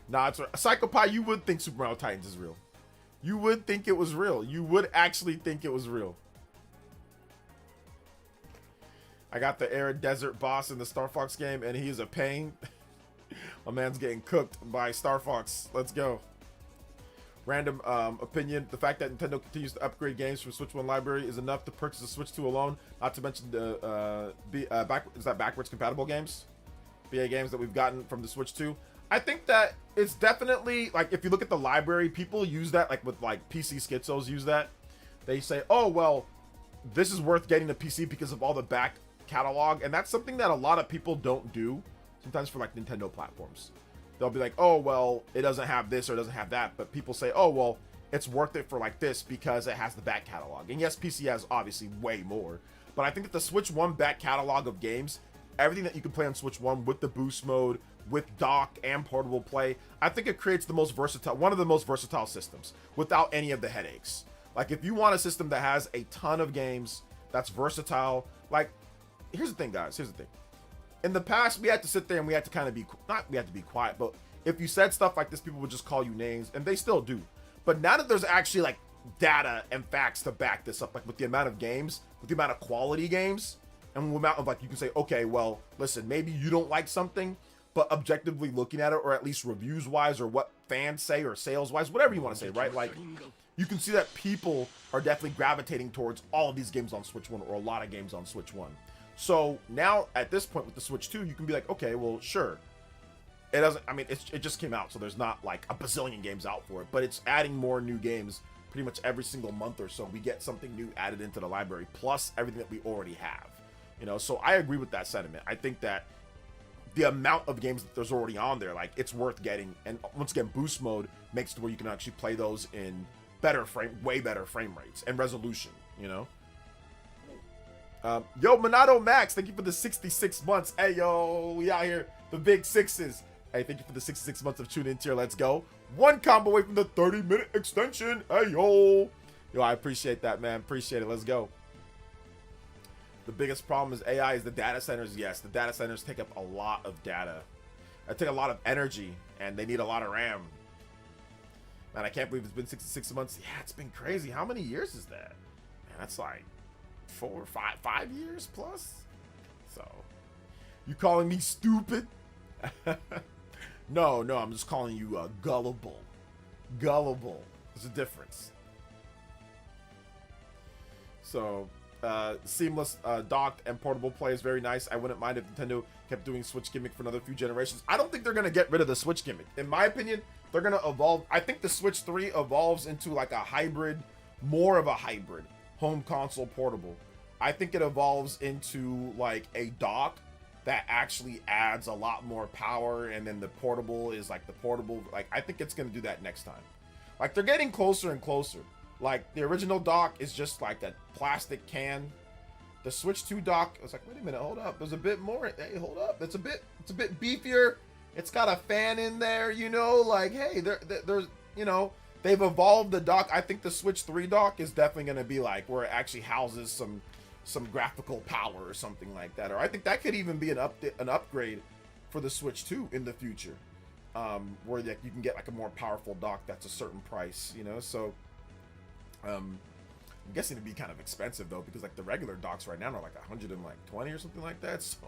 Nah, it's right. Psychopie, you would think Super Mario Titans is real. You would think it was real. You would actually think it was real. I got the Arid Desert boss in the Star Fox game, and he is a pain. My man's getting cooked by Star Fox. Let's go. Random opinion: the fact that Nintendo continues to upgrade games from Switch 1 library is enough to purchase a Switch 2 alone. Not to mention the backwards compatible games, BA games that we've gotten from the Switch 2. I think that it's definitely, like, if you look at the library, people use that, like with like PC schizos use that. They say, oh well, this is worth getting a PC because of all the back catalog, and that's something that a lot of people don't do sometimes for like Nintendo platforms. They'll be like, oh well, it doesn't have this or it doesn't have that, but people say, oh well, it's worth it for like this because it has the back catalog. And yes, PC has obviously way more, but I think that the Switch 1 back catalog of games, everything that you can play on Switch 1 with the boost mode, with dock and portable play, I think it creates the most versatile, one of the most versatile systems without any of the headaches. Like, if you want a system that has a ton of games, that's versatile, like, here's the thing, guys, here's the thing. In the past, we had to sit there and we had to kind of be, not we had to be quiet, but if you said stuff like this, people would just call you names, and they still do. But now that there's actually, like, data and facts to back this up, like with the amount of games, with the amount of quality games, and the amount of, like, you can say, okay, well, listen, maybe you don't like something, but objectively looking at it, or at least reviews-wise, or what fans say, or sales-wise, whatever you want to say, right? Like, you can see that people are definitely gravitating towards all of these games on Switch 1, or a lot of games on Switch 1. So now, at this point with the Switch 2, you can be like, okay, well, sure. It doesn't, I mean, it just came out, so there's not like a bazillion games out for it, but it's adding more new games pretty much every single month or so. We get something new added into the library, plus everything that we already have. You know, so I agree with that sentiment. I think that the amount of games that there's already on there, like, it's worth getting. And once again, boost mode makes it where you can actually play those in way better frame rates and resolution, you know? Yo, Monado Max, thank you for the 66 months. Hey, yo, we out here, the big sixes. Hey, thank you for the 66 months of tuning in here. Let's go. One combo away from the 30-minute extension. Hey, yo. Yo, I appreciate that, man. Appreciate it. Let's go. The biggest problem is AI is the data centers. Yes, the data centers take up a lot of data. They take a lot of energy, and they need a lot of RAM. Man, I can't believe it's been 66 months. Yeah, it's been crazy. How many years is that? Man, that's like 5 years plus. So, you calling me stupid? No, I'm just calling you gullible. Gullible. There's a difference. So, seamless docked and portable play is very nice. I wouldn't mind if Nintendo kept doing Switch gimmick for another few generations. I don't think they're going to get rid of the Switch gimmick. In my opinion, they're going to evolve. I think the Switch 3 evolves into like a hybrid, more of a hybrid, home console portable. I think it evolves into like a dock that actually adds a lot more power, and then the portable is like the portable. Like, I think it's going to do that next time. Like, they're getting closer and closer. Like, the original dock is just like a plastic can. The Switch 2 dock, I was like, wait a minute, hold up. There's a bit more. Hey, hold up. It's a bit beefier. It's got a fan in there, you know, like, hey, there's, you know, they've evolved the dock. I think the Switch 3 dock is definitely going to be like where it actually houses some graphical power or something like that. Or I think that could even be an upgrade for the Switch 2 in the future, where like you can get like a more powerful dock that's a certain price, you know. So I'm guessing it'd be kind of expensive though, because like the regular docks right now are like 120 or something like that. So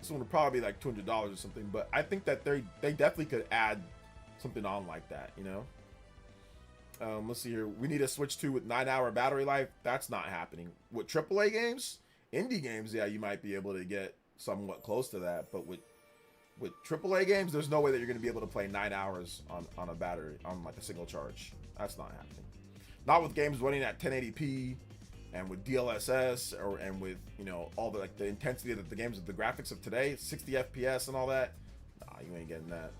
this one would probably be like $200 or something. But I think that they definitely could add something on like that, you know. Let's see here. We need a Switch 2 with 9-hour battery life. That's not happening. With AAA games, indie games, yeah, you might be able to get somewhat close to that. But with AAA games, there's no way that you're going to be able to play 9 hours on a battery, on like a single charge. That's not happening. Not with games running at 1080p and with DLSS and with, you know, all the like the intensity of the games, of the graphics of today, 60 FPS and all that, nah, you ain't getting that.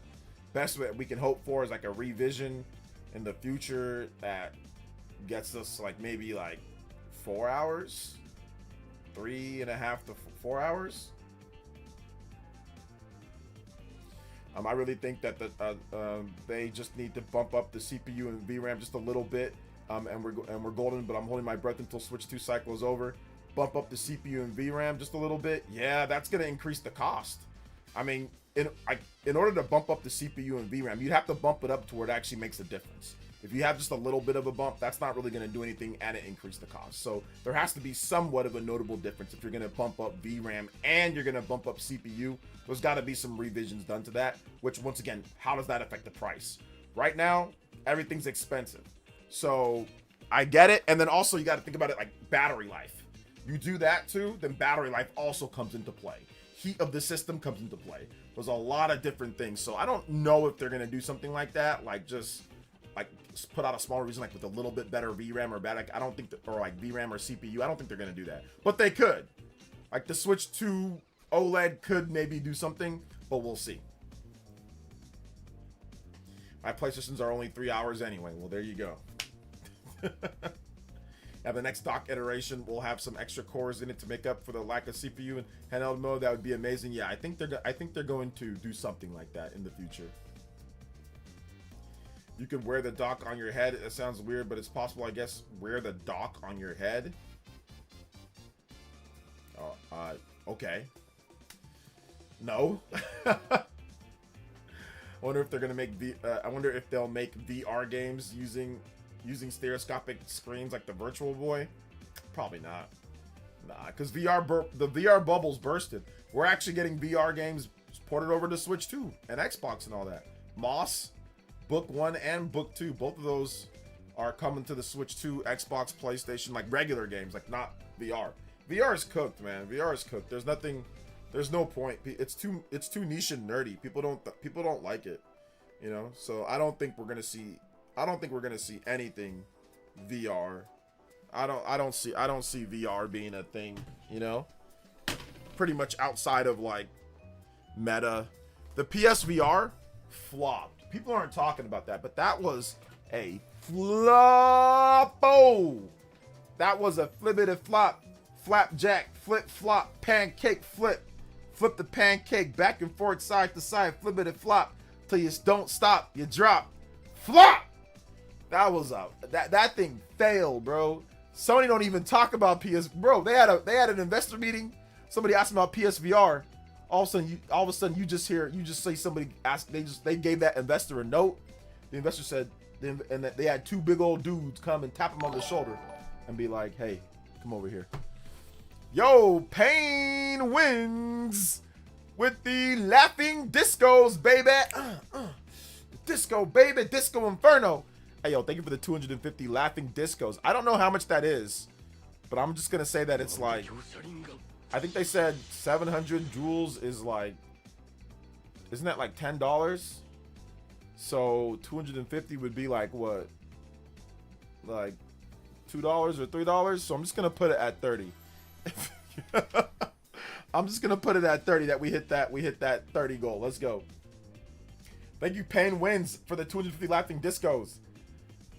Best that we can hope for is like a revision in the future that gets us like maybe like 4 hours, 3.5 to 4 hours. I really think that they just need to bump up the CPU and VRAM just a little bit, and we're golden. But I'm holding my breath until Switch 2 cycle is over. Bump up the CPU and VRAM just a little bit. Yeah, that's gonna increase the cost. I mean, in order to bump up the CPU and VRAM, you'd have to bump it up to where it actually makes a difference. If you have just a little bit of a bump, that's not really going to do anything and it increase the cost. So there has to be somewhat of a notable difference if you're going to bump up VRAM and you're going to bump up CPU. There's got to be some revisions done to that, which once again, how does that affect the price? Right now, everything's expensive. So I get it. And then also you got to think about it like battery life. You do that too, then battery life also comes into play. Heat of the system comes into play. There's a lot of different things. So I don't know if they're going to do something like that. Like just put out a small revision like with a little bit better VRAM or bad. Like, I don't think that, or like VRAM or CPU. I don't think they're going to do that, but they could. Like the Switch 2 OLED could maybe do something, but we'll see. My PlayStations are only 3 hours anyway. Well, there you go. Now the next dock iteration will have some extra cores in it to make up for the lack of CPU and handheld mode. That would be amazing. Yeah, I think they're going to do something like that in the future. You can wear the dock on your head. It sounds weird, but it's possible, I guess. Wear the dock on your head. Okay. No. I wonder if they're gonna make I wonder if they'll make VR games using stereoscopic screens like the Virtual Boy. Probably not. Nah, because the VR bubble's bursted. We're actually getting VR games ported over to Switch 2 and Xbox and all that. Moss, Book 1 and Book 2, both of those are coming to the Switch 2, Xbox, PlayStation, like regular games, like not VR. VR is cooked, man. VR is cooked. There's no point. It's too niche and nerdy. People don't like it, you know. So I don't think we're gonna see anything VR. I don't see VR being a thing, you know. Pretty much outside of like Meta, the PSVR flopped. People aren't talking about that, but that was a flop. Oh, that was a flippity flop, flapjack, flip flop, pancake flip, flip the pancake back and forth, side to side, flippity flop till you don't stop, you drop, flop. That was that thing failed, bro. Sony don't even talk about bro. They had an investor meeting. Somebody asked about PSVR. All of a sudden you just say somebody asked. They gave that investor a note. The investor said, and they had two big old dudes come and tap him on the shoulder and be like, "Hey, come over here." Yo, Pain wins with the laughing discos, baby. Disco, baby, Disco Inferno. Hey, yo, thank you for the 250 laughing discos. I don't know how much that is, but I'm just gonna say that it's like, I think they said 700 joules is like, isn't that like $10? So 250 would be like what? Like $2 or $3? So I'm just gonna put it at 30. I'm just gonna put it at 30 that we hit that 30 goal. Let's go. Thank you, Pain Wins, for the 250 laughing discos.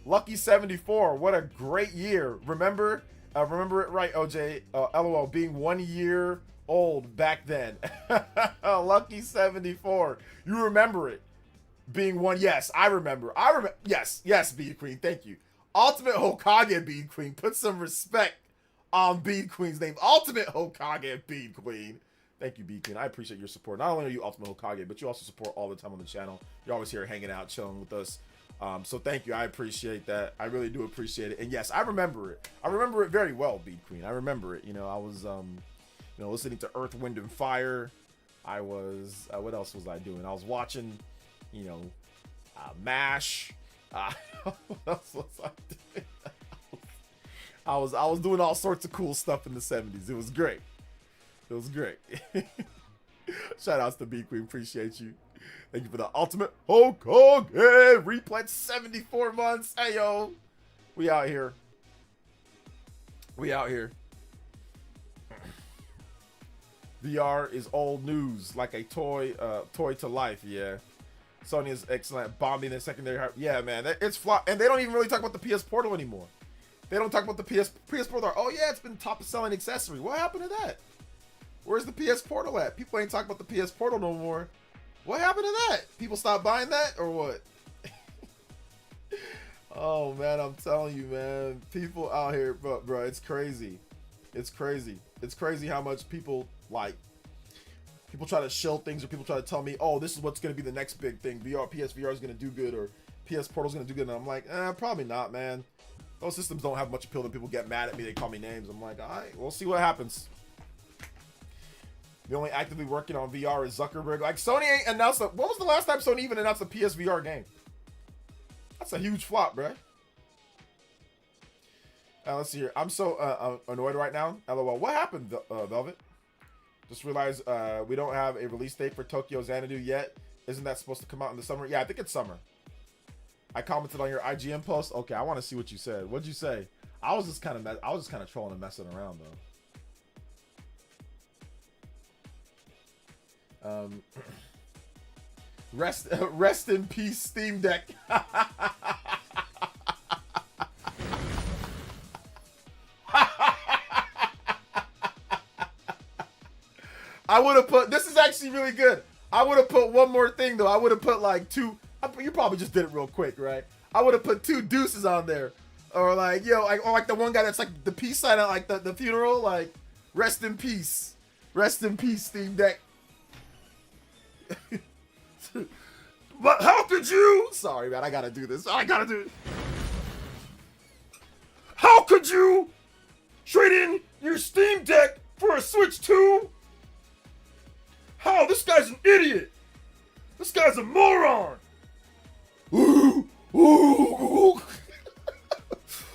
Lucky 74, what a great year. Remember it right, OJ. LOL, being 1 year old back then. Lucky 74. You remember it. Being one, yes, I remember. Yes, Bead Queen, thank you. Ultimate Hokage Bead Queen. Put some respect on Bead Queen's name. Ultimate Hokage Bead Queen. Thank you, Bead Queen. I appreciate your support. Not only are you Ultimate Hokage, but you also support all the time on the channel. You're always here hanging out, chilling with us. So thank you. I appreciate that. I really do appreciate it. And yes, I remember it. I remember it very well, Bead Queen. I remember it. You know, I was, listening to Earth, Wind, and Fire. I was, what else was I doing? I was watching, MASH. What else was I doing? I was doing all sorts of cool stuff in the 70s. It was great. It was great. Shout outs to Bead Queen. Appreciate you. Thank you for the Ultimate Hokage replay. 74 months. Hey, yo. We out here. We out here. VR is old news, like a toy to life. Yeah. Sony is excellent, bombing the secondary heart. Yeah, man, it's flop, and they don't even really talk about the PS Portal anymore. They don't talk about the PS Portal. Oh yeah, it's been top selling accessory. What happened to that? Where's the PS Portal at? People ain't talking about the PS Portal no more. What happened to that? People stopped buying that or what? Oh man, I'm telling you, man, people out here, bro, it's crazy. It's crazy. It's crazy how much people people try to shill things, or people try to tell me, oh, this is what's going to be the next big thing. PSVR is going to do good, or PS Portal's going to do good. And I'm like, probably not, man. Those systems don't have much appeal. Then people get mad at me. They call me names. I'm like, all right, we'll see what happens. The only actively working on VR is Zuckerberg. Like, Sony ain't announced when was the last time Sony even announced a PSVR game? That's a huge flop, bruh. Let's see here. I'm so annoyed right now. LOL. What happened, Velvet? Just realized we don't have a release date for Tokyo Xanadu yet. Isn't that supposed to come out in the summer? Yeah, I think it's summer. I commented on your IGN post. Okay, I want to see what you said. What'd you say? I was just kind of trolling and messing around though. Rest in peace, Steam Deck. I would have put, this is actually really good. I would have put one more thing though. I would have put like two, you probably just did it real quick, right? I would have put 2 deuces on there. Or like, or like the one guy that's like the peace sign at like the funeral, like, rest in peace. Rest in peace, Steam Deck. But how could you? Sorry, man, I gotta do this. I gotta do it. How could you trade in your Steam Deck for a Switch 2? How? This guy's an idiot. This guy's a moron. Ooh, ooh, ooh.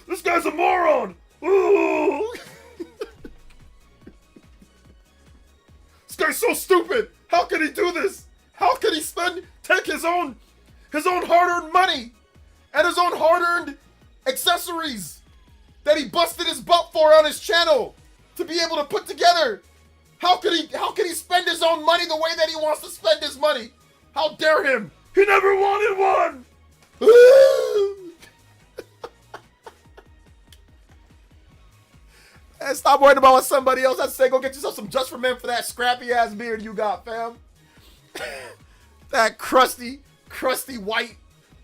This guy's a moron. Ooh. This guy's so stupid. How can he do this? How can he take his own hard-earned money and his own hard-earned accessories that he busted his butt for on his channel to be able to put together? How could he spend his own money the way that he wants to spend his money? How dare him? He never wanted one. And stop worrying about what somebody else has to say. Go get yourself some Just for Men for that scrappy ass beard you got, fam. That crusty white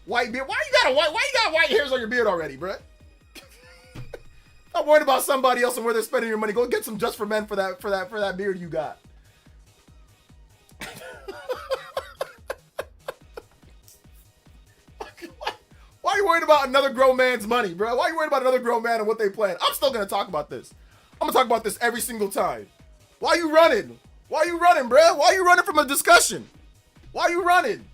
beard. Why you got white hairs on your beard already, bruh? Stop worrying about somebody else and where they're spending your money. Go get some Just for Men for that beard you got. Why are you worried about another grown man's money, bro? Why are you worried about another grown man and what they plan? I'm still gonna talk about this. I'm gonna talk about this every single time. Why are you running? Why are you running, bro? Why are you running from a discussion? Why are you running?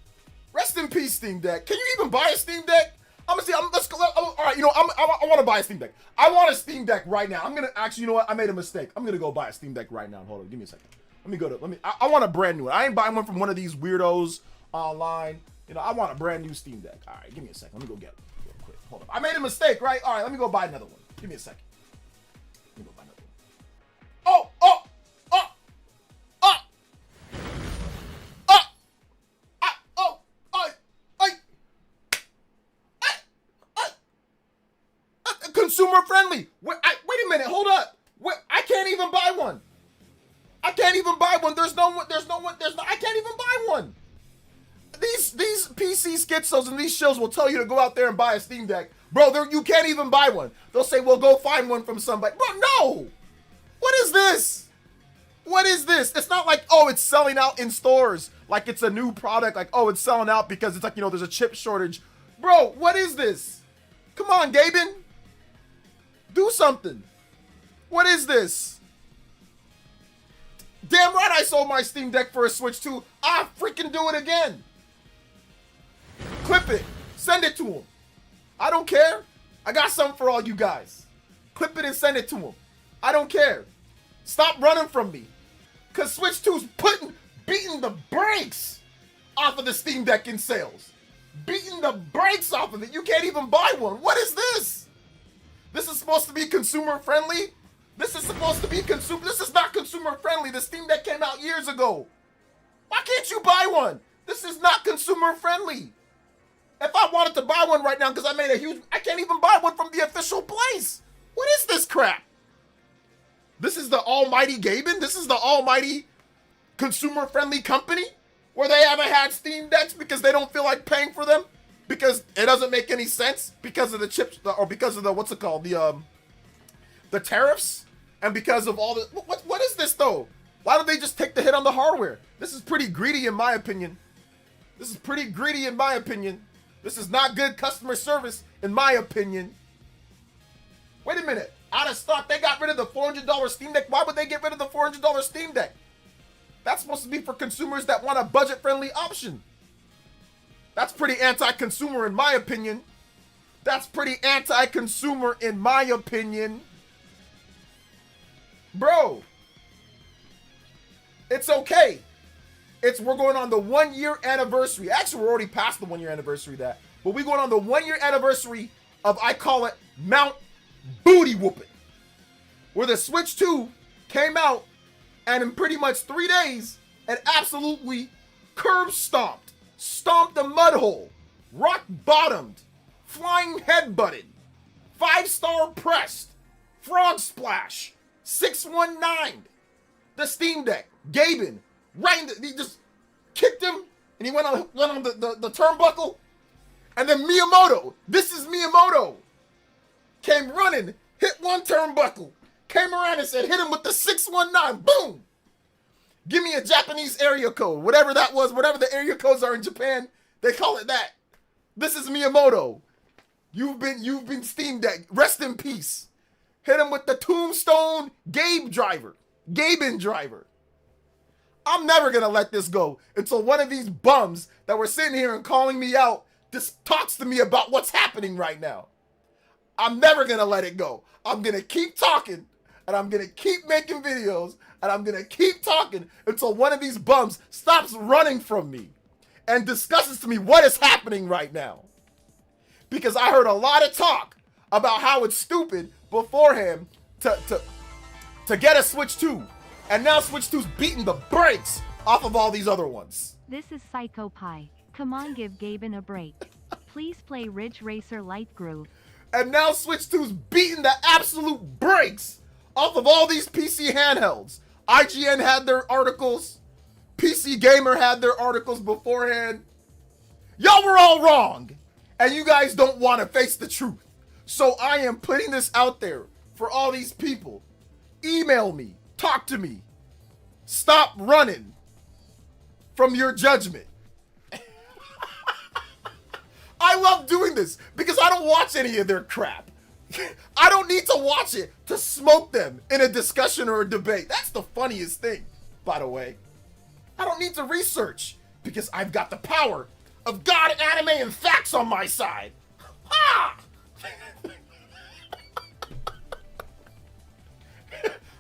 Rest in peace, Steam Deck. Can you even buy a Steam Deck? Let's go. All right, I want to buy a Steam Deck. I want a Steam Deck right now. I'm gonna actually, you know what? I made a mistake. I'm gonna go buy a Steam Deck right now. Hold on, give me a second. I want a brand new one. I ain't buying one from one of these weirdos online. You know, I want a brand new Steam Deck. All right, give me a second. Let me go get it real quick. Hold on. I made a mistake, right? All right, let me go buy another one. Give me a second. Let me go buy another one. Consumer friendly. Wait a minute. Hold up. I can't even buy one. I can't even buy one. I can't even buy one. These PC schizos and these shills will tell you to go out there and buy a Steam Deck. Bro, you can't even buy one. They'll say, well, go find one from somebody. Bro, no. What is this? What is this? It's not like, oh, it's selling out in stores. Like it's a new product. Like, oh, it's selling out because it's like, there's a chip shortage. Bro, what is this? Come on, Gaben. Do something. What is this? Damn right I sold my Steam Deck for a Switch 2. I freaking do it again. Clip it. Send it to him. I don't care. I got something for all you guys. Clip it and send it to him. I don't care. Stop running from me. Because Switch 2's beating the brakes off of the Steam Deck in sales. Beating the brakes off of it. You can't even buy one. What is this? This is supposed to be consumer friendly. This is supposed to be consumer. This is not consumer friendly. The Steam Deck came out years ago. Why can't you buy one? This is not consumer friendly. If I wanted to buy one right now because I made a huge, I can't even buy one from the official place. What is this crap? This is the almighty Gaben? This is the almighty consumer friendly company where they haven't had Steam Decks because they don't feel like paying for them because it doesn't make any sense because of the chips or because of the, what's it called? The tariffs and because of all the, what is this though? Why don't they just take the hit on the hardware? This is pretty greedy in my opinion. This is pretty greedy in my opinion. This is not good customer service in my opinion. Wait a minute. Out of stock, they got rid of the $400 Steam Deck. Why would they get rid of the $400 Steam Deck? That's supposed to be for consumers that want a budget-friendly option. That's pretty anti-consumer in my opinion. That's pretty anti-consumer in my opinion. Bro. It's okay. We're going on the 1 year anniversary. Actually, we're already past the 1 year anniversary of that. But we're going on the 1 year anniversary of, I call it, Mount Booty Whooping. Where the Switch 2 came out and in pretty much 3 days, it absolutely curb stomped, stomped the mud hole, rock bottomed, flying headbutted, 5-star pressed, frog splash, 619, the Steam Deck, Gaben, he just kicked him and he went on the turnbuckle. And then Miyamoto, this is Miyamoto, came running, hit one turnbuckle, came around and said, hit him with the 619, boom. Give me a Japanese area code, whatever that was, whatever the area codes are in Japan, they call it that. This is Miyamoto. You've been Steam Deck, rest in peace. Hit him with the tombstone Gaben driver. I'm never gonna let this go until one of these bums that were sitting here and calling me out just talks to me about what's happening right now. I'm never gonna let it go. I'm gonna keep talking and I'm gonna keep making videos and I'm gonna keep talking until one of these bums stops running from me and discusses to me what is happening right now. Because I heard a lot of talk about how it's stupid beforehand to get a Switch 2. And now Switch 2's beating the brakes off of all these other ones. This is Psycho Pie. Come on, give Gaben a break. Please play Ridge Racer Light Groove. And now Switch 2's beating the absolute brakes off of all these PC handhelds. IGN had their articles. PC Gamer had their articles beforehand. Y'all were all wrong. And you guys don't want to face the truth. So I am putting this out there for all these people. Email me. Talk to me. Stop running from your judgment. I love doing this because I don't watch any of their crap. I don't need to watch it to smoke them in a discussion or a debate. That's the funniest thing, by the way. I don't need to research because I've got the power of God, anime, and facts on my side. Ha!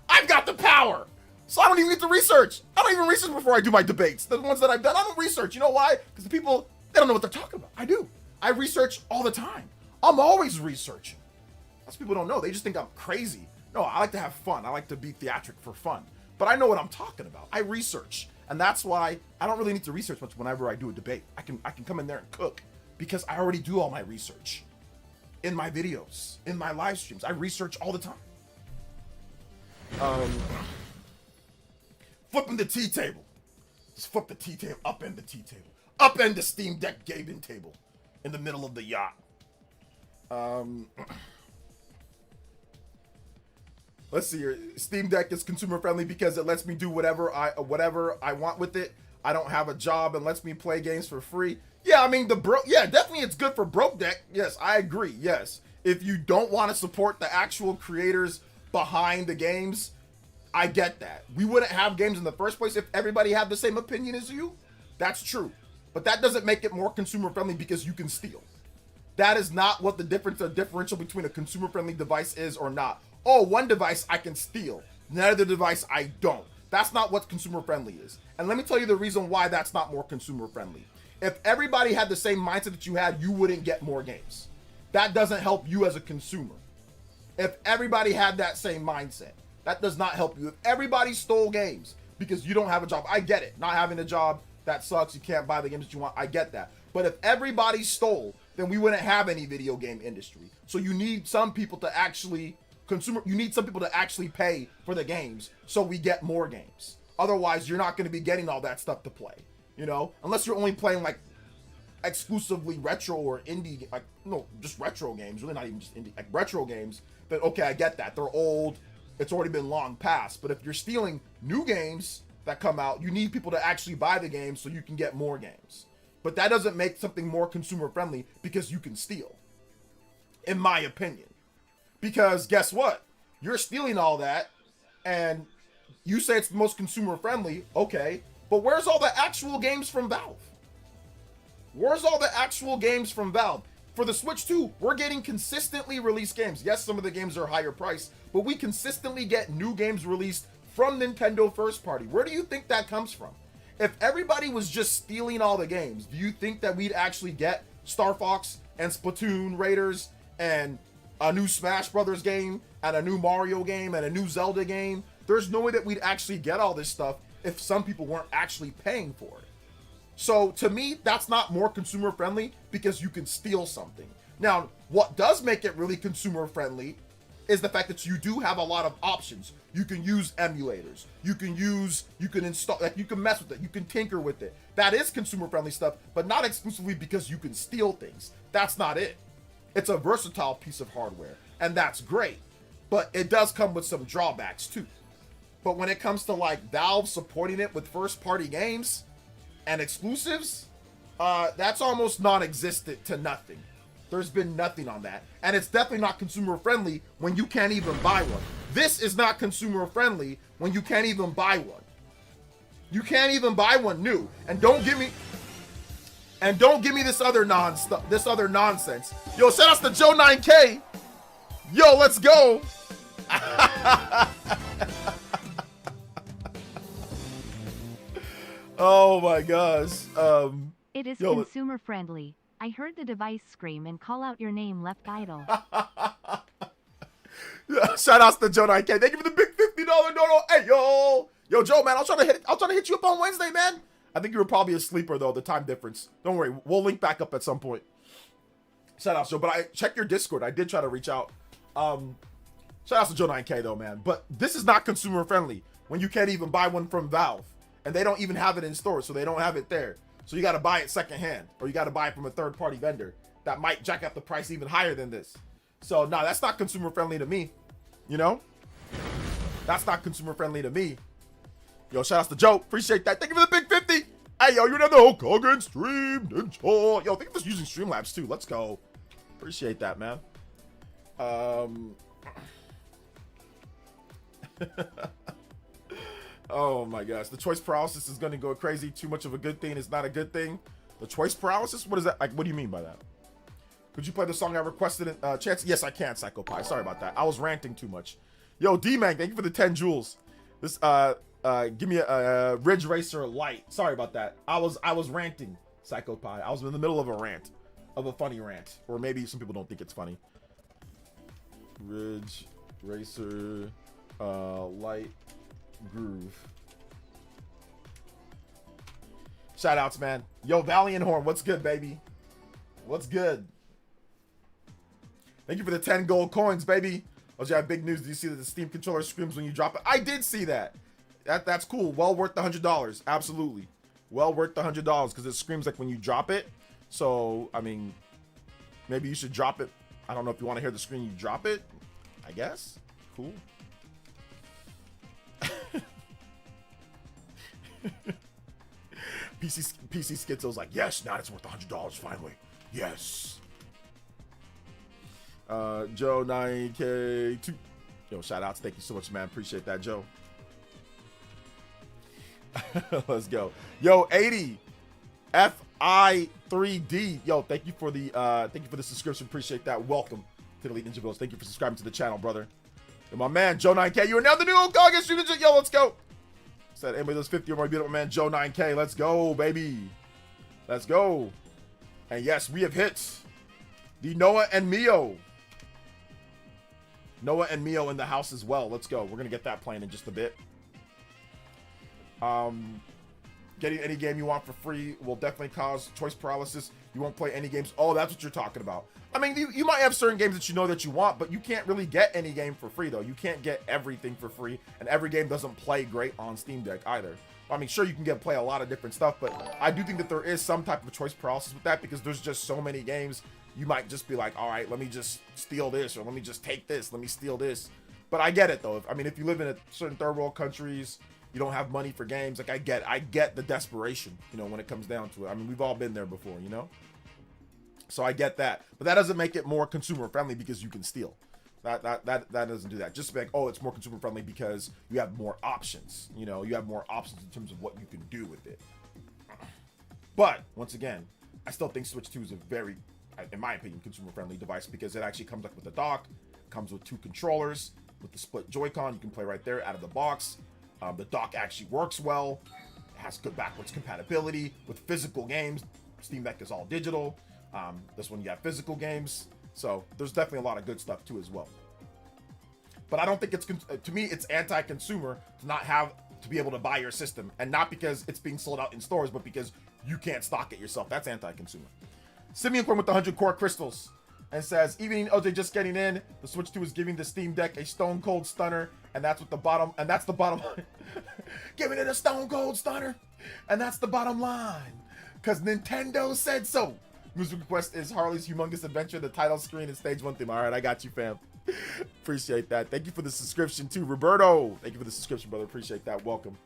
I've got the power. So I don't even need to research. I don't even research before I do my debates. The ones that I've done, I don't research. You know why? Because the people, they don't know what they're talking about. I do. I research all the time. I'm always researching. Most people don't know. They just think I'm crazy. No, I like to have fun. I like to be theatric for fun. But I know what I'm talking about. I research. And that's why I don't really need to research much whenever I do a debate. I can come in there and cook because I already do all my research in my videos, in my live streams. I research all the time. Flipping the tea table. Just flip the tea table, upend the tea table. Upend the Steam Deck Gaben table in the middle of the yacht. Let's see here. Steam Deck is consumer friendly because it lets me do whatever I want with it. I don't have a job and lets me play games for free. Yeah, I mean definitely it's good for broke deck. Yes, I agree. Yes. If you don't want to support the actual creators behind the games, I get that. We wouldn't have games in the first place if everybody had the same opinion as you. That's true. But that doesn't make it more consumer friendly because you can steal. That is not what the differential between a consumer friendly device is or not. Oh, one device I can steal, another device I don't. That's not what consumer friendly is. And let me tell you the reason why that's not more consumer friendly. If everybody had the same mindset that you had, you wouldn't get more games. That doesn't help you as a consumer. if everybody had that same mindset. That does not help you. If everybody stole games because you don't have a job, I get it. Not having a job, that sucks. You can't buy the games that you want. I get that. But if everybody stole, then we wouldn't have any video game industry. So you need some people to actually you need some people to actually pay for the games so we get more games. Otherwise, you're not going to be getting all that stuff to play, you know? Unless you're only playing like exclusively retro or indie, like, no, just retro games, really not even just indie, like retro games, then okay, I get that. They're old. It's already been long past. But if you're stealing new games that come out, you need people to actually buy the games so you can get more games. But that doesn't make something more consumer friendly because you can steal, in my opinion. Because guess what? You're stealing all that and you say it's the most consumer friendly. Okay, but where's all the actual games from Valve? Where's all the actual games from Valve? For the Switch 2, we're getting consistently released games. Yes, some of the games are higher priced, but we consistently get new games released from Nintendo first party. Where do you think that comes from? If everybody was just stealing all the games, do you think that we'd actually get Star Fox and Splatoon Raiders and a new Smash Brothers game and a new Mario game and a new Zelda game? There's no way that we'd actually get all this stuff if some people weren't actually paying for it. So to me, that's not more consumer friendly because you can steal something. Now, what does make it really consumer friendly is the fact that you do have a lot of options. You can use emulators. You can install, like you can mess with it. You can tinker with it. That is consumer friendly stuff, but not exclusively because you can steal things. That's not it. It's a versatile piece of hardware, and that's great. But it does come with some drawbacks too. But when it comes to like Valve supporting it with first-party games and exclusives, that's almost non-existent to nothing. There's been nothing on that. And it's definitely not consumer friendly when you can't even buy one. This is not consumer friendly when you can't even buy one. You can't even buy one new. And don't give me this other nonsense. Yo, shout outs to Joe 9K. Yo, let's go. Oh my gosh. It is consumer friendly. I heard the device scream and call out your name left idle. Shout outs to Joe 9K. Thank you for the big $50 dono. Hey yo. Yo, Joe, man, I'll try to hit you up on Wednesday, man. I think you were probably a sleeper though, the time difference. Don't worry, we'll link back up at some point. Shout outs, Joe. But I check your Discord. I did try to reach out. Shout outs to Joe 9K though, man. But this is not consumer friendly when you can't even buy one from Valve. And they don't even have it in stores, so they don't have it there. So you got to buy it secondhand, or you got to buy it from a third-party vendor that might jack up the price even higher than this. So, no, that's not consumer-friendly to me. You know? That's not consumer-friendly to me. Yo, shout outs to Joe. Appreciate that. Thank you for the big 50. Hey, yo, you're another Hulk Hogan stream ninja. Yo, thank you for using Streamlabs, too. Let's go. Appreciate that, man. Oh my gosh, the choice paralysis is going to go crazy. Too much of a good thing is not a good thing. The choice paralysis? What is that? Like, what do you mean by that? Could you play the song I requested in chance? Yes, I can, Psycho Pie. Sorry about that. I was ranting too much. Yo, D-Mang, thank you for the 10 jewels. This, give me a Ridge Racer light. Sorry about that. I was ranting, Psycho Pie. I was in the middle of a rant, of a funny rant. Or maybe some people don't think it's funny. Ridge Racer, light. Groove. Shout outs, man. Yo, Valiant Horn, what's good, baby? What's good? Thank you for the 10 gold coins, baby. Oh, you have big news. Do you see that the Steam controller screams when you drop it? I did see that. That's cool. Well worth the $100. Absolutely. Well worth the $100 because it screams like when you drop it. So, I mean, maybe you should drop it. I don't know if you want to hear the screen you drop it. I guess. Cool. PC Schizo's like, yes, now it's worth $100 finally. Yes. Joe 9K2. Yo, shout outs. Thank you so much, man. Appreciate that, Joe. Let's go. Yo, 80 FI3D. Yo, thank you for the subscription. Appreciate that. Welcome to the Elite Ninja Village. Thank you for subscribing to the channel, brother. And my man, Joe 9K, you are now the new Okage Stream Ninja. Yo, let's go. Said anybody does 50 or more, beautiful man, Joe 9K. Let's go, baby. Let's go. And yes, we have hit the Noah and Mio Noah and Mio in the house as well. Let's go. We're gonna get that playing in just a bit. Getting any game you want for free will definitely cause choice paralysis. You won't play any games. Oh, that's what you're talking about. I mean, you might have certain games that you know that you want, but you can't really get any game for free, though. You can't get everything for free, and every game doesn't play great on Steam Deck either. I mean, sure, you can play a lot of different stuff, but I do think that there is some type of choice paralysis with that because there's just so many games. You might just be like, all right, let me just steal this, or let me just take this, let me steal this. But I get it, though. I mean, if you live in a certain third world countries, you don't have money for games. Like, I get the desperation, you know, when it comes down to it. I mean, we've all been there before, you know? So I get that. But that doesn't make it more consumer friendly because you can steal. That doesn't do that. Just like, oh, it's more consumer friendly because you have more options. You know, you have more options in terms of what you can do with it. But, once again, I still think Switch 2 is a very, in my opinion, consumer friendly device because it actually comes up with a dock, comes with 2 controllers, with the split Joy-Con. You can play right there out of the box. The dock actually works well. It has good backwards compatibility with physical games. Steam Deck is all digital. This one you have physical games. So there's definitely a lot of good stuff too as well. But I don't think it's, to me, it's anti-consumer to not have, to be able to buy your system. And not because it's being sold out in stores, but because you can't stock it yourself. That's anti-consumer. Simeon Corn with the 100 core crystals. And says, evening OJ just getting in. The Switch 2 is giving the Steam Deck a stone cold stunner. And that's what the bottom, and that's the bottom line. Giving it a stone cold stunner. And that's the bottom line. Because Nintendo said so. Music request is Harley's Humongous Adventure, the title screen and stage 1 theme. All right, I got you, fam. Appreciate that. Thank you for the subscription too, Roberto. Thank you for the subscription, brother. Appreciate that. Welcome.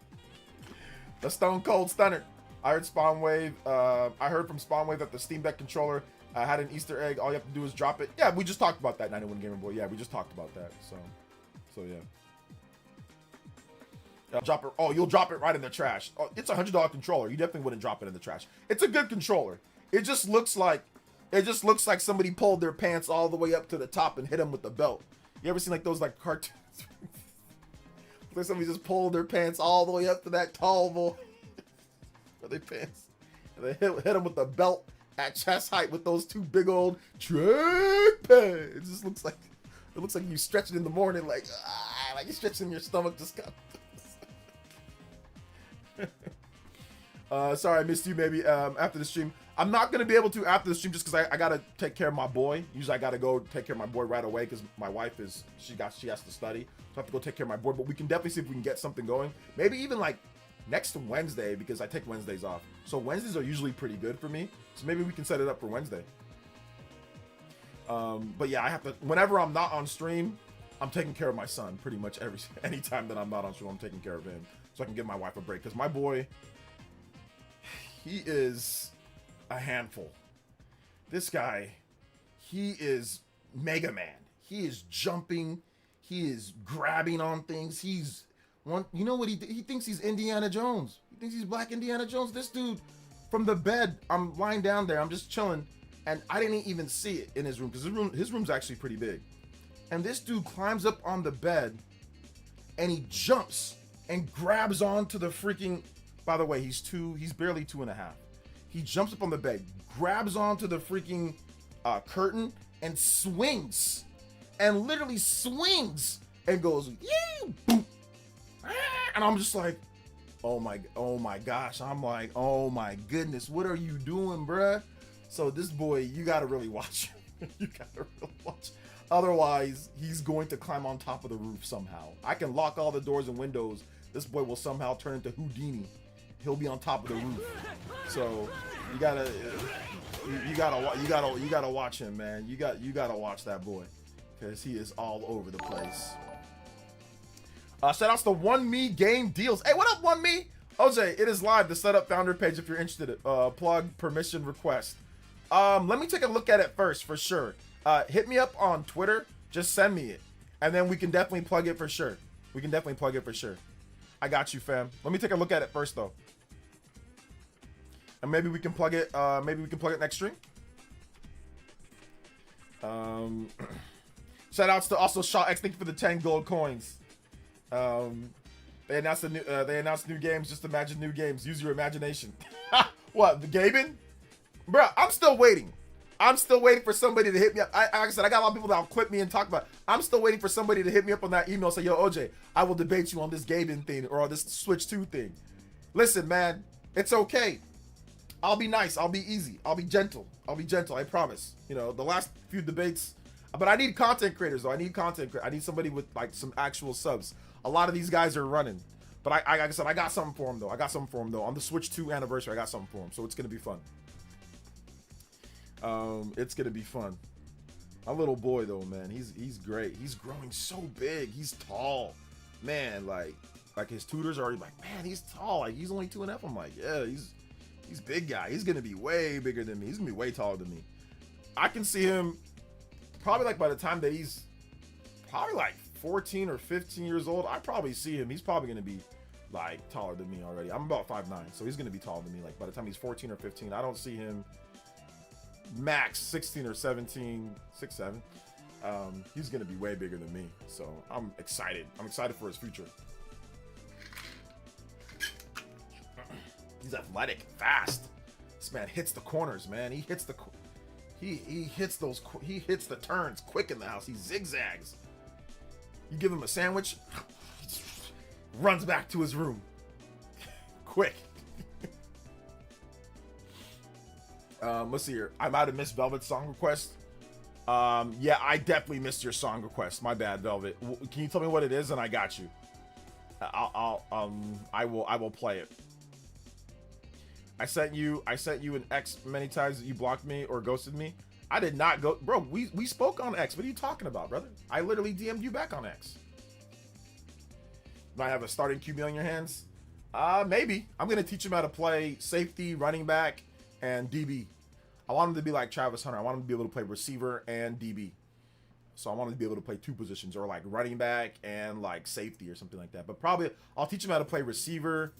The Stone Cold Stunner. I heard Spawnwave. I heard from Spawnwave that the Steam Deck controller had an Easter egg. All you have to do is drop it. Yeah, we just talked about that, 91 Gamer Boy. Yeah, we just talked about that. So yeah. I'll drop it. Oh, you'll drop it right in the trash. Oh, it's a $100 controller. You definitely wouldn't drop it in the trash. It's a good controller. It just looks like somebody pulled their pants all the way up to the top and hit them with the belt. You ever seen like those like cartoons where somebody just pulled their pants all the way up to that tall boy? Or their pants. And they hit them with the belt at chest height with those 2 big old track pants. It just looks like you stretch it in the morning like you're stretching your stomach just got. Sorry I missed you maybe after the stream. I'm not gonna be able to after the stream just because I gotta take care of my boy. Usually I gotta go take care of my boy right away because my wife she has to study, so I have to go take care of my boy. But we can definitely see if we can get something going. Maybe even like next Wednesday because I take Wednesdays off. So Wednesdays are usually pretty good for me. So maybe we can set it up for Wednesday. But yeah, I have to. Whenever I'm not on stream, I'm taking care of my son pretty much anytime that I'm not on stream. I'm taking care of him so I can give my wife a break because my boy, he is a handful. This guy, he is Mega Man. He is jumping. He is grabbing on things. He's one. You know what he thinks he's Indiana Jones. He thinks he's Black Indiana Jones. This dude, from the bed, I'm lying down there. I'm just chilling, and I didn't even see it in his room because his room's actually pretty big. And this dude climbs up on the bed, and he jumps and grabs onto the freaking. By the way, he's barely 2.5. He jumps up on the bed, grabs onto the freaking curtain, and swings. And literally swings and goes, yee, boom. And I'm just like, oh my gosh. I'm like, oh my goodness, what are you doing, bruh? So this boy, you gotta really watch. You gotta really watch. Otherwise, he's going to climb on top of the roof somehow. I can lock all the doors and windows. This boy will somehow turn into Houdini. He'll be on top of the roof. So you gotta watch him, man. You gotta watch that boy because he is all over the place. Shout outs to One Me Game Deals. Hey, what up, One Me? OJ, it is live. The setup founder page if you're interested. Plug permission request. Let me take a look at it first for sure. Hit me up on Twitter. Just send me it, and then we can definitely plug it for sure. I got you, fam. Let me take a look at it first though. And maybe we can plug it. Maybe we can plug it next stream. Shout outs to also Shaw X. Thank you for the 10 gold coins. They announced new games. Just imagine new games. Use your imagination. What, the gaming? Bruh, I'm still waiting. I'm still waiting for somebody to hit me up. Like I said, I got a lot of people that'll clip me and talk about it. I'm still waiting for somebody to hit me up on that email and say, yo, OJ, I will debate you on this Gaben thing or on this Switch 2 thing. Listen, man, it's okay. I'll be nice. I'll be easy. I'll be gentle. I promise. You know, the last few debates, but I need content creators though. I need somebody with like some actual subs. A lot of these guys are running, but like I said, I got something for them though. On the Switch 2 anniversary, I got something for them. So it's going to be fun. It's gonna be fun. My little boy though, man, he's great. He's growing so big. He's tall, man. Like his tutors are already like, man, he's tall. Like he's only 2.5. I'm like, yeah, he's big guy. He's gonna be way bigger than me. He's gonna be way taller than me. I can see him probably like by the time that he's probably like 14 or 15 years old. I probably see him. He's probably gonna be like taller than me already. I'm about 5'9", so he's gonna be taller than me. Like by the time he's 14 or 15, I don't see him. Max 16 or 17, 6'7". He's gonna be way bigger than me, so I'm excited. I'm excited for his future. He's athletic, fast. This man hits the corners, man. He hits the he hits the turns quick in the house. He zigzags. You give him a sandwich, runs back to his room, quick. Let's see here. I might have missed Velvet's song request. Yeah, I definitely missed your song request. My bad, Velvet. Can you tell me what it is, and I got you. I will play it. I sent you an X many times that you blocked me or ghosted me. I did not go, bro. We spoke on X. What are you talking about, brother? I literally DM'd you back on X. Might have a starting QB on your hands. Maybe. I'm gonna teach him how to play safety, running back, and DB. I want him to be like Travis Hunter. I want him to be able to play receiver and DB. So I want him to be able to play two positions, or like running back and like safety or something like that. But probably I'll teach him how to play receiver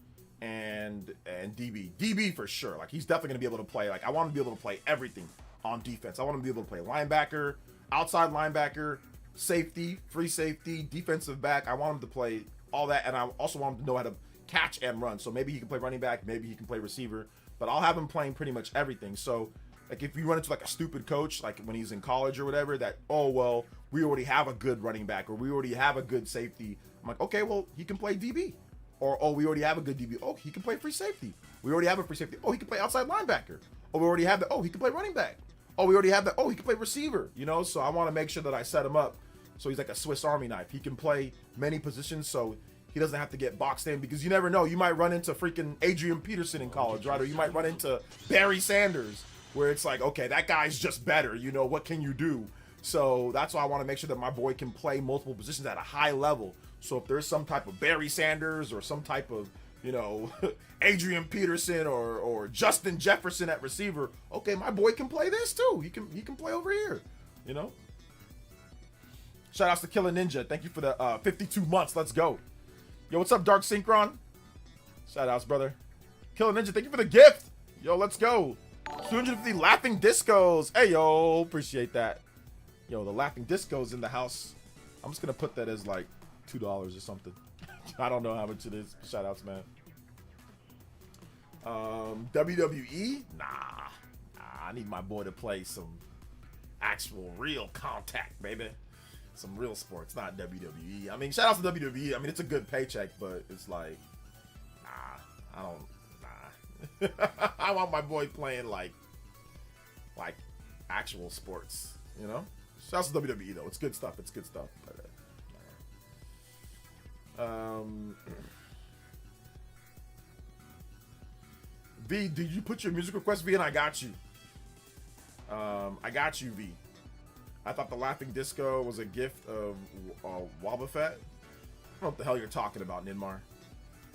and DB. DB for sure. Like he's definitely gonna be able to play. Like I want him to be able to play everything on defense. I want him to be able to play linebacker, outside linebacker, safety, free safety, defensive back. I want him to play all that, and I also want him to know how to catch and run. So maybe he can play running back, maybe he can play receiver. But I'll have him playing pretty much everything. So like if you run into like a stupid coach, like when he's in college or whatever, that, oh, well, we already have a good running back or we already have a good safety. I'm like, okay, well, he can play DB. Or, oh, we already have a good DB. Oh, he can play free safety. We already have a free safety. Oh, he can play outside linebacker. Oh, we already have that. Oh, he can play running back. Oh, we already have that. Oh, he can play receiver. You know, so I want to make sure that I set him up so he's like a Swiss Army knife. He can play many positions so he doesn't have to get boxed in, because you never know. You might run into freaking Adrian Peterson in college, right? Or you might run into Barry Sanders, where it's like, okay, that guy's just better. You know, what can you do? So that's why I want to make sure that my boy can play multiple positions at a high level. So if there's some type of Barry Sanders or some type of, you know, Adrian Peterson or Justin Jefferson at receiver, okay, my boy can play this too. He can play over here, you know. Shout outs to Killer Ninja. Thank you for the 52 months. Let's go. Yo, what's up, Dark Synchron? Shout outs, brother. Killer Ninja, thank you for the gift. Yo, let's go. 250 laughing discos. Hey, yo, appreciate that. Yo, the laughing discos in the house. I'm just gonna put that as like $2 or something. I don't know how much it is. Shout outs, man. WWE? Nah, I need my boy to play some actual real contact, baby. Some real sports, not WWE. I mean, shout out to WWE. I mean, it's a good paycheck, but it's like, nah. I want my boy playing like actual sports, you know? Shout out to WWE though. It's good stuff. It's good stuff. V, did you put your music request, V? And I got you. I got you, V. I thought the laughing disco was a gift of Wobbuffet. I don't know what the hell you're talking about, Ninmar.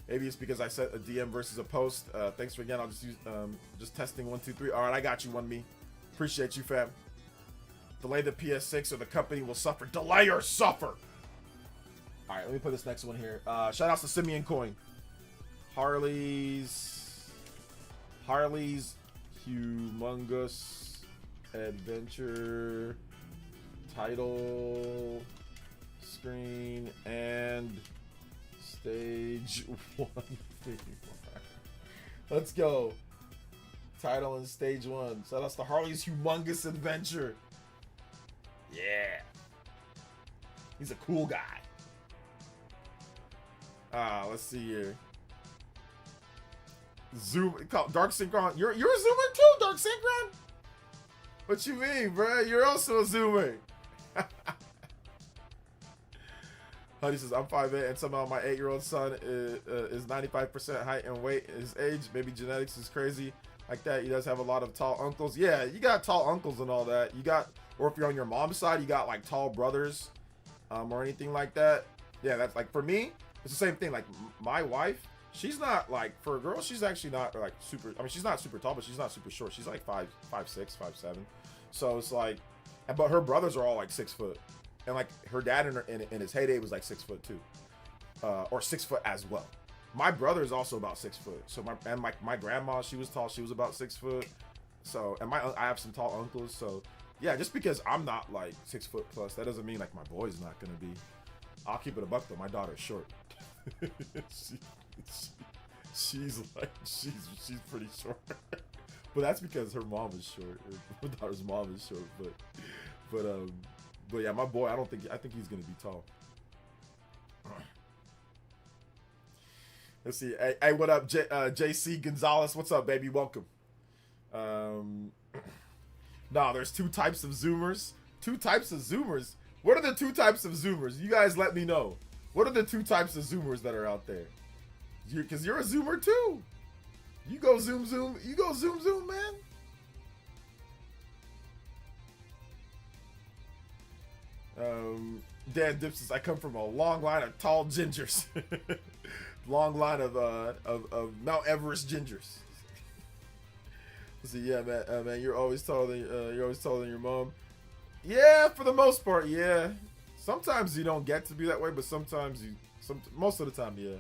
Maybe it's because I set a DM versus a post. Thanks for again. I'll just use just testing 1, 2, 3. All right, I got you, 1B. Appreciate you, fam. Delay the PS6 or the company will suffer. Delay or suffer. All right, let me put this next one here. Shout outs to Simeon Coin. Harley's humongous adventure title screen and stage 1. Let's go. Title in stage 1. So that's the Harley's humongous adventure. Yeah. He's a cool guy. Let's see here. Zoom, Dark Synchron. You're a zoomer too, Dark Synchron? What you mean, bro? You're also a zoomer. Honey says, I'm 5'8", and somehow my 8-year-old son is 95% height and weight. His age, maybe genetics is crazy like that. He does have a lot of tall uncles. Yeah, you got tall uncles and all that. You got, or if you're on your mom's side, you got like tall brothers, or anything like that. Yeah, that's like, for me, it's the same thing. Like my wife, she's not like, for a girl, she's actually not like super, I mean, she's not super tall, but she's not super short. She's like 5'6", 5'7". So it's like, but her brothers are all like 6 foot. And like her dad in his heyday was like 6 foot too, or 6 foot as well. My brother is also about 6 foot. So my grandma, she was tall. She was about 6 foot. So, and I have some tall uncles. So yeah, just because I'm not like 6 foot plus, that doesn't mean like my boy's not gonna be. I'll keep it a buck though. My daughter's short. She's pretty short. But that's because her mom is short. Her daughter's mom is short. But yeah, my boy, I think he's gonna be tall. Let's see. Hey, what up, JC Gonzalez? What's up, baby? Welcome. No, there's 2 types of zoomers. 2 types of zoomers. What are the 2 types of zoomers? You guys let me know. What are the 2 types of zoomers that are out there? Because you're a zoomer too. You go zoom. You go zoom, man. Dan Dips says, I come from a long line of tall gingers. Long line of Mount Everest gingers. So yeah, man, you're always taller than your mom. Yeah, for the most part, yeah. Sometimes you don't get to be that way, but sometimes most of the time, yeah.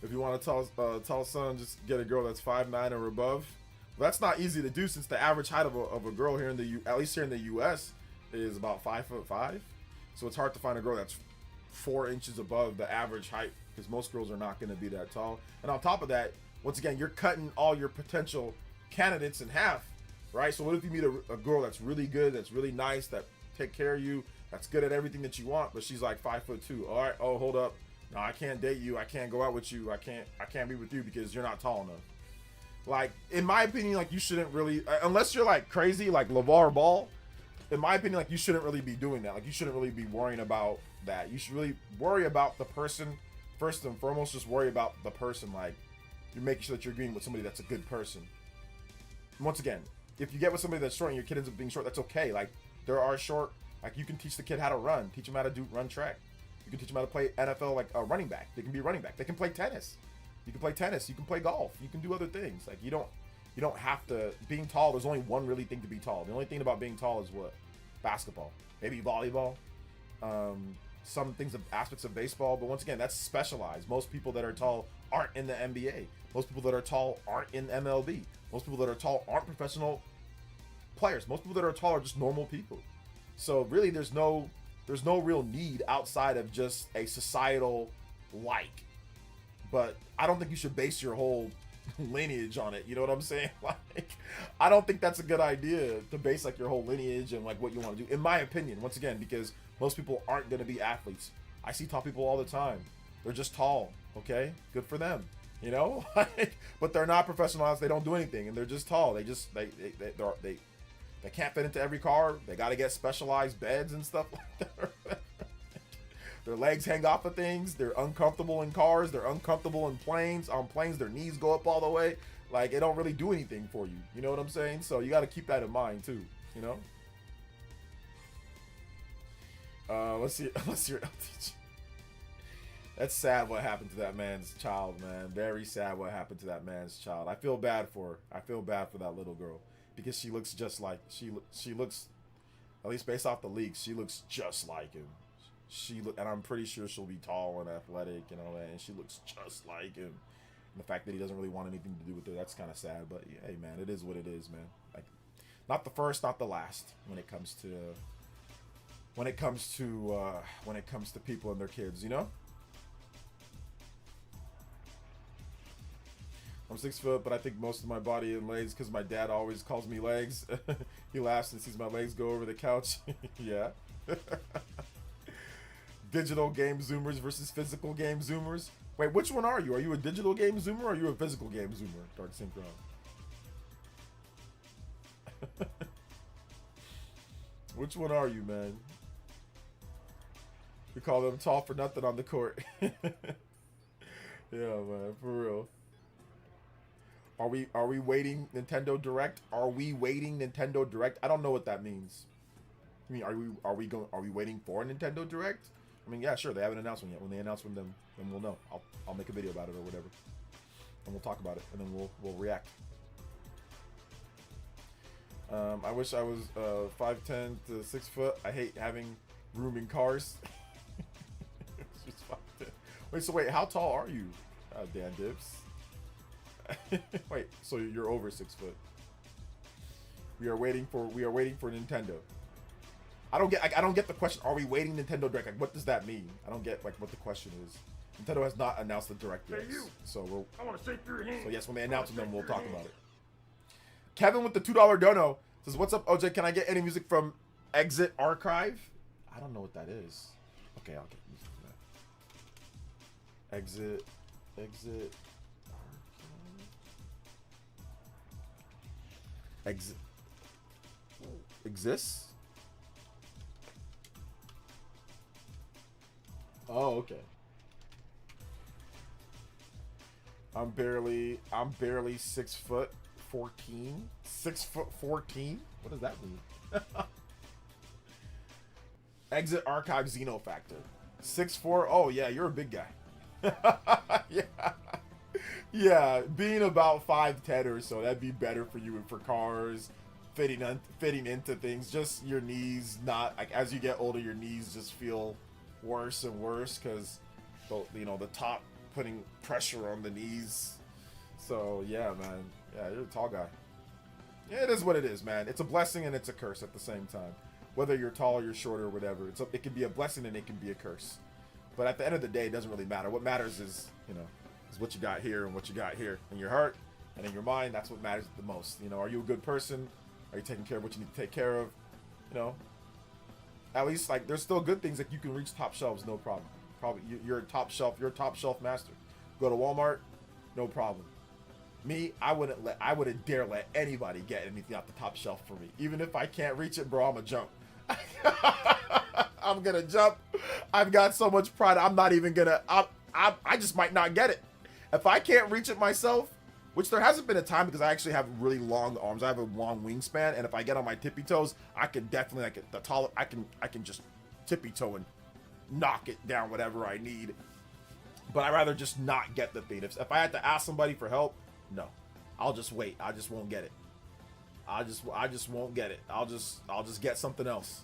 If you want a tall son, just get a girl that's 5'9" or above. Well, that's not easy to do since the average height of a girl here at least here in the U.S. is about 5'5". So it's hard to find a girl that's 4 inches above the average height because most girls are not going to be that tall. And on top of that, once again, you're cutting all your potential candidates in half, right? So what if you meet a girl that's really good, that's really nice, that take care of you, that's good at everything that you want, but she's like 5'2"? All right, oh, hold up. No, I can't date you. I can't go out with you. I can't be with you because you're not tall enough. Like, in my opinion, like, you shouldn't really, unless you're like crazy, like LeVar Ball, in my opinion, like, you shouldn't really be doing that. Like, you shouldn't really be worrying about that. You should really worry about the person first and foremost. Just worry about the person. Like, you're making sure that you're agreeing with somebody that's a good person. And once again, if you get with somebody that's short and your kid ends up being short, that's okay. Like, there are short, like, you can teach the kid how to run, teach him how to run track. You can teach them how to play NFL, like a running back. They can be a running back. They can play tennis. You can play tennis. You can play golf. You can do other things. Like, you don't have to. Being tall, there's only one really thing to be tall. The only thing about being tall is what? Basketball, maybe volleyball, some things, aspects of baseball. But once again, that's specialized. Most people that are tall aren't in the NBA. Most people that are tall aren't in MLB. Most people that are tall aren't professional players. Most people that are tall are just normal people. So really, there's no real need outside of just a societal like. But I don't think you should base your whole lineage on it. You know what I'm saying? Like, I don't think that's a good idea to base like your whole lineage and like what you want to do. In my opinion, once again, because most people aren't going to be athletes. I see tall people all the time. They're just tall. Okay, good for them. You know, but they're not professional athletes. They don't do anything, and they're just tall. They can't fit into every car. They got to get specialized beds and stuff like that. Their legs hang off of things. They're uncomfortable in cars. They're uncomfortable in planes. On planes, their knees go up all the way. Like, it don't really do anything for you. You know what I'm saying? So you got to keep that in mind too. You know. Let's see your LTG. That's sad what happened to that man's child, man. Very sad what happened to that man's child. I feel bad for her. I feel bad for that little girl because she looks just like she looks, at least based off the leaks, she looks just like him. And I'm pretty sure she'll be tall and athletic and all that, and she looks just like him. And the fact that he doesn't really want anything to do with her, that's kind of sad. But yeah, hey, man, it is what it is, man. Like, not the first, not the last when it comes to people and their kids, you know. I'm 6 foot, but I think most of my body and legs because my dad always calls me legs. He laughs and sees my legs go over the couch. Yeah. Digital game zoomers versus physical game zoomers. Wait, which one are you? Are you a digital game zoomer or are you a physical game zoomer? Dark Synchron. Which one are you, man? We call them tall for nothing on the court. Yeah, man, for real. Are we waiting Nintendo Direct? Are we waiting Nintendo Direct? I don't know what that means. I mean, are we waiting for a Nintendo Direct? I mean, yeah, sure. They haven't announced one yet. When they announce one, then we'll know. I'll make a video about it or whatever, and we'll talk about it, and then we'll react. I wish I was 5'10" to 6 foot. I hate having room in cars. It's just 5'10". Wait, so wait, how tall are you, Dan Dips? Wait, so you're over 6 foot. We are waiting for Nintendo. I don't get the question. Are we waiting Nintendo Direct? Like, what does that mean? I don't get like what the question is. Nintendo has not announced the Direct yet. So I want to shake your hand. So yes, when they announce them, we'll talk about it. Kevin with the $2 dono says, "What's up, OJ? Can I get any music from Exit Archive?" I don't know what that is. Okay, I'll get music from that. Exit. Exists? Oh, okay. I'm barely 6 foot 14. 6 foot 14? What does that mean? Exit Archive Xenofactor. 6'4". Oh yeah, you're a big guy. Yeah. Yeah, being about 5'10" or so, that'd be better for you and for cars, fitting into things. Just your knees, not like as you get older, your knees just feel worse and worse because the top putting pressure on the knees. So yeah, man, yeah, you're a tall guy. Yeah, it is what it is, man. It's a blessing and it's a curse at the same time. Whether you're tall or you're short or whatever, it can be a blessing and it can be a curse. But at the end of the day, it doesn't really matter. What matters is is what you got here and what you got here in your heart and in your mind. That's what matters the most. Are you a good person? Are you taking care of what you need to take care of? At least like there's still good things like you can reach top shelves, no problem. Probably you're a top shelf master. Go to Walmart, no problem. Me, I wouldn't dare let anybody get anything off the top shelf for me. Even if I can't reach it, bro, I'm gonna jump. I'm gonna jump. I've got so much pride. I'm not even gonna. I just might not get it. If I can't reach it myself, which there hasn't been a time because I actually have really long arms. I have a long wingspan, and if I get on my tippy toes, I can definitely I can just tippy toe and knock it down whatever I need. But I'd rather just not get the thing. If I had to ask somebody for help, no, I'll just wait. I just won't get it. I just won't get it. I'll just get something else.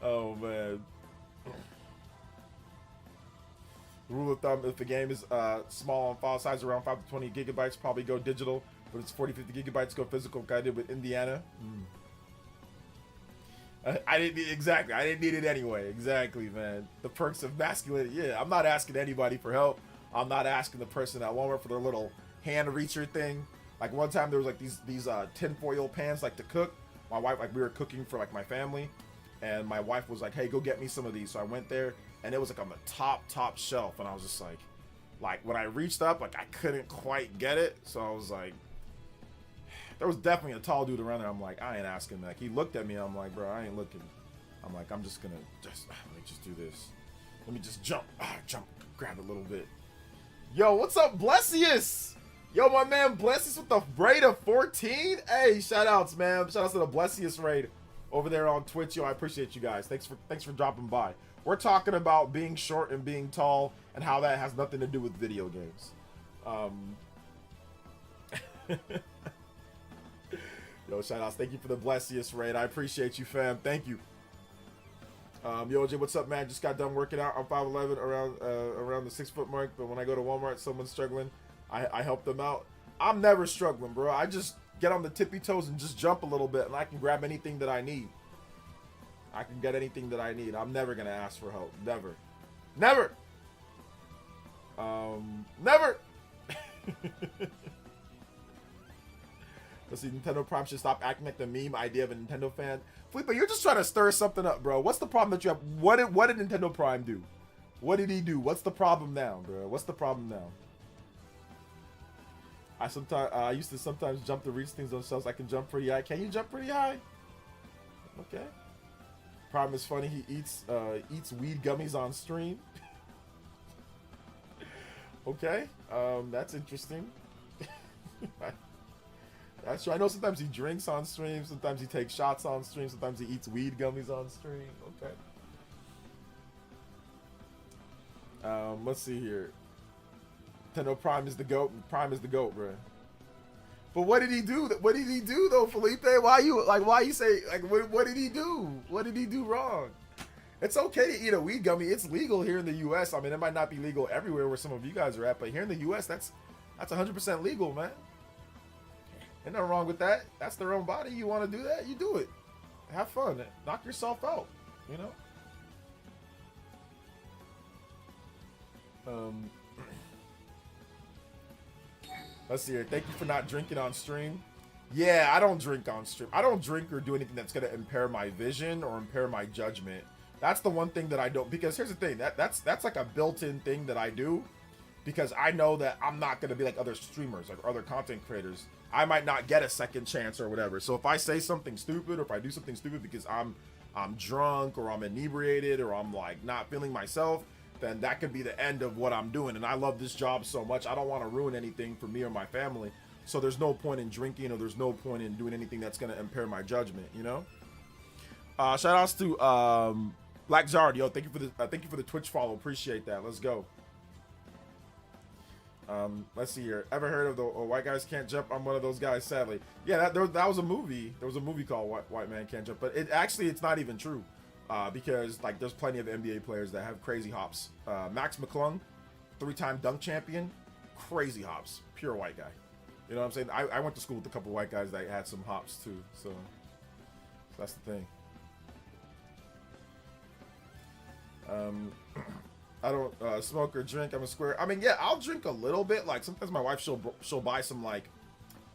Oh man. Rule of thumb: if the game is small on file size, around 5 to 20 gigabytes, probably go digital. But it's 40-50 gigabytes, go physical. Like I did with Indiana. I didn't need exactly. I didn't need it anyway. Exactly, man. The perks of masculinity. Yeah, I'm not asking anybody for help. I'm not asking the person at Walmart for their little hand reacher thing. Like one time there was like these tinfoil pans like to cook. My wife, like we were cooking for like my family, and my wife was like, "Hey, go get me some of these." So I went there, and it was like on the top shelf, and I was just like when I reached up, like I couldn't quite get it. So I was like, there was definitely a tall dude around there. I'm like, I ain't asking. Like he looked at me. I'm like, bro, I ain't looking. I'm like, I'm just gonna let me just do this. Let me just jump, grab a little bit. Yo, what's up, Blessius? Yo, my man Blessius with the raid of 14. Hey, shout outs, man. Shout outs to the Blessius raid over there on Twitch. Yo, I appreciate you guys. Thanks for dropping by. We're talking about being short and being tall and how that has nothing to do with video games. Yo, shout outs. Thank you for the Blessius raid. I appreciate you, fam. Thank you. Yo, OJ, what's up, man? Just got done working out. I'm 5'11", around the 6 foot mark. But when I go to Walmart, someone's struggling, I help them out. I'm never struggling, bro. I just get on the tippy toes and just jump a little bit, and I can grab anything that I need. I can get anything that I need. I'm never gonna ask for help. Never. Never. Let's see, Nintendo Prime should stop acting like the meme idea of a Nintendo fan. Felipe, you're just trying to stir something up, bro. What's the problem that you have? What did Nintendo Prime do? What did he do? What's the problem now, bro? What's the problem now? I used to sometimes jump to reach things themselves. I can jump pretty high. Can you jump pretty high? Okay. Prime is funny. He eats weed gummies on stream. Okay. That's interesting. That's true. I know sometimes he drinks on stream. Sometimes he takes shots on stream. Sometimes he eats weed gummies on stream. Okay. Let's see here. Nintendo Prime is the GOAT. Prime is the GOAT, bro. But what did he do? What did he do though, Felipe? Why you say like what did he do? What did he do wrong? It's okay to eat a weed gummy. It's legal here in the U.S. I mean, it might not be legal everywhere where some of you guys are at, but here in the U.S., that's 100% legal, man. Ain't nothing wrong with that. That's their own body. You want to do that? You do it. Have fun. Knock yourself out. You know. Let's see here. Thank you for not drinking on stream. Yeah, I don't drink on stream. I don't drink or do anything that's gonna impair my vision or impair my judgment. That's the one thing that I don't. Because here's the thing. That's like a built-in thing that I do. Because I know that I'm not gonna be like other streamers, like other content creators. I might not get a second chance or whatever. So if I say something stupid or if I do something stupid because I'm drunk or I'm inebriated or I'm like not feeling myself, then that could be the end of what I'm doing. And I love this job so much. I don't want to ruin anything for me or my family. So there's no point in drinking or there's no point in doing anything that's going to impair my judgment, you know? Shout outs to Black Zard. Yo, thank you for the Twitch follow. Appreciate that. Let's go. Let's see here. Ever heard of the White Guys Can't Jump? I'm one of those guys, sadly. Yeah, that was a movie. There was a movie called White Man Can't Jump, but it's not even true. Because like there's plenty of NBA players that have crazy hops. Max McClung, 3-time dunk champion, crazy hops, pure white guy. You know what I'm saying? I went to school with a couple white guys that had some hops too, so that's the thing. I don't smoke or drink. I'm a square. I mean, yeah, I'll drink a little bit. Like sometimes my wife she'll buy some like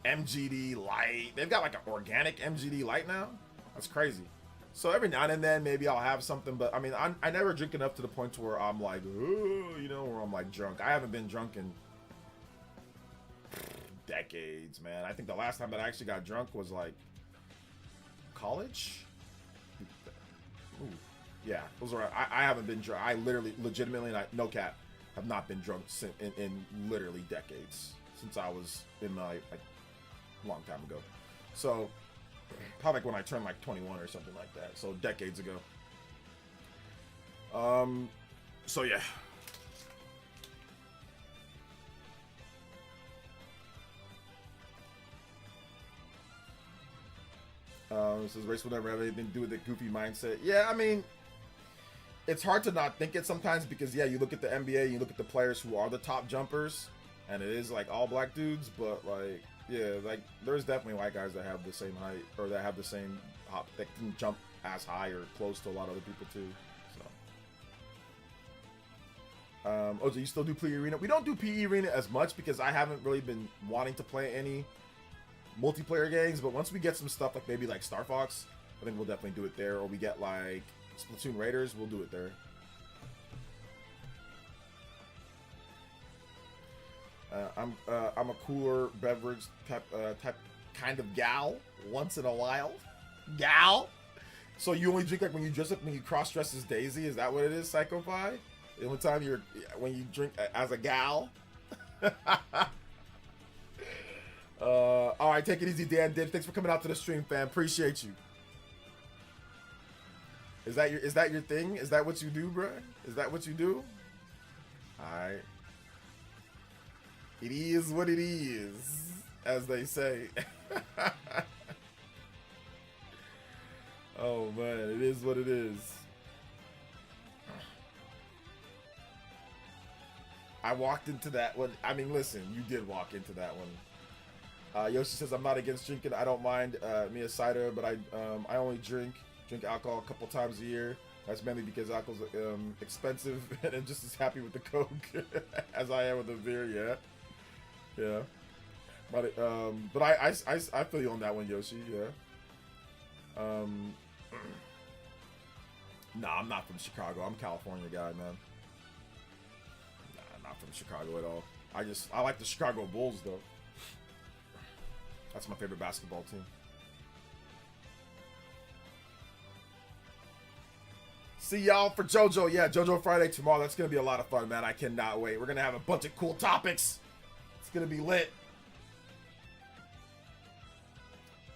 MGD Light. They've got like an organic MGD Light now. That's crazy. So every now and then maybe I'll have something, but I mean I never drink enough to the point to where I'm like, you know, where I'm like drunk. I haven't been drunk in decades, man. I think the last time that I actually got drunk was like college. Ooh. Yeah, those are. I haven't been drunk. I legitimately, no cap, have not been drunk in literally decades since I was in my like long time ago. So probably like when I turned like 21 or something like that. So decades ago. So yeah. This is race will never have anything to do with the goofy mindset. Yeah, I mean, it's hard to not think it sometimes because, yeah, you look at the NBA, you look at the players who are the top jumpers, and it is, like, all black dudes, but, like, yeah, like, there's definitely white guys that have the same height, or that have the same hop, that can jump as high or close to a lot of other people, too, so. OJ, you still do PE Arena? We don't do PE Arena as much because I haven't really been wanting to play any multiplayer games, but once we get some stuff like maybe like Star Fox, I think we'll definitely do it there, or we get like Splatoon Raiders, we'll do it there. I'm a cooler beverage type kind of gal once in a while. Gal. So you only drink like when you dress up, when you cross dress as Daisy? Is that what it is, Psycho Pie? The only time when you drink as a gal. All right, take it easy, Dan Dib. Thanks for coming out to the stream, fam. Appreciate you. Is that your thing? Is that what you do, bro? Is that what you do? All right. It is what it is, as they say. Oh man, it is what it is. I walked into that one. I mean, listen, you did walk into that one. Yoshi says, I'm not against drinking. I don't mind me a cider, but I only drink alcohol a couple times a year. That's mainly because alcohol's expensive, and I'm just as happy with the Coke as I am with the beer. Yeah, yeah. But I feel you on that one, Yoshi. Yeah. Nah, I'm not from Chicago. I'm a California guy, man. Nah, not from Chicago at all. I like the Chicago Bulls though. That's my favorite basketball team. See y'all for JoJo. Yeah, JoJo Friday tomorrow. That's going to be a lot of fun, man. I cannot wait. We're going to have a bunch of cool topics. It's going to be lit.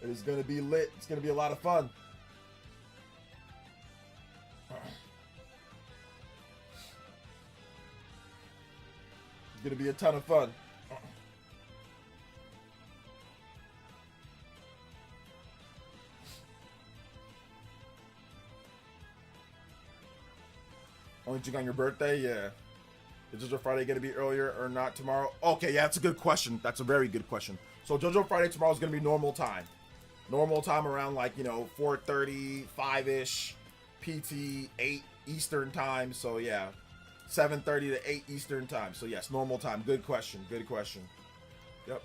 It is going to be lit. It's going to be a lot of fun. It's going to be a ton of fun. Only drink on your birthday? Yeah. Is JoJo Friday going to be earlier or not tomorrow? Okay, yeah, that's a good question. That's a very good question. So JoJo Friday tomorrow is going to be normal time. Normal time around 4:30, 5-ish, PT, 8 Eastern time. So yeah, 7:30 to 8 Eastern time. So yes, normal time. Good question. Good question. Yep.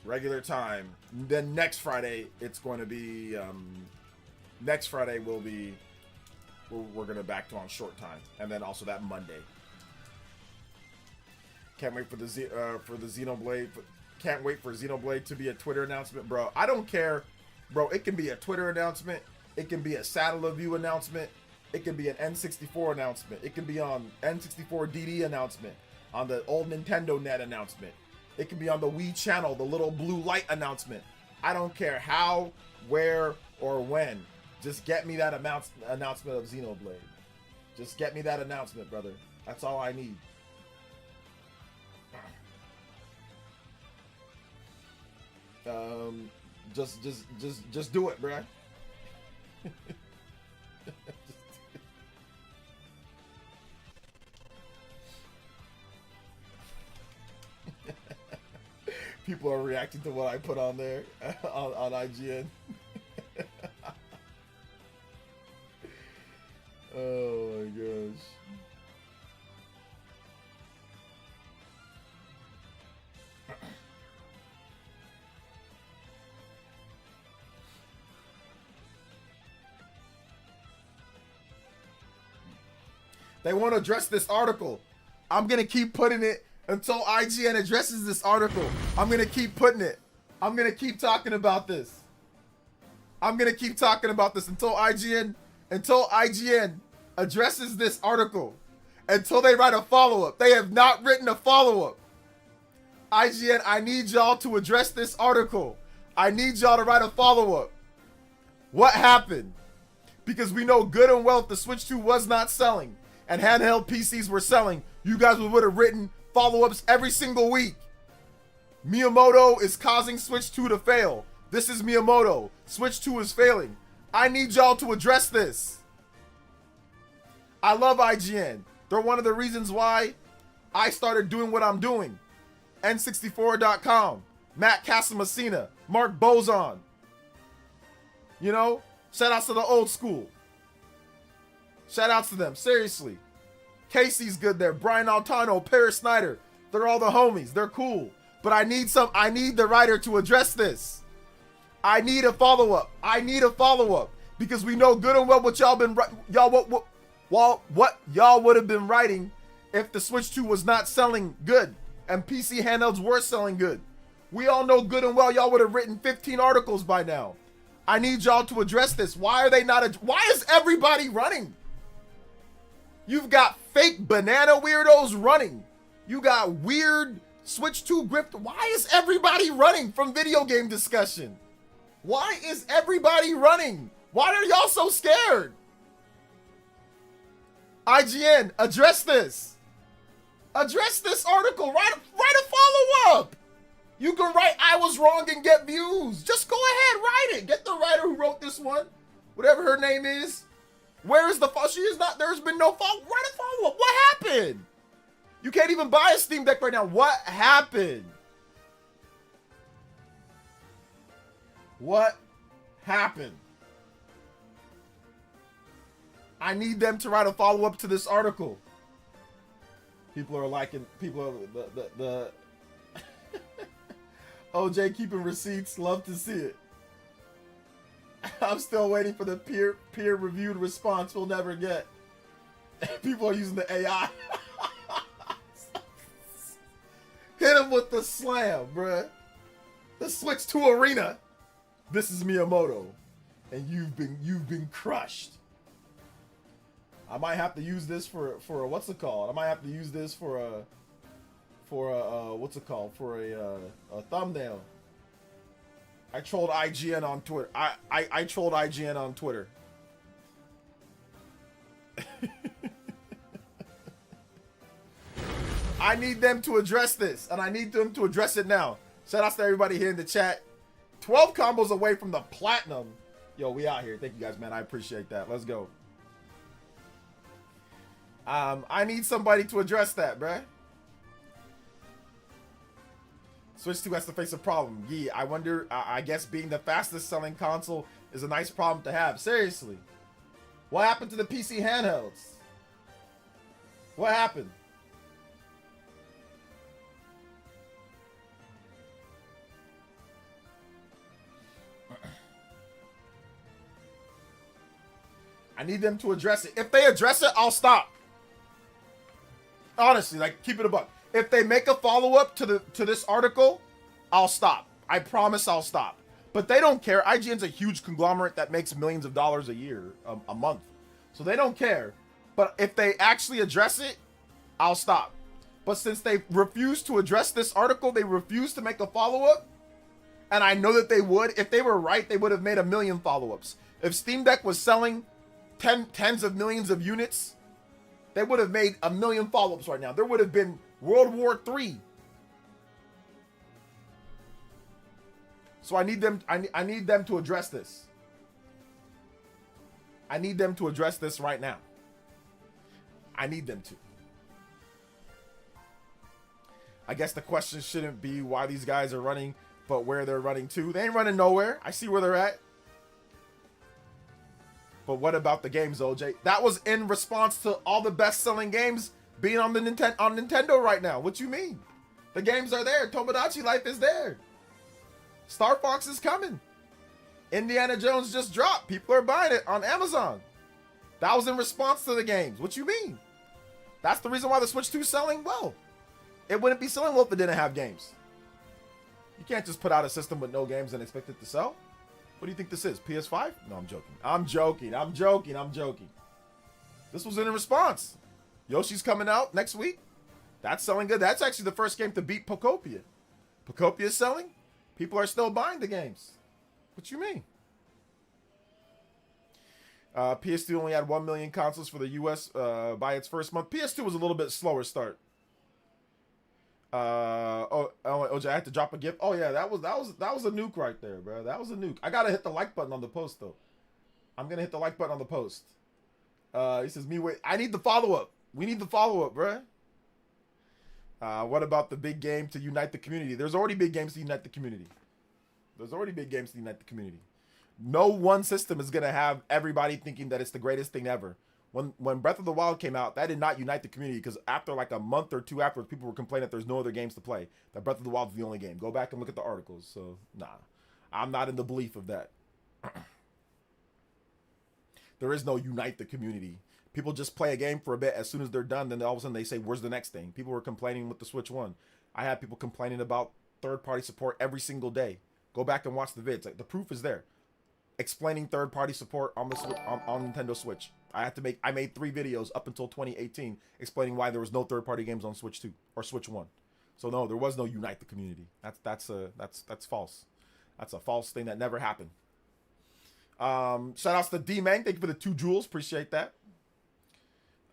Regular time. Then next Friday, it's going to be, next Friday will be, we're going to back to on short time. And then also that Monday. Can't wait for the Xenoblade. Can't wait for Xenoblade to be a Twitter announcement, bro. I don't care, bro. It can be a Twitter announcement. It can be a Satellaview announcement. It can be an N64 announcement. It can be on N64 DD announcement. On the old Nintendo Net announcement. It can be on the Wii channel, the little blue light announcement. I don't care how, where, or when. Just get me that announcement of Xenoblade. Just get me that announcement, brother. That's all I need. Just do it, bruh. People are reacting to what I put on there on IGN. Oh my gosh. They won't address this article. I'm going to keep putting it until IGN addresses this article. I'm going to keep putting it. I'm going to keep talking about this. I'm going to keep talking about this until IGN addresses this article. Until they write a follow-up. They have not written a follow-up. IGN, I need y'all to address this article. I need y'all to write a follow-up. What happened? Because we know good and well if the Switch 2 was not selling and handheld PCs were selling, you guys would have written follow-ups every single week. Miyamoto is causing Switch 2 to fail. This is Miyamoto. Switch 2 is failing. I need y'all to address this. I love IGN. They're one of the reasons why I started doing what I'm doing. N64.com, Matt Casamassina, Mark Bozon. You know, shout outs to the old school. Shout outs to them, seriously. Casey's good there, Brian Altano, Paris Snyder. They're all the homies, they're cool. But I need the writer to address this. I need a follow-up. Because we know good and well what y'all would have been writing if the Switch 2 was not selling good and PC handhelds were selling good. We all know good and well y'all would have written 15 articles by now. I need y'all to address this. Why is everybody running? You've got fake banana weirdos running. You got weird Switch 2 grift. Why is everybody running from video game discussion? Why is everybody running? Why are y'all so scared? IGN, address this. Address this article. Write a follow-up. You can write I was wrong and get views. Just go ahead, write it. Get the writer who wrote this one. Whatever her name is. Where is the follow? She is not, there's been no follow. Write a follow-up. What happened? You can't even buy a Steam Deck right now. What happened? What happened? I need them to write a follow-up to this article. People are liking, the OJ keeping receipts, love to see it. I'm still waiting for the peer-reviewed response we'll never get. People are using the AI. Hit him with the slam, bruh. The switch to arena. This is Miyamoto, and you've been crushed. I might have to use this for a, what's it called? I might have to use this for a what's it called? For a thumbnail. I trolled IGN on Twitter. I trolled IGN on Twitter. I need them to address this, and I need them to address it now. Shout out to everybody here in the chat. 12 combos away from the platinum. Yo, we out here. Thank you guys, man. I appreciate that. Let's go. I need somebody to address that, bruh. Switch 2 has to face a problem. Yeah, I wonder, I guess being the fastest selling console is a nice problem to have. Seriously. What happened to the PC handhelds? What happened? I need them to address it. If they address it, I'll stop. Honestly, like, keep it a buck. If they make a follow-up to this article, I'll stop. I promise I'll stop. But they don't care. IGN's a huge conglomerate that makes millions of dollars a year, a month. So they don't care. But if they actually address it, I'll stop. But since they refuse to address this article, they refuse to make a follow-up, and I know that they would. If they were right, they would have made 1 million follow-ups. If Steam Deck was selling tens of millions of units, they would have made 1 million follow-ups right now. There would have been World War III. So I need them. I need them to address this. I need them to address this right now. I need them to. I guess the question shouldn't be why these guys are running, but where they're running to. They ain't running nowhere. I see where they're at. But what about the games, OJ? That was in response to all the best-selling games being on the Nintendo right now. What you mean? The games are there. Tomodachi Life is there. Star Fox is coming. Indiana Jones just dropped. People are buying it on Amazon. That was in response to the games. What you mean? That's the reason why the Switch 2 is selling well. It wouldn't be selling well if it didn't have games. You can't just put out a system with no games and expect it to sell. What do you think this is? PS5? No, I'm joking. I'm joking. I'm joking. I'm joking. This was in response. Yoshi's coming out next week. That's selling good. That's actually the first game to beat Pocopia. Pocopia is selling. People are still buying the games. What you mean? PS2 only had 1 million consoles for the US by its first month. PS2 was a little bit slower start. OJ, I had to drop a gift. Oh yeah, that was a nuke right there, bro. That was a nuke. I gotta hit the like button on the post though. I'm gonna hit the like button on the post. He says, "Me wait. I need the follow up. We need the follow up, bro." What about the big game to unite the community? There's already big games to unite the community. There's already big games to unite the community. No one system is gonna have everybody thinking that it's the greatest thing ever. When Breath of the Wild came out, that did not unite the community because after like a month or two afterwards, people were complaining that there's no other games to play. That Breath of the Wild is the only game. Go back and look at the articles. So, nah. I'm not in the belief of that. There is no unite the community. People just play a game for a bit. As soon as they're done, then all of a sudden they say, where's the next thing? People were complaining with the Switch 1. I had people complaining about third-party support every single day. Go back and watch the vids. Like, the proof is there. Explaining third-party support on the on Nintendo Switch. I made 3 videos up until 2018 explaining why there was no third-party games on Switch 2 or Switch 1. So no, there was no unite the community. That's false. That's a false thing that never happened. Shout outs to D-Man. Thank you for the 2 jewels. Appreciate that.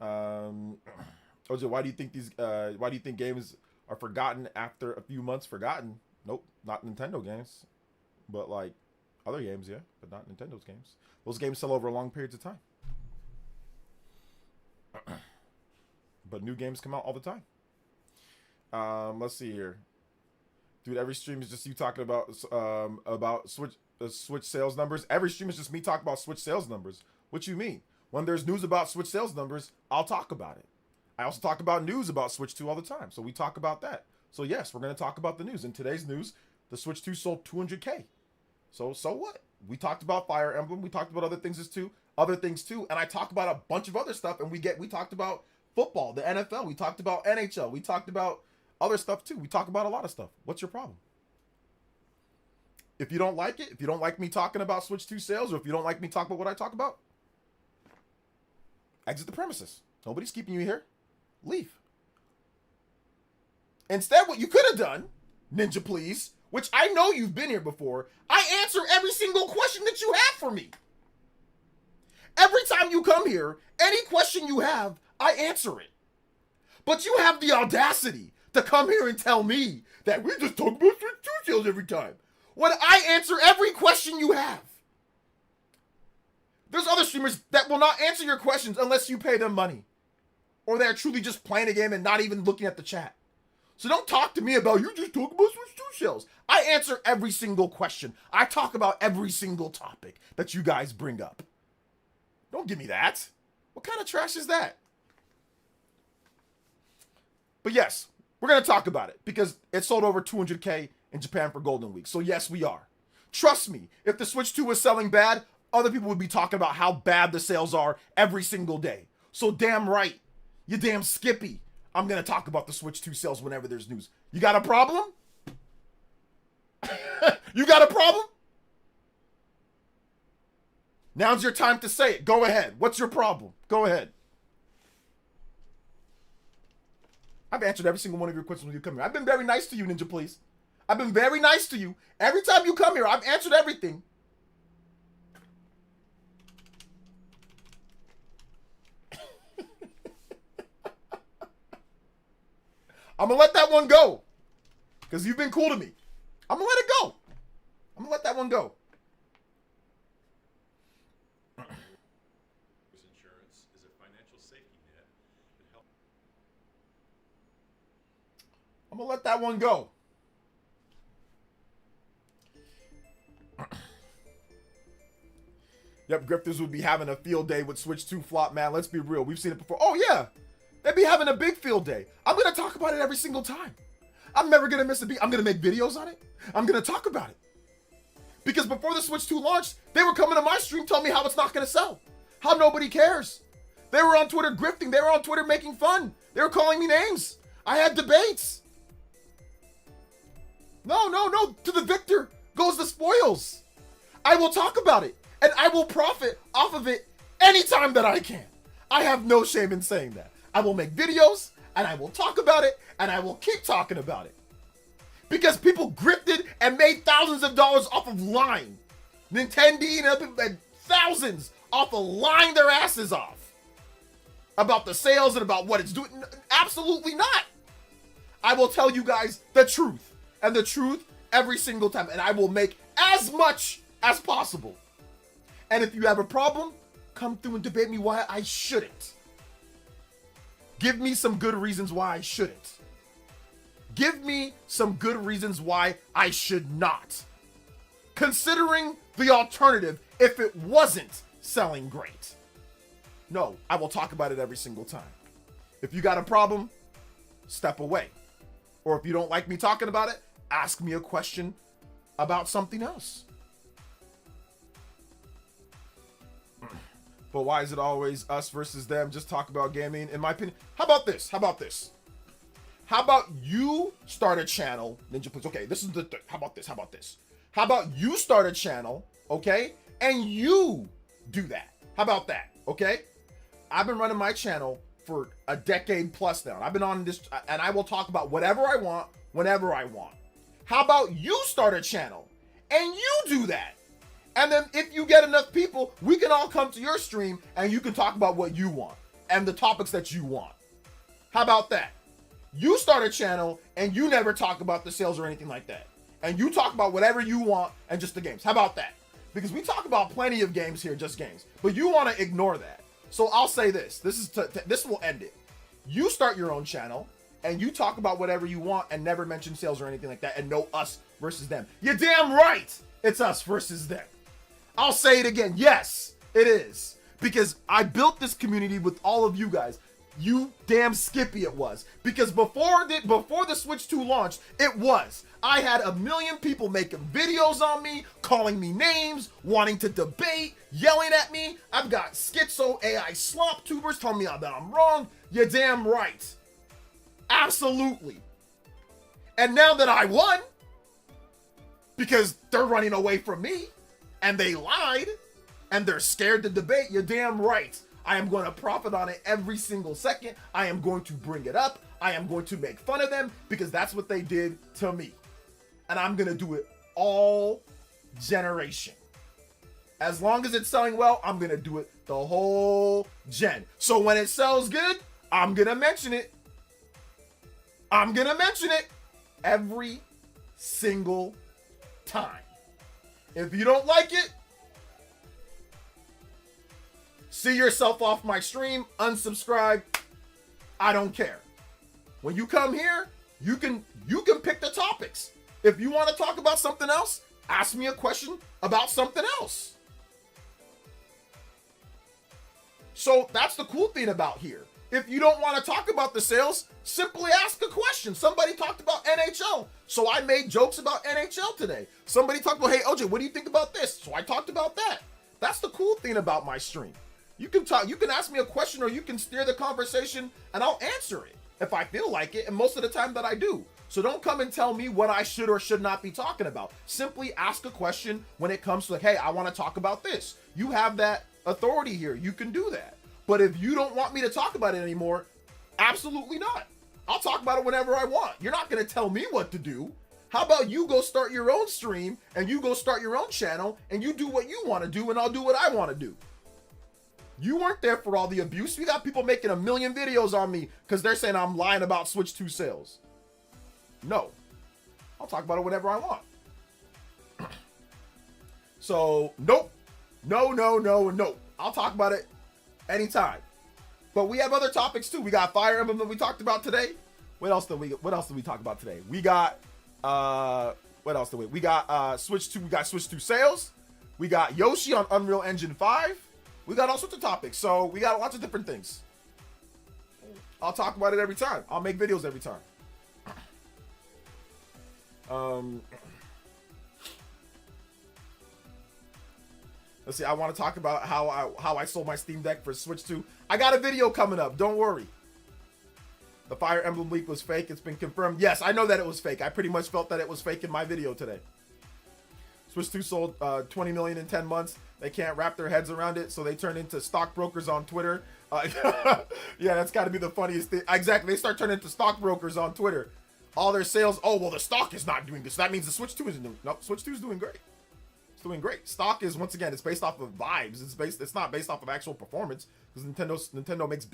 OJ, why do you think games are forgotten after a few months? Forgotten? Nope, not Nintendo games, but like other games, yeah, but not Nintendo's games. Those games sell over long periods of time. But new games come out all the time. Let's see here, dude. Every stream is just you talking about Switch sales numbers. Every stream is just me talking about Switch sales numbers. What you mean? when there's news about Switch sales numbers, I'll talk about it. I also talk about news about Switch 2 all the time. So we talk about that. So yes, we're going to talk about the news. In today's news, the Switch 2 sold 200K. So what? We talked about Fire Emblem. We talked about other things too. And I talked about a bunch of other stuff. And we talked about football, the NFL. We talked about NHL. We talked about other stuff too. We talk about a lot of stuff. What's your problem? If you don't like it, if you don't like me talking about Switch 2 sales, or if you don't like me talking about what I talk about, exit the premises. Nobody's keeping you here. Leave. Instead, what you could have done, Ninja Please, which I know you've been here before, I answer every single question that you have for me. Every time you come here, any question you have, I answer it. But you have the audacity to come here and tell me that we just talk about Switch 2 sales every time, when I answer every question you have. There's other streamers that will not answer your questions unless you pay them money. Or they're truly just playing a game and not even looking at the chat. So don't talk to me about you just talk about Switch 2 sales. I answer every single question. I talk about every single topic that you guys bring up. Don't give me that. What kind of trash is that? But yes, we're going to talk about it because it sold over 200K in Japan for Golden Week. So yes, we are. Trust me, if the Switch 2 was selling bad, other people would be talking about how bad the sales are every single day. So damn right. You damn Skippy. I'm going to talk about the Switch 2 sales whenever there's news. You got a problem? You got a problem? Now's your time to say it. Go ahead. What's your problem? Go ahead. I've answered every single one of your questions when you come here. I've been very nice to you, Ninja Please. I've been very nice to you. Every time you come here, I've answered everything. I'm going to let that one go. Because you've been cool to me. I'm going to let it go. I'm going to let that one go. Insurance is a financial safety net that helps. I'm going to let that one go. Yep, Grifters would be having a field day with Switch 2 flop, man. Let's be real. We've seen it before. Oh, yeah. They'd be having a big field day. I'm going to talk about it every single time. I'm never going to miss a beat. I'm going to make videos on it. I'm going to talk about it. Because before the Switch 2 launched, they were coming to my stream telling me how it's not going to sell. How nobody cares. They were on Twitter grifting. They were on Twitter making fun. They were calling me names. I had debates. No. To the victor goes the spoils. I will talk about it. And I will profit off of it anytime that I can. I have no shame in saying that. I will make videos, and I will talk about it, and I will keep talking about it. Because people grifted and made thousands of dollars off of lying. Nintendo and thousands off of lying their asses off. About the sales and about what it's doing. Absolutely not. I will tell you guys the truth. And the truth every single time. And I will make as much as possible. And if you have a problem, come through and debate me why I shouldn't. Give me some good reasons why I shouldn't. Give me some good reasons why I should not. Considering the alternative if it wasn't selling great. No, I will talk about it every single time. If you got a problem, step away. Or if you don't like me talking about it, ask me a question about something else. But why is it always us versus them? Just talk about gaming. In my opinion, how about this? How about you start a channel, Ninja Please? Okay, this is the how about this? How about you start a channel, okay? And you do that. How about that? Okay? I've been running my channel for a decade plus now. I've been on this, and I will talk about whatever I want, whenever I want. How about you start a channel and you do that? And then if you get enough people, we can all come to your stream and you can talk about what you want and the topics that you want. How about that? You start a channel and you never talk about the sales or anything like that. And you talk about whatever you want and just the games. How about that? Because we talk about plenty of games here, just games. But you want to ignore that. So I'll say this. This will end it. You start your own channel and you talk about whatever you want and never mention sales or anything like that and no us versus them. You're damn right. It's us versus them. I'll say it again. Yes, it is. because I built this community with all of you guys. You damn Skippy it was. Because before the Switch 2 launched, it was. I had a million people making videos on me, calling me names, wanting to debate, yelling at me. I've got schizo AI slop tubers telling me that I'm wrong. You're damn right. Absolutely. And now that I won, because they're running away from me, and they lied, and they're scared to debate, you're damn right. I am going to profit on it every single second. I am going to bring it up. I am going to make fun of them because that's what they did to me. And I'm going to do it all generation. As long as it's selling well, I'm going to do it the whole gen. So when it sells good, I'm going to mention it. I'm going to mention it every single time. If you don't like it, see yourself off my stream, unsubscribe. I don't care. When you come here, you can pick the topics. If you want to talk about something else, ask me a question about something else. So that's the cool thing about here. If you don't want to talk about the sales, simply ask a question. Somebody talked about NHL, so I made jokes about NHL today. Somebody talked about, hey OJ, what do you think about this? So I talked about that. That's the cool thing about my stream. You can talk, you can ask me a question, or you can steer the conversation and I'll answer it if I feel like it, and most of the time that I do. So don't come and tell me what I should or should not be talking about. Simply ask a question when it comes to like, hey, I want to talk about this. You have that authority here. You can do that. But if you don't want me to talk about it anymore, absolutely not. I'll talk about it whenever I want. You're not going to tell me what to do. How about you go start your own stream and you go start your own channel and you do what you want to do and I'll do what I want to do. You weren't there for all the abuse. We got people making a million videos on me because they're saying I'm lying about Switch 2 sales. No. I'll talk about it whenever I want. So, nope. No, no, no, and no. I'll talk about it anytime. But we have other topics too. We got Fire Emblem that we talked about today. What else did we talk about today? We got what else did we got Switch 2, we got Switch 2 sales. We got Yoshi on Unreal Engine 5. We got all sorts of topics. So we got lots of different things. I'll talk about it every time. I'll make videos every time. Let's see. I want to talk about how I sold my Steam Deck for Switch 2. I got a video coming up. Don't worry. The Fire Emblem leak was fake. It's been confirmed. Yes, I know that it was fake. I pretty much felt that it was fake in my video today. Switch 2 sold 20 million in 10 months. They can't wrap their heads around it, so they turn into stockbrokers on Twitter. Yeah, that's got to be the funniest thing. Exactly. They start turning into stockbrokers on Twitter. All their sales, oh, well, the stock is not doing this. That means the Switch 2 isn't doing. Nope, Switch 2 is doing great. It's doing great. Stock is, once again, it's based off of vibes. It's not based off of actual performance, because Nintendo makes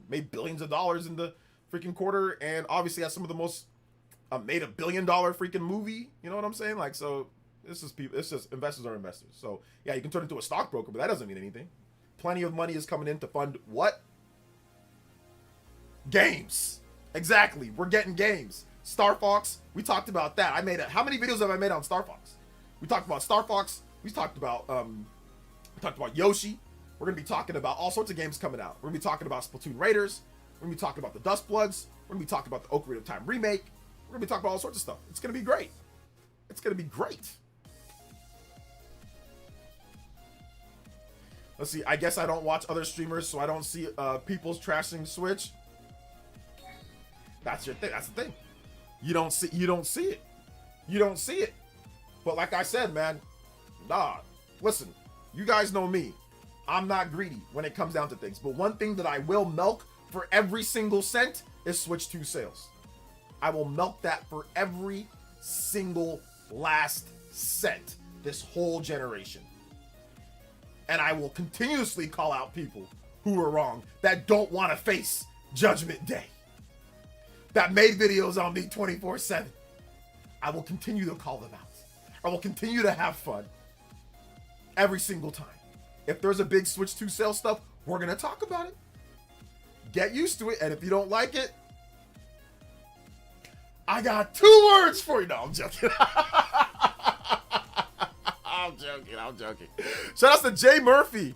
made billions of dollars in the freaking quarter, and obviously has some of the most made $1 billion freaking movie. You know what I'm saying? Like, so it's just investors are investors. So yeah, you can turn into a stockbroker, but that doesn't mean anything. Plenty of money is coming in to fund what? Games. Exactly. We're getting games. Star Fox. We talked about that. How many videos have I made on Star Fox? We talked about Star Fox. We talked about Yoshi. We're gonna be talking about all sorts of games coming out. We're gonna be talking about Splatoon Raiders. We're gonna be talking about the Dust Bloods. We're gonna be talking about the Ocarina of Time remake. We're gonna be talking about all sorts of stuff. It's gonna be great. It's gonna be great. Let's see. I guess I don't watch other streamers, so I don't see people's trashing Switch. That's your thing. That's the thing. You don't see it. You don't see it. But like I said, man, nah. Listen, you guys know me. I'm not greedy when it comes down to things. But one thing that I will milk for every single cent is Switch 2 sales. I will milk that for every single last cent this whole generation. And I will continuously call out people who are wrong, that don't want to face Judgment Day, that made videos on me 24/7. I will continue to call them out. I will continue to have fun every single time. If there's a big Switch 2 sale stuff, we're going to talk about it. Get used to it. And if you don't like it, I got 2 words for you. No, I'm joking. I'm joking. Shout out to Jay Murphy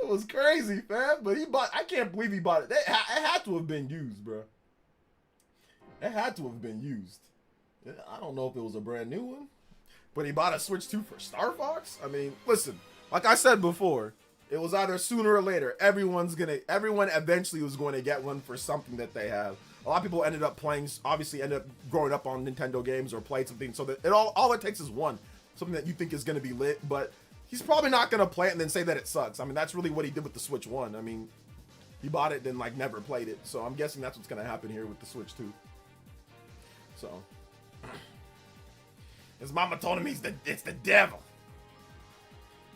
It was crazy, fam. But he bought. I can't believe he bought it. It had to have been used, bro. It had to have been used. I don't know if it was a brand new one, but he bought a Switch 2 for Star Fox. I mean, listen. Like I said before, it was either sooner or later. Everyone eventually was going to get one for something that they have. A lot of people ended up ended up growing up on Nintendo games or played something. So that all it takes is one, something that you think is going to be lit, but he's probably not going to play it and then say that it sucks. I mean, that's really what he did with the Switch 1. I mean, he bought it, then like never played it. So I'm guessing that's what's going to happen here with the Switch 2. So his mama told him it's the devil.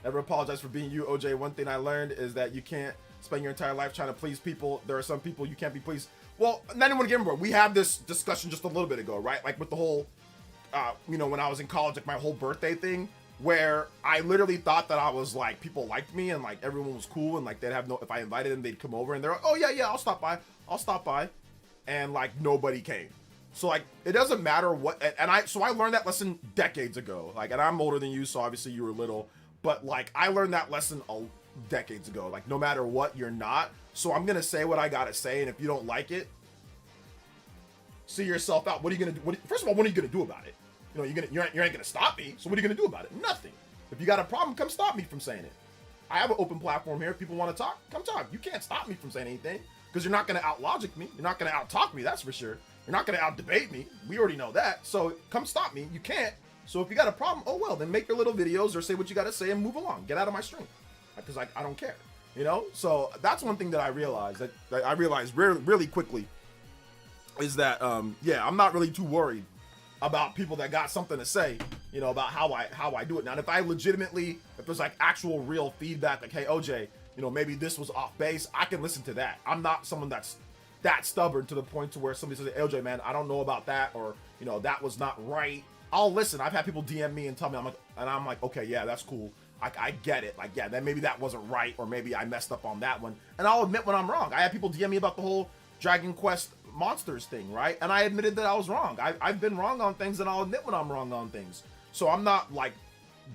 Never apologize for being you, OJ. One thing I learned is that you can't spend your entire life trying to please people. There are some people you can't be pleased. Well, not even get me wrong. We had this discussion just a little bit ago, right? Like with the whole, when I was in college, like my whole birthday thing, where I literally thought that I was like, people liked me and like everyone was cool and like they'd have if I invited them, they'd come over and they're like, oh yeah, I'll stop by. And like nobody came. So like, it doesn't matter what, so I learned that lesson decades ago. Like, and I'm older than you, so obviously you were little, but like, I learned that lesson decades ago. Like, no matter what, you're not. So I'm gonna say what I gotta say, and if you don't like it, see yourself out. What are you gonna do? First of all, what are you gonna do about it? You ain't gonna stop me. So what are you gonna do about it? Nothing. If you got a problem, come stop me from saying it. I have an open platform here. If people want to talk, come talk. You can't stop me from saying anything because you're not gonna out-logic me. You're not gonna out-talk me. That's for sure. You're not gonna out-debate me. We already know that. So come stop me. You can't. So if you got a problem, oh well, then make your little videos or say what you gotta say and move along. Get out of my stream because I don't care. So that's one thing that I realized that I realized really quickly is that I'm not really too worried about people that got something to say, about how I do it. Now, if there's like actual real feedback, like, hey OJ, maybe this was off base, I can listen to that. I'm not someone that's that stubborn to the point to where somebody says, hey, OJ, man, I don't know about that, or that was not right. I'll listen. I've had people DM me and tell me, I'm like, okay, yeah, that's cool. I get it. Like, yeah, then maybe that wasn't right, or maybe I messed up on that one. And I'll admit when I'm wrong. I had people DM me about the whole Dragon Quest Monsters thing, right? And I admitted that I was wrong. I've been wrong on things, and I'll admit when I'm wrong on things. So I'm not like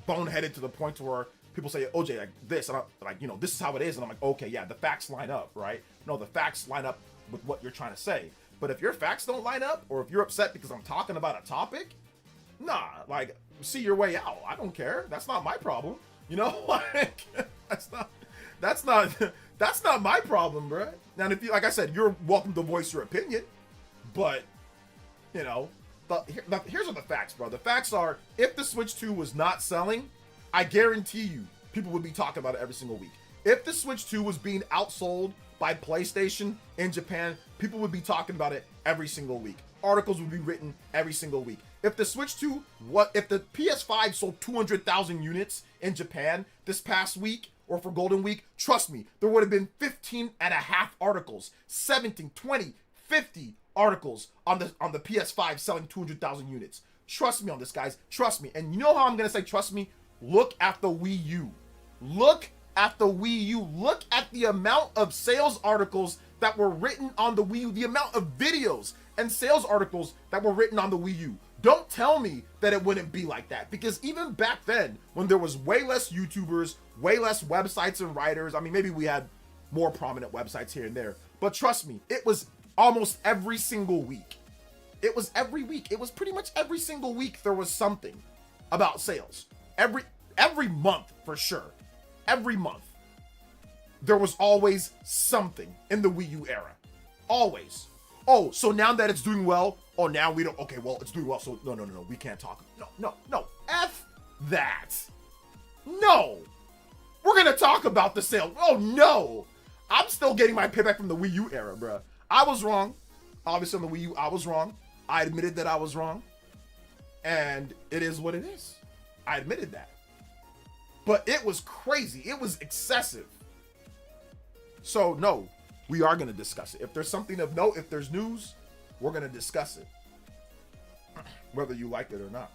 boneheaded to the point to where people say, OJ, like this, and I'm like, this is how it is. And I'm like, okay, yeah, the facts line up, right? No, the facts line up with what you're trying to say. But if your facts don't line up, or if you're upset because I'm talking about a topic, nah, like, see your way out. I don't care. That's not my problem. Like, that's not my problem, bro. Now, if you, like I said, you're welcome to voice your opinion, but here's what the facts, bro. The facts are, if the Switch 2 was not selling, I guarantee you, people would be talking about it every single week. If the Switch 2 was being outsold by PlayStation in Japan, people would be talking about it every single week. Articles would be written every single week. If the Switch 2, if the PS5 sold 200,000 units in Japan this past week, or for Golden Week, trust me, there would have been 15 and a half articles, 17, 20, 50 articles on the PS5 selling 200,000 units. Trust me on this, guys. Trust me. And you know how I'm going to say trust me? Look at the Wii U. Look at the Wii U. Look at the amount of sales articles that were written on the Wii U, the amount of videos and sales articles that were written on the Wii U. Don't tell me that it wouldn't be like that, because even back then, when there was way less YouTubers, way less websites and writers, I mean, maybe we had more prominent websites here and there, but trust me, it was almost every single week. It was every week. It was pretty much every single week there was something about sales. Every month, for sure. Every month. There was always something in the Wii U era. Always. Oh, so now that it's doing well, oh, now we don't, okay, well, it's doing well, so no, we can't talk. No, F that. No. We're gonna talk about the sale. Oh, no. I'm still getting my payback from the Wii U era, bruh. I was wrong. Obviously, on the Wii U, I was wrong. I admitted that I was wrong. And it is what it is. I admitted that. But it was crazy. It was excessive. So, no, we are going to discuss it. If there's something of note, if there's news, we're going to discuss it. Whether you like it or not.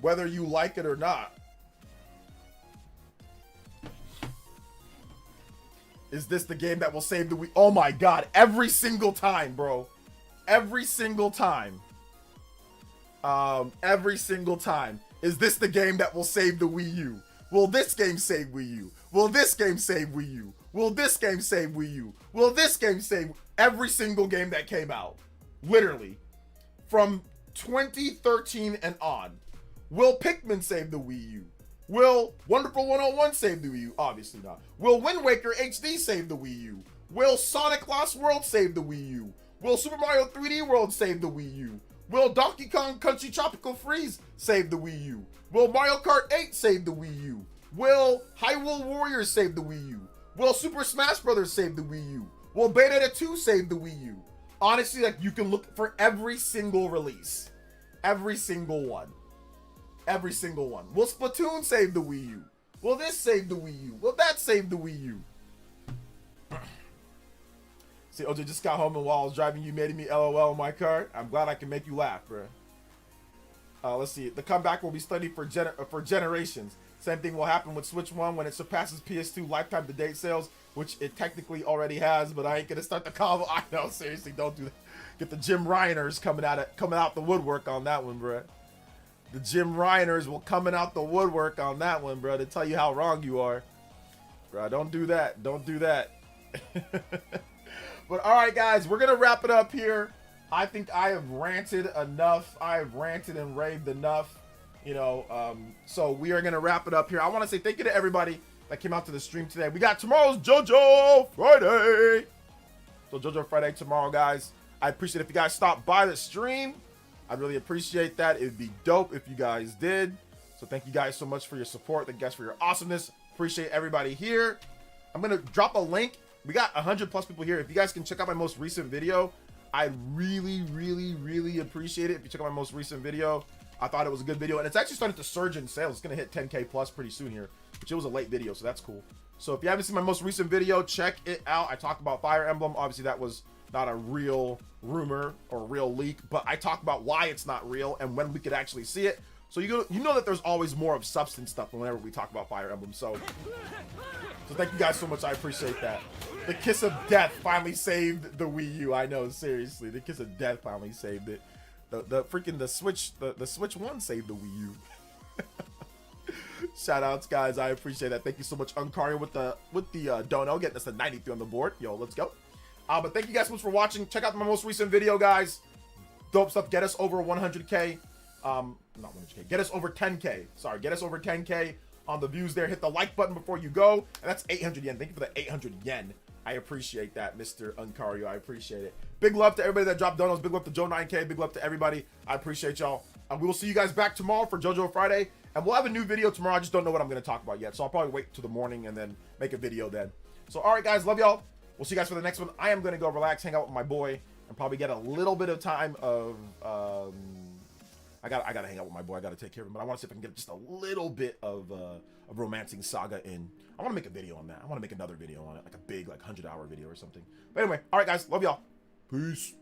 Whether you like it or not. Is this the game that will save the Wii? Oh my god, every single time, bro. Every single time. Every single time. Is this the game that will save the Wii U? Will this game save Wii U? Will this game save Wii U? Will this game save Wii U? Will this game save every single game that came out? Literally. From 2013 and on. Will Pikmin save the Wii U? Will Wonderful 101 save the Wii U? Obviously not. Will Wind Waker HD save the Wii U? Will Sonic Lost World save the Wii U? Will Super Mario 3D World save the Wii U? Will Donkey Kong Country Tropical Freeze save the Wii U? Will Mario Kart 8 save the Wii U? Will Hyrule Warriors save the Wii U? Will Super Smash Bros. Save the Wii U? Will Bayonetta 2 save the Wii U? Honestly, like, you can look for every single release. Every single one. Every single one. Will Splatoon save the Wii U? Will this save the Wii U? Will that save the Wii U? See, OJ just got home and while I was driving, you made me LOL in my car. I'm glad I can make you laugh, bro. Let's see. The comeback will be studied for generations. Same thing will happen with Switch 1 when it surpasses PS2 lifetime to date sales, which it technically already has, but I ain't gonna start the convo. I know, seriously, don't do that. Get the Jim Ryaners coming out the woodwork on that one, bro. The Jim Ryaners will coming out the woodwork on that one, bro, to tell you how wrong you are. Bro, don't do that. Don't do that. But all right, guys, we're gonna wrap it up here. I think I have ranted enough. I have ranted and raved enough. You know, so we are gonna wrap it up here. I want to say thank you to everybody that came out to the stream today. We got tomorrow's JoJo Friday. So JoJo Friday tomorrow, guys. I appreciate if you guys stopped by the stream. I really appreciate that. It'd be dope if you guys did. So thank you guys so much for your support. Thank you guys for your awesomeness. Appreciate everybody here. I'm gonna drop a link. We got 100+ people here. If you guys can check out my most recent video, I'd really, really, really appreciate it if you check out my most recent video. I thought it was a good video, and it's actually starting to surge in sales. It's gonna hit 10K plus pretty soon here, which it was a late video, so that's cool. So if you haven't seen my most recent video, check it out. I talked about Fire Emblem. Obviously, that was not a real rumor or a real leak, but I talk about why it's not real and when we could actually see it. So you know that there's always more of substance stuff whenever we talk about Fire Emblem. So thank you guys so much. I appreciate that. The kiss of death finally saved the Wii U. I know, seriously, the kiss of death finally saved it. The freaking the Switch 1 saved the Wii U. Shout outs, guys. I appreciate that. Thank you so much, Uncario, with the dono. Getting us a 93 on the board. Yo, let's go. But thank you guys so much for watching. Check out my most recent video, guys. Dope stuff. Get us over 100K. Not 100K. Get us over 10K. Sorry, get us over 10K on the views there. Hit the like button before you go. And that's 800 yen. Thank you for the 800 yen. I appreciate that, Mr. Uncario. I appreciate it. Big love to everybody that dropped donos. Big love to Joe 9K. Big love to everybody. I appreciate y'all. We will see you guys back tomorrow for JoJo Friday. And we'll have a new video tomorrow. I just don't know what I'm going to talk about yet. So I'll probably wait till the morning and then make a video then. So, all right, guys. Love y'all. We'll see you guys for the next one. I am going to go relax, hang out with my boy, and probably get a little bit of time of... I gotta hang out with my boy. I gotta take care of him. But I want to see if I can get just a little bit of Romancing Saga in. I want to make a video on that. I want to make another video on it. Like a big, 100-hour video or something. But anyway, all right, guys. Love y'all. Peace.